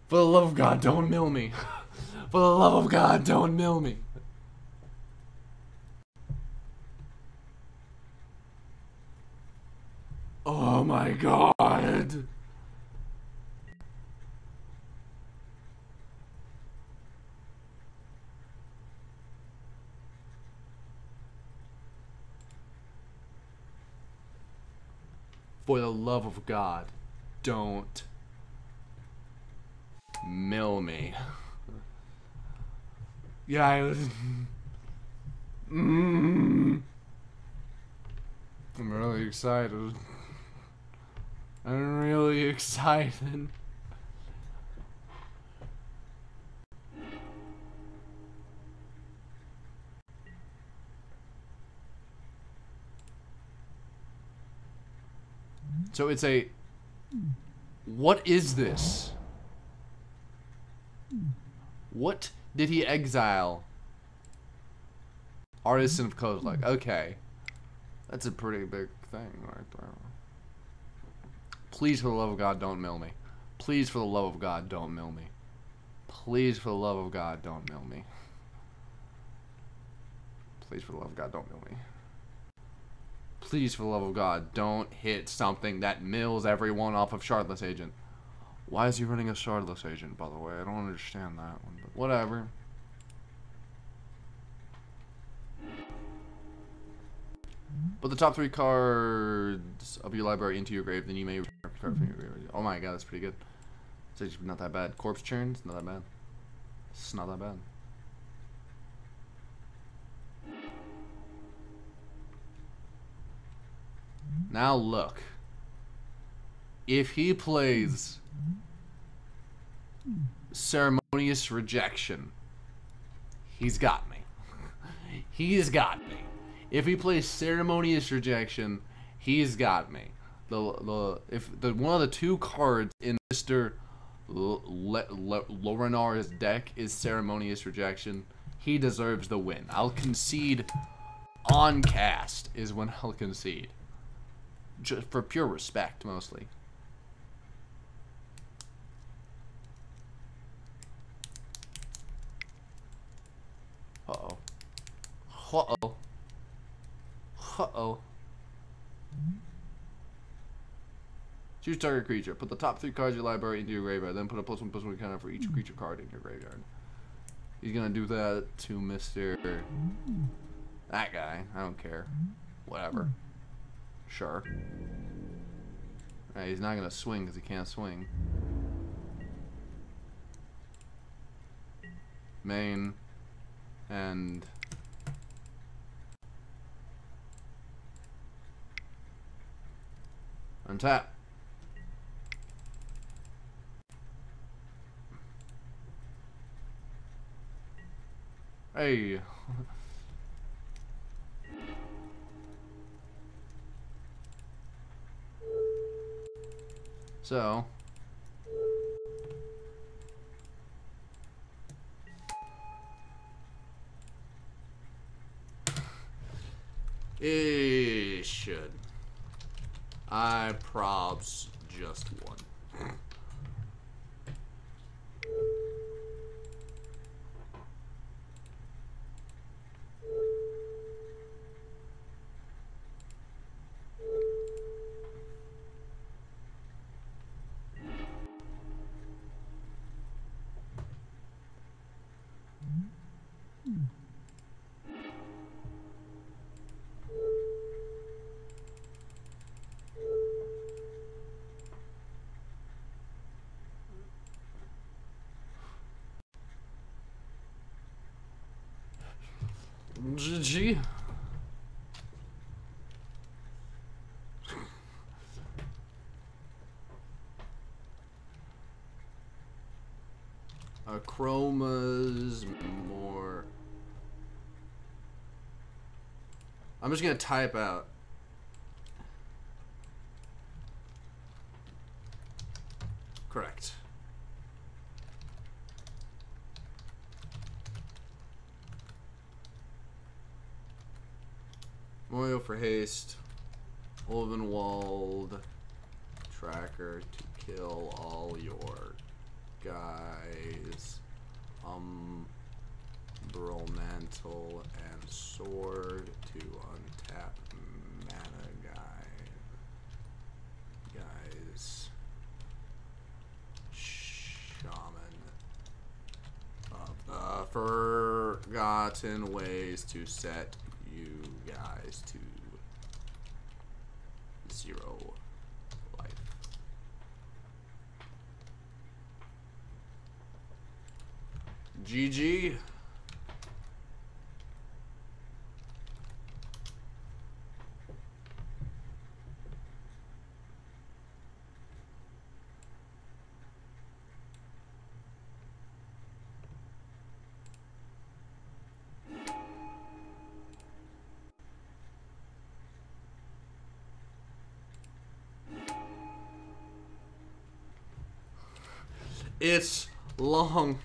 For the love of God, don't mill me. For the love of God, don't mill me. Oh my God. For the love of God, don't mill me. Yeah, I was... I'm really excited. I'm really excited. So it's a... What is this? What did he exile? Artisan of Kozilek. Okay. That's a pretty big thing right there. Please, for the love of God, don't mill me. Please, for the love of God, don't mill me. Please, for the love of God, don't mill me. Please, for the love of God, don't mill me. Please, for the love of God, don't hit something that mills everyone off of Shardless Agent. Why is he running a Shardless Agent, by the way? I don't understand that one, but whatever. Put the top 3 cards of your library into your grave, then you may return a card from your grave. Oh my God, that's pretty good. It's actually not that bad. Corpse Churns, not that bad. It's not that bad. Now look. If he plays Ceremonious Rejection, he's got me. He's got me. If he plays Ceremonious Rejection, he's got me. If one of the two cards in Mr. Lorenar's deck is Ceremonious Rejection, he deserves the win. I'll concede on cast is when I'll concede. Just for pure respect, mostly. Uh-oh. Uh-oh. Uh-oh. Choose target creature. Put the top 3 cards of your library into your graveyard. Then put a +1/+1 counter for each creature card in your graveyard. He's gonna do that to Mr. That guy. I don't care. Whatever. Sure. Alright, he's not gonna swing because he can't swing. Main. And... untap. Hey. So. It should. I probs just one. GG. Chroma's more. I'm just gonna type out. Correct. Memorial for haste. Olvenwald tracker to kill all your guys. Umbral Mantle and Sword to untap mana guys. Shaman of the Forgotten Ways to set you guys to 0 life. GG. It's long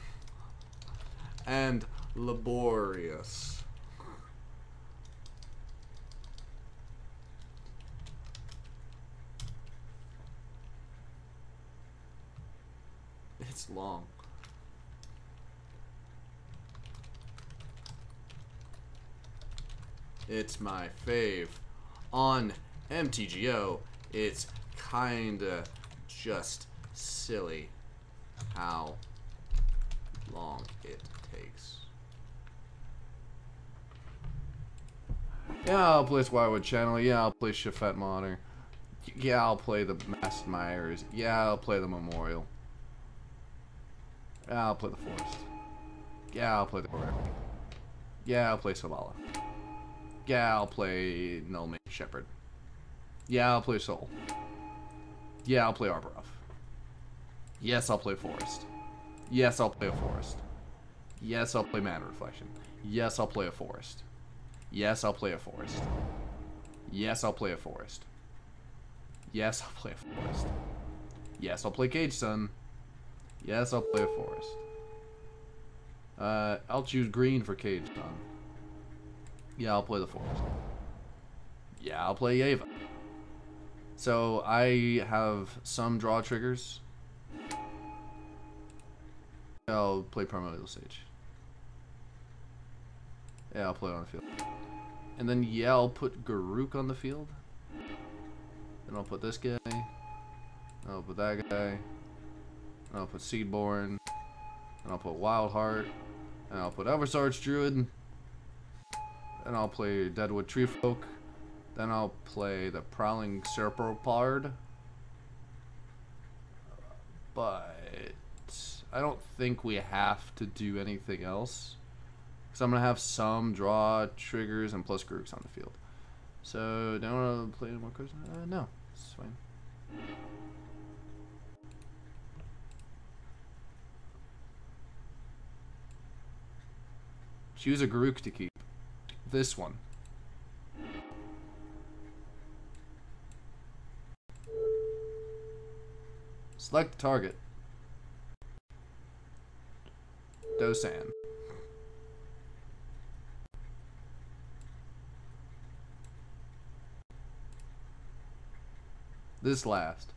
and laborious. It's long. It's my fave. On MTGO, it's kinda just silly how long it takes. Yeah, I'll play Swirewood Channel. Yeah, I'll play Shafet Modder. Yeah, I'll play the Masked Myers. Yeah, I'll play the Memorial. Yeah, I'll play the Forest. Yeah, I'll play the Corral. Yeah, I'll play Savala. Yeah, I'll play Nullmane Shepherd. Yeah, I'll play Soul. Yeah, I'll play Arborough. Yes, I'll play Forest. Yes, I'll play a Forest. Yes, I'll play Mana Reflection. Yes, I'll play a forest. Yes, I'll play a forest. Yes, I'll play a forest. Yes, I'll play a forest. Yes, I'll play Cage Sun. Yes, I'll play a forest. I'll choose green for Cage Sun. Yeah, I'll play the forest. Yeah, I'll play Ava. So, I have some draw triggers. I'll play Primordial Sage. Yeah, I'll play it on the field. And then, yeah, I'll put Garruk on the field. Then I'll put this guy. I'll put that guy. And I'll put Seedborn. And I'll put Wildheart. And I'll put Eversarge Druid. And I'll play Deadwood Treefolk. Then I'll play the Prowling Serpopard. But I don't think we have to do anything else. Because I'm going to have some draw triggers and plus Garruk's on the field. So, don't want to play any more cards? No, it's fine. Choose a Garruk to keep. This one. Select the target. Dosan. This last.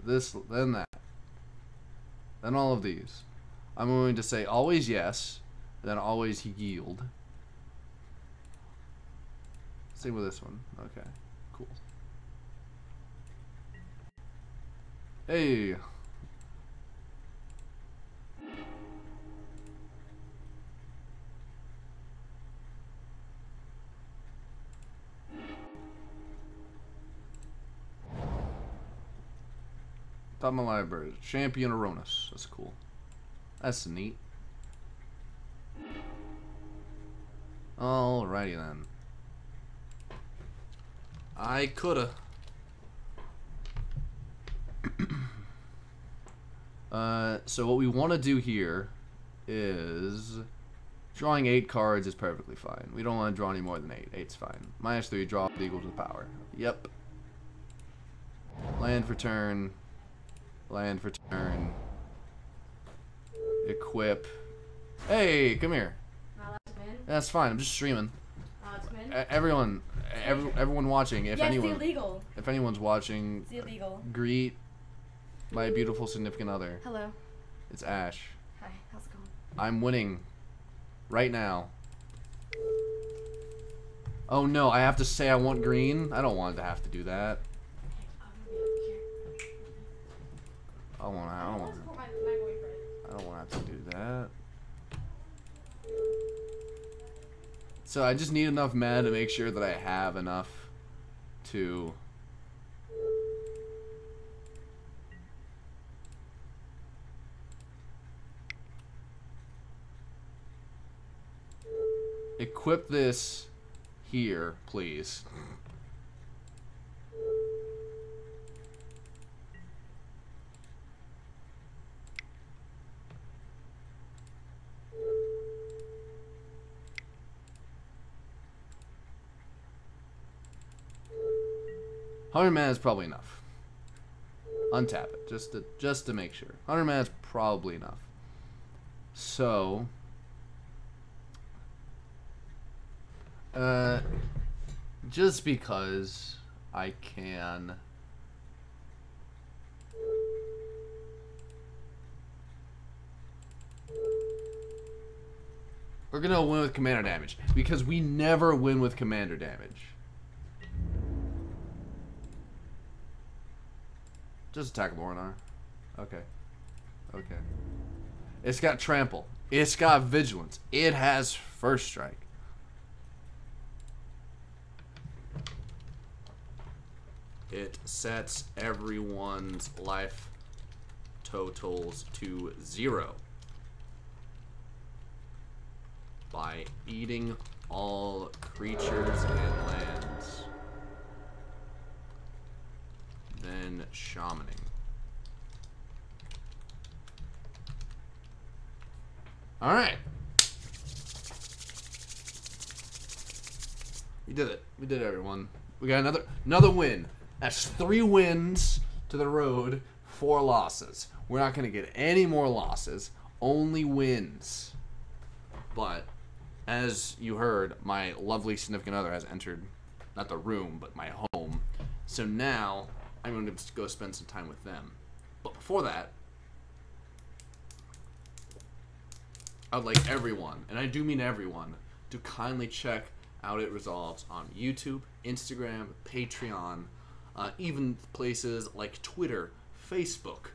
This, then that. Then all of these. I'm going to say always yes, then always yield. Same with this one. Okay, cool. Hey. Top of my library. Champion Aronis. That's cool. That's neat. Alrighty then. I coulda. So what we want to do here is drawing 8 cards is perfectly fine. We don't want to draw any more than 8. 8's fine. -3, draw equal to the power. Yep. Land for turn. Land for turn. Equip. Hey, come here. That's fine. I'm just streaming. Everyone watching, if anyone's watching, it's illegal. Greet my beautiful significant other. Hello. It's Ash. Hi. How's it going? I'm winning right now. Oh no, I have to say I want green. I don't want to have to do that. I don't want to have to do that. So I just need enough mana to make sure that I have enough to equip this here, please. $100 mana is probably enough. Untap it, just to make sure. 100 mana is probably enough. So, just because I can, we're gonna win with commander damage because we never win with commander damage. Just attack Lornar. Okay. Okay. It's got trample. It's got vigilance. It has first strike. It sets everyone's life totals to 0 by eating all creatures and lands. Then shamaning. Alright. We did it. We did it, everyone. We got another win. That's 3 wins to the road, 4 losses. We're not going to get any more losses, only wins. But, as you heard, my lovely significant other has entered, not the room, but my home. So now, I'm going to go spend some time with them. But before that, I would like everyone, and I do mean everyone, to kindly check out It Resolves on YouTube, Instagram, Patreon, even places like Twitter, Facebook,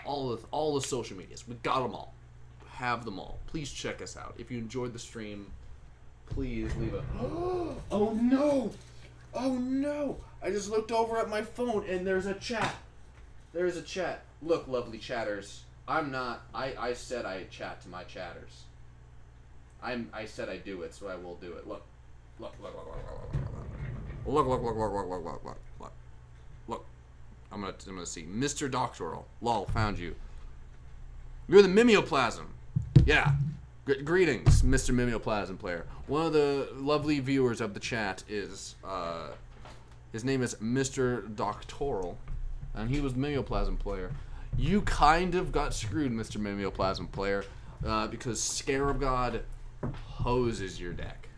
all the social medias. We got them all. Have them all. Please check us out. If you enjoyed the stream, please leave a... Oh no! Oh no! I just looked over at my phone and there's a chat. There's a chat. Look, lovely chatters. I'm not... I said I chat to my chatters. I said I do it, so I will do it. Look. Look. I'm gonna see. Mr. Doctoral. Lol, found you. You're the mimeoplasm. Yeah. Greetings, Mr. Mimeoplasm player. One of the lovely viewers of the chat is, his name is Mr. Doctoral, and he was Mimeoplasm player. You kind of got screwed, Mr. Mimeoplasm player, because Scarab God hoses your deck.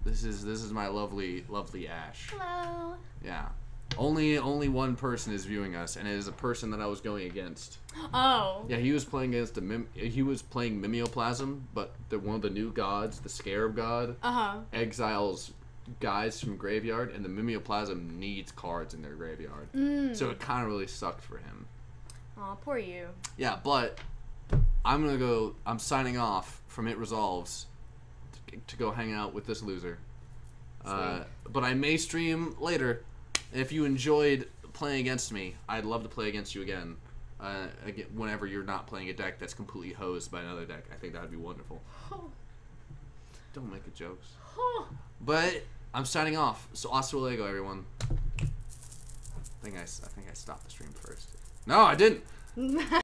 This is my lovely Ash. Hello. Yeah. Only one person is viewing us, and it is a person that I was going against. Oh. Yeah, he was playing against he was playing Mimeoplasm, but one of the new gods, the Scarab God, exiles guys from graveyard, and the Mimeoplasm needs cards in their graveyard. So it kind of really sucked for him. Aw, poor you. Yeah, but I'm signing off from It Resolves to go hang out with this loser. But I may stream later. If you enjoyed playing against me, I'd love to play against you again. Whenever you're not playing a deck that's completely hosed by another deck. I think that would be wonderful. Don't make it jokes. But I'm signing off. So hasta luego, everyone. I think I stopped the stream first. No, I didn't.